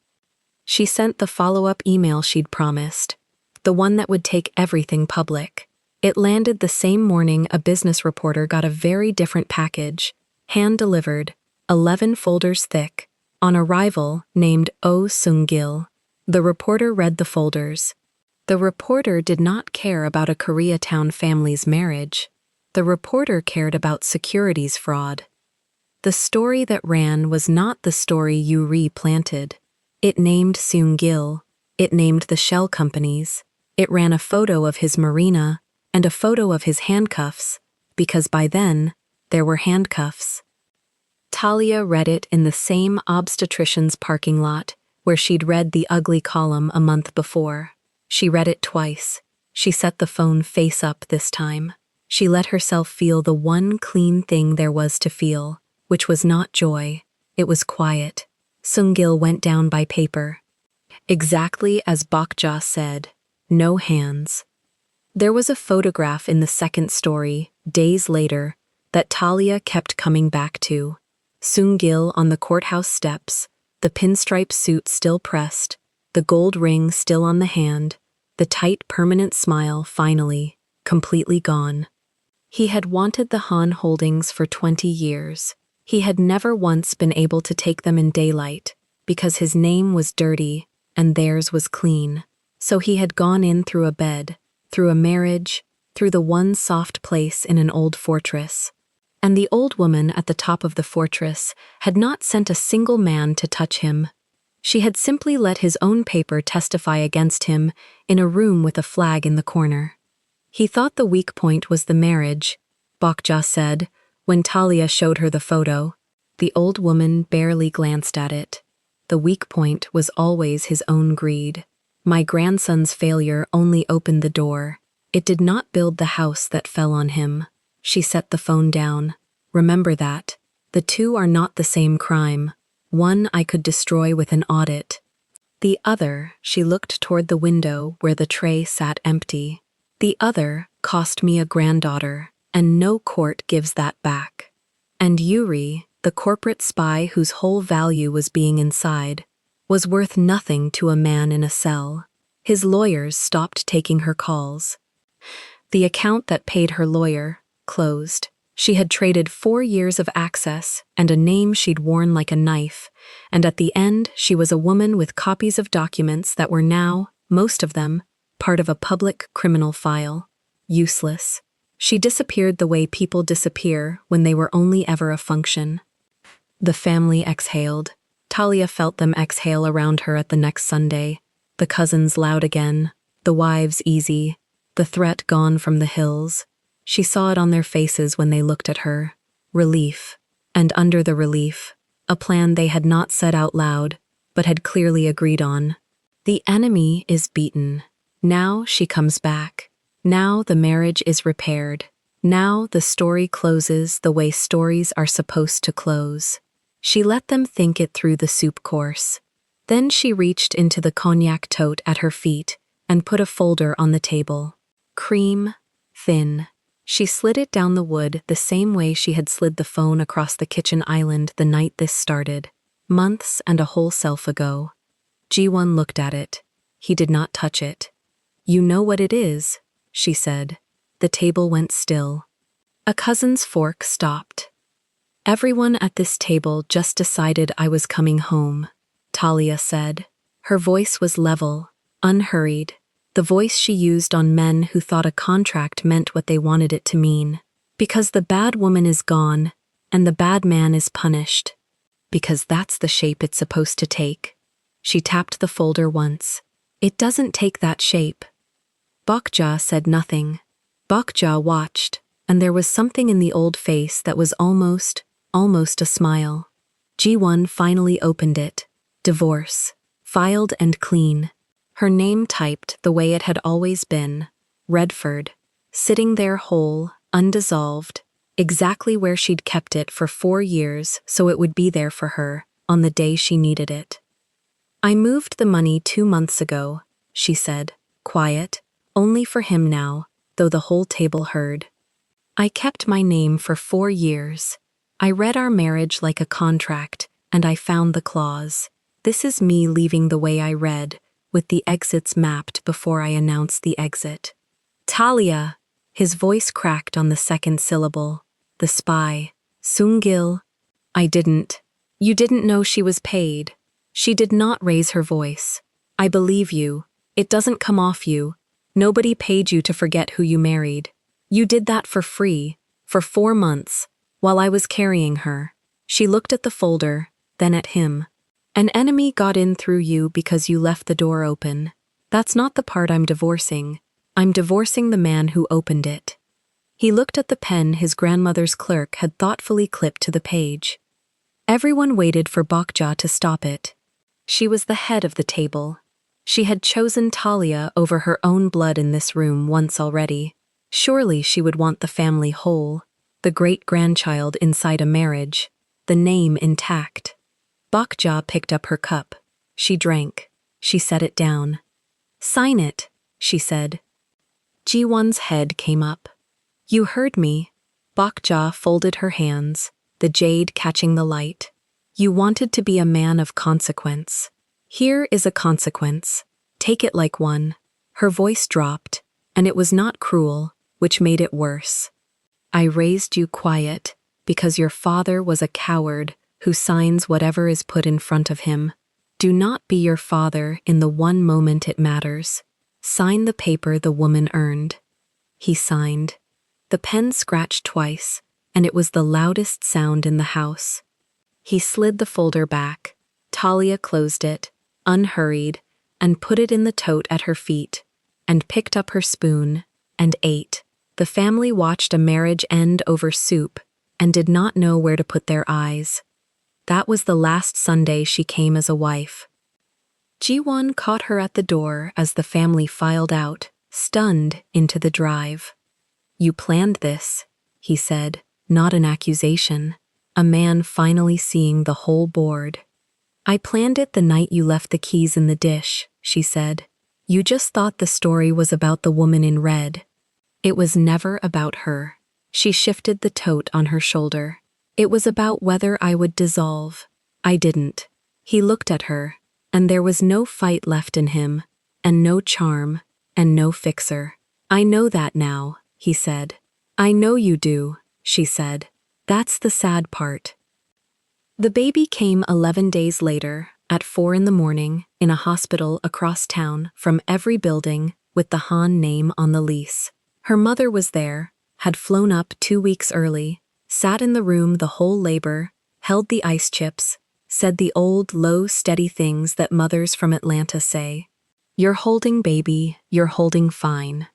She sent the follow-up email she'd promised, the one that would take everything public. It landed the same morning a business reporter got a very different package, hand-delivered, 11 folders thick, on arrival named Oh Seung-gil. The reporter read the folders. The reporter did not care about a Koreatown family's marriage. The reporter cared about securities fraud. The story that ran was not the story Yuri planted. It named Seung-gil. It named the shell companies. It ran a photo of his marina and a photo of his handcuffs, because by then, there were handcuffs. Talia read it in the same obstetrician's parking lot where she'd read the ugly column a month before. She read it twice. She set the phone face up this time. She let herself feel the one clean thing there was to feel, which was not joy. It was quiet. Seung-gil went down by paper. Exactly as Bakja said, no hands. There was a photograph in the second story, days later, that Talia kept coming back to. Seung-gil on the courthouse steps, the pinstripe suit still pressed, the gold ring still on the hand, the tight permanent smile finally, completely gone. He had wanted the Han holdings for 20 years. He had never once been able to take them in daylight, because his name was dirty and theirs was clean. So he had gone in through a bed, through a marriage, through the one soft place in an old fortress. And the old woman at the top of the fortress had not sent a single man to touch him. She had simply let his own paper testify against him in a room with a flag in the corner. He thought the weak point was the marriage, Bakja said, when Talia showed her the photo. The old woman barely glanced at it. The weak point was always his own greed. My grandson's failure only opened the door. It did not build the house that fell on him. She set the phone down. Remember that. The two are not the same crime. One I could destroy with an audit. The other, she looked toward the window where the tray sat empty. The other cost me a granddaughter, and no court gives that back. And Yuri, the corporate spy whose whole value was being inside, was worth nothing to a man in a cell. His lawyers stopped taking her calls. The account that paid her lawyer closed. She had traded 4 years of access and a name she'd worn like a knife, and at the end she was a woman with copies of documents that were now, most of them, part of a public criminal file. Useless. She disappeared the way people disappear when they were only ever a function. The family exhaled. Talia felt them exhale around her at the next Sunday. The cousins loud again, the wives easy, the threat gone from the hills. She saw it on their faces when they looked at her. Relief. And under the relief, a plan they had not said out loud, but had clearly agreed on. The enemy is beaten. Now she comes back. Now the marriage is repaired. Now the story closes the way stories are supposed to close. She let them think it through the soup course. Then she reached into the cognac tote at her feet and put a folder on the table. Cream, thin. She slid it down the wood the same way she had slid the phone across the kitchen island the night this started, months and a whole self ago. Ji-won looked at it. He did not touch it. "You know what it is," she said. The table went still. A cousin's fork stopped. "Everyone at this table just decided I was coming home," Talia said. Her voice was level, unhurried, the voice she used on men who thought a contract meant what they wanted it to mean. Because the bad woman is gone, and the bad man is punished. Because that's the shape it's supposed to take. She tapped the folder once. "It doesn't take that shape." Bokja said nothing. Bokja watched, and there was something in the old face that was almost a smile. Ji-won finally opened it. Divorce. Filed and clean. Her name typed the way it had always been. Redford. Sitting there whole, undissolved, exactly where she'd kept it for 4 years so it would be there for her on the day she needed it. "I moved the money 2 months ago," she said, quiet, only for him now, though the whole table heard. "I kept my name for 4 years. I read our marriage like a contract, and I found the clause. This is me leaving the way I read, with the exits mapped before I announced the exit." "Talia!" His voice cracked on the second syllable. "The spy. Sung-gil." "I didn't. You didn't know she was paid." She did not raise her voice. "I believe you. It doesn't come off you. Nobody paid you to forget who you married. You did that for free, for 4 months, while I was carrying her." She looked at the folder, then at him. "An enemy got in through you because you left the door open. That's not the part I'm divorcing. I'm divorcing the man who opened it." He looked at the pen his grandmother's clerk had thoughtfully clipped to the page. Everyone waited for Bokja to stop it. She was the head of the table. She had chosen Talia over her own blood in this room once already. Surely she would want the family whole, the great-grandchild inside a marriage, the name intact. Bokja picked up her cup. She drank. She set it down. "Sign it," she said. Ji-won's head came up. "You heard me." Bokja folded her hands, the jade catching the light. "You wanted to be a man of consequence. Here is a consequence. Take it like one." Her voice dropped, and it was not cruel, which made it worse. "I raised you quiet because your father was a coward who signs whatever is put in front of him. Do not be your father in the one moment it matters. Sign the paper the woman earned." He signed. The pen scratched twice, and it was the loudest sound in the house. He slid the folder back. Talia closed it, unhurried, and put it in the tote at her feet, and picked up her spoon, and ate. The family watched a marriage end over soup, and did not know where to put their eyes. That was the last Sunday she came as a wife. Ji-won caught her at the door as the family filed out, stunned, into the drive. "You planned this," he said, not an accusation, a man finally seeing the whole board. "I planned it the night you left the keys in the dish," she said. "You just thought the story was about the woman in red. It was never about her." She shifted the tote on her shoulder. "It was about whether I would dissolve. I didn't." He looked at her, and there was no fight left in him, and no charm, and no fixer. I know that now, he said. I know you do, she said. That's the sad part. The baby came 11 days later, at 4 in the morning, in a hospital across town from every building with the Han name on the lease. Her mother was there, had flown up 2 weeks early, sat in the room the whole labor, held the ice chips, said the old, low, steady things that mothers from Atlanta say. You're holding baby, you're holding fine.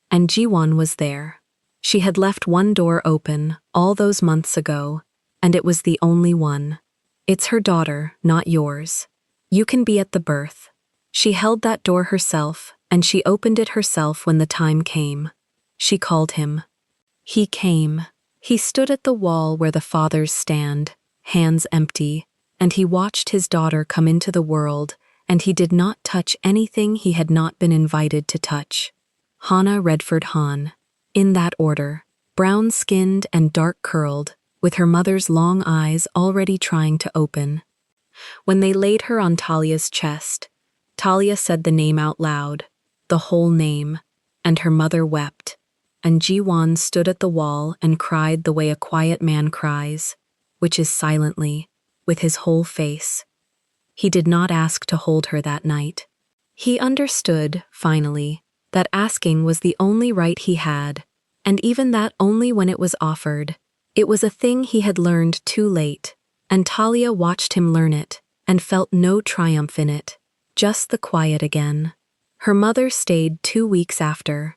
And Jiwon was there. She had left one door open all those months ago, and it was the only one. It's her daughter, not yours. You can be at the birth. She held that door herself, and she opened it herself when the time came. She called him. He came. He stood at the wall where the fathers stand, hands empty, and he watched his daughter come into the world, and he did not touch anything he had not been invited to touch. Hannah Redford Hahn, in that order, brown-skinned and dark-curled, with her mother's long eyes already trying to open. When they laid her on Talia's chest, Talia said the name out loud, the whole name, and her mother wept, and Jiwon stood at the wall and cried the way a quiet man cries, which is silently, with his whole face. He did not ask to hold her that night. He understood, finally, that asking was the only right he had, and even that only when it was offered. It was a thing he had learned too late, and Talia watched him learn it, and felt no triumph in it, just the quiet again. Her mother stayed 2 weeks after.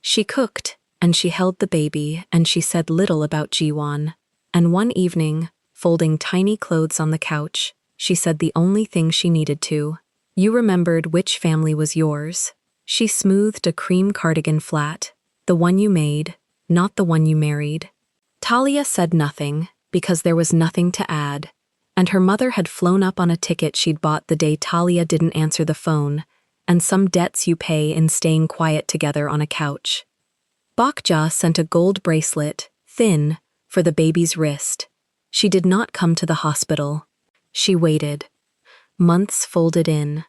She cooked, and she held the baby, and she said little about Jiwon. And one evening, folding tiny clothes on the couch, she said the only thing she needed to. You remembered which family was yours. She smoothed a cream cardigan flat, the one you made, not the one you married. Talia said nothing, because there was nothing to add, and her mother had flown up on a ticket she'd bought the day Talia didn't answer the phone, and some debts you pay in staying quiet together on a couch. Bokja sent a gold bracelet, thin, for the baby's wrist. She did not come to the hospital. She waited. Months folded in.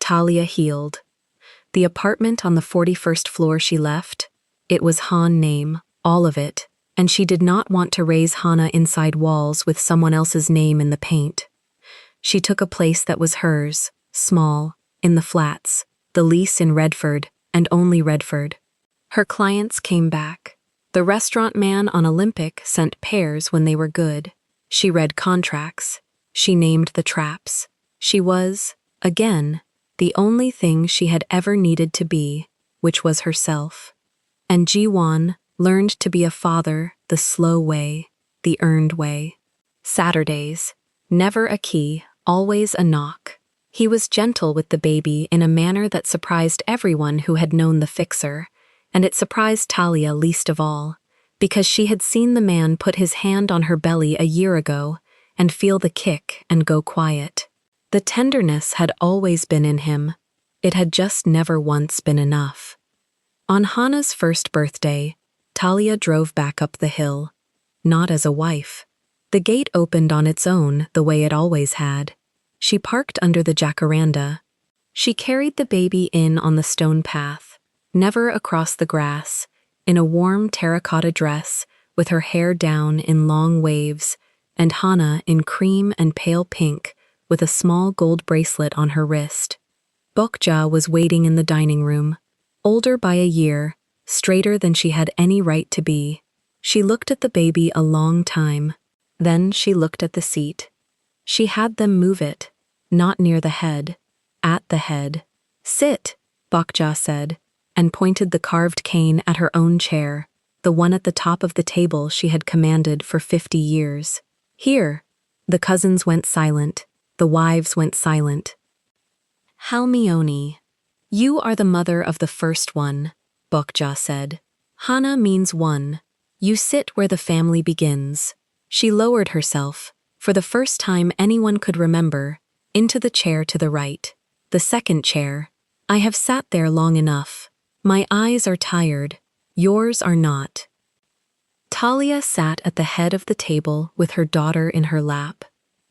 Talia healed. The apartment on the 41st floor she left, it was Han name, all of it, and she did not want to raise Hannah inside walls with someone else's name in the paint. She took a place that was hers, small, in the flats, the lease in Redford, and only Redford. Her clients came back. The restaurant man on Olympic sent pairs when they were good. She read contracts. She named the traps. She was, again, the only thing she had ever needed to be, which was herself. And Jiwon learned to be a father the slow way, the earned way. Saturdays, never a key, always a knock. He was gentle with the baby in a manner that surprised everyone who had known the fixer, and it surprised Talia least of all, because she had seen the man put his hand on her belly a year ago and feel the kick and go quiet. The tenderness had always been in him. It had just never once been enough. On Hannah's first birthday, Talia drove back up the hill, not as a wife. The gate opened on its own the way it always had. She parked under the jacaranda. She carried the baby in on the stone path, never across the grass, in a warm terracotta dress, with her hair down in long waves, and Hannah in cream and pale pink, with a small gold bracelet on her wrist. Bokja was waiting in the dining room, older by a year, straighter than she had any right to be. She looked at the baby a long time. Then she looked at the seat. She had them move it, not near the head, at the head. Sit, Bokja said, and pointed the carved cane at her own chair, the one at the top of the table she had commanded for 50 years. Here. The cousins went silent. The wives went silent. Halmione, you are the mother of the first one, Bokja said. Hannah means one. You sit where the family begins. She lowered herself, for the first time anyone could remember, into the chair to the right. The second chair. I have sat there long enough. My eyes are tired. Yours are not. Talia sat at the head of the table with her daughter in her lap,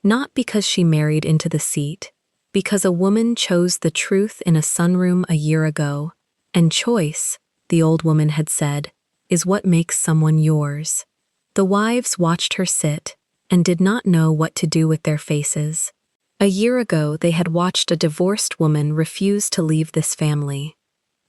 not because she married into the seat, Because a woman chose the truth in a sunroom a year ago, and choice, the old woman had said, is what makes someone yours. The wives watched her sit and did not know what to do with their faces. A year ago, they had watched a divorced woman refuse to leave this family.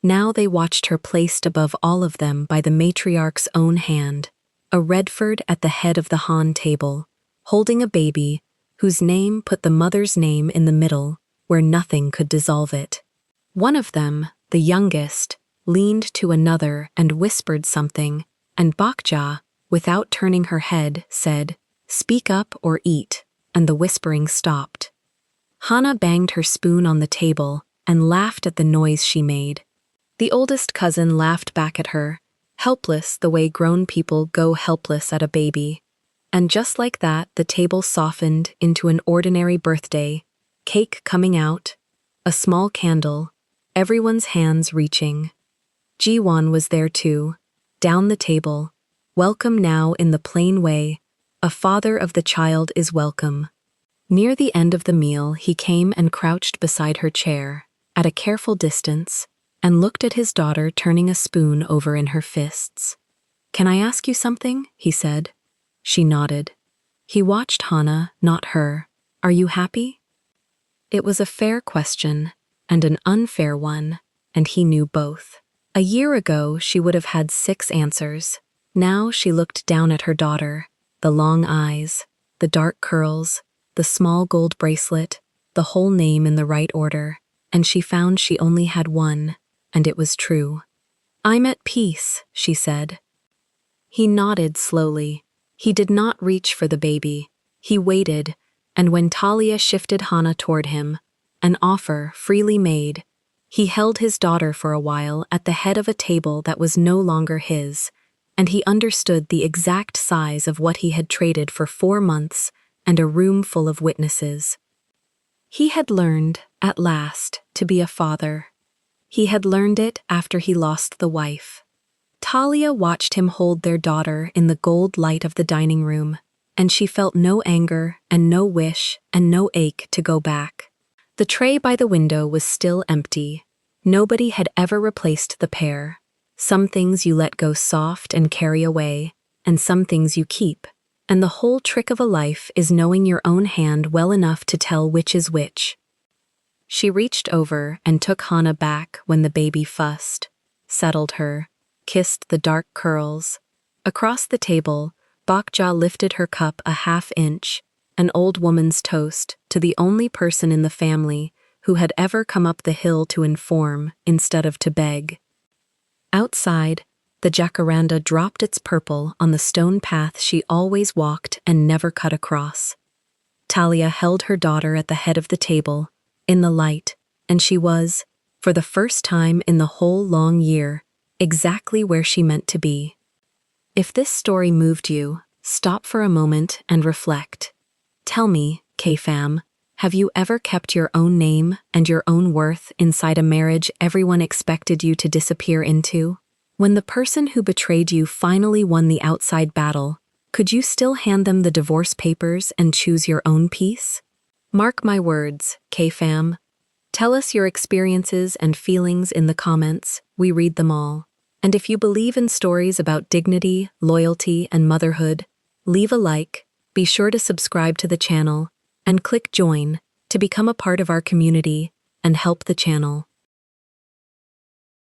Now they watched her placed above all of them by the matriarch's own hand, a Redford at the head of the Han table, holding a baby whose name put the mother's name in the middle, where nothing could dissolve it. One of them, the youngest, leaned to another and whispered something, and Bakja, without turning her head, said, "Speak up or eat," and the whispering stopped. Hana banged her spoon on the table and laughed at the noise she made. The oldest cousin laughed back at her, helpless the way grown people go helpless at a baby. And just like that, the table softened into an ordinary birthday, cake coming out, a small candle, everyone's hands reaching. Jiwon was there too, down the table, welcome now in the plain way, a father of the child is welcome. Near the end of the meal, he came and crouched beside her chair, at a careful distance, and looked at his daughter turning a spoon over in her fists. "Can I ask you something?" he said. She nodded. He watched Hana, not her. "Are you happy?" It was a fair question, and an unfair one, and he knew both. A year ago, she would have had 6 answers. Now she looked down at her daughter, the long eyes, the dark curls, the small gold bracelet, the whole name in the right order, and she found she only had one, and it was true. "I'm at peace," she said. He nodded slowly. He did not reach for the baby. He waited, and when Talia shifted Hana toward him, an offer freely made, he held his daughter for a while at the head of a table that was no longer his, and he understood the exact size of what he had traded for 4 months and a room full of witnesses. He had learned, at last, to be a father. He had learned it after he lost the wife. Talia watched him hold their daughter in the gold light of the dining room, and she felt no anger and no wish and no ache to go back. The tray by the window was still empty. Nobody had ever replaced the pair. Some things you let go soft and carry away, and some things you keep. And the whole trick of a life is knowing your own hand well enough to tell which is which. She reached over and took Hana back when the baby fussed, settled her, kissed the dark curls. Across the table, Bakja lifted her cup a half-inch, an old woman's toast, to the only person in the family who had ever come up the hill to inform instead of to beg. Outside, the jacaranda dropped its purple on the stone path she always walked and never cut across. Talia held her daughter at the head of the table, in the light, and she was, for the first time in the whole long year, exactly where she meant to be. If this story moved you, stop for a moment and reflect. Tell me, K-Fam, have you ever kept your own name and your own worth inside a marriage everyone expected you to disappear into? When the person who betrayed you finally won the outside battle, could you still hand them the divorce papers and choose your own peace? Mark my words, K-Fam. Tell us your experiences and feelings in the comments. We read them all. And if you believe in stories about dignity, loyalty, and motherhood, leave a like, be sure to subscribe to the channel, and click join to become a part of our community and help the channel.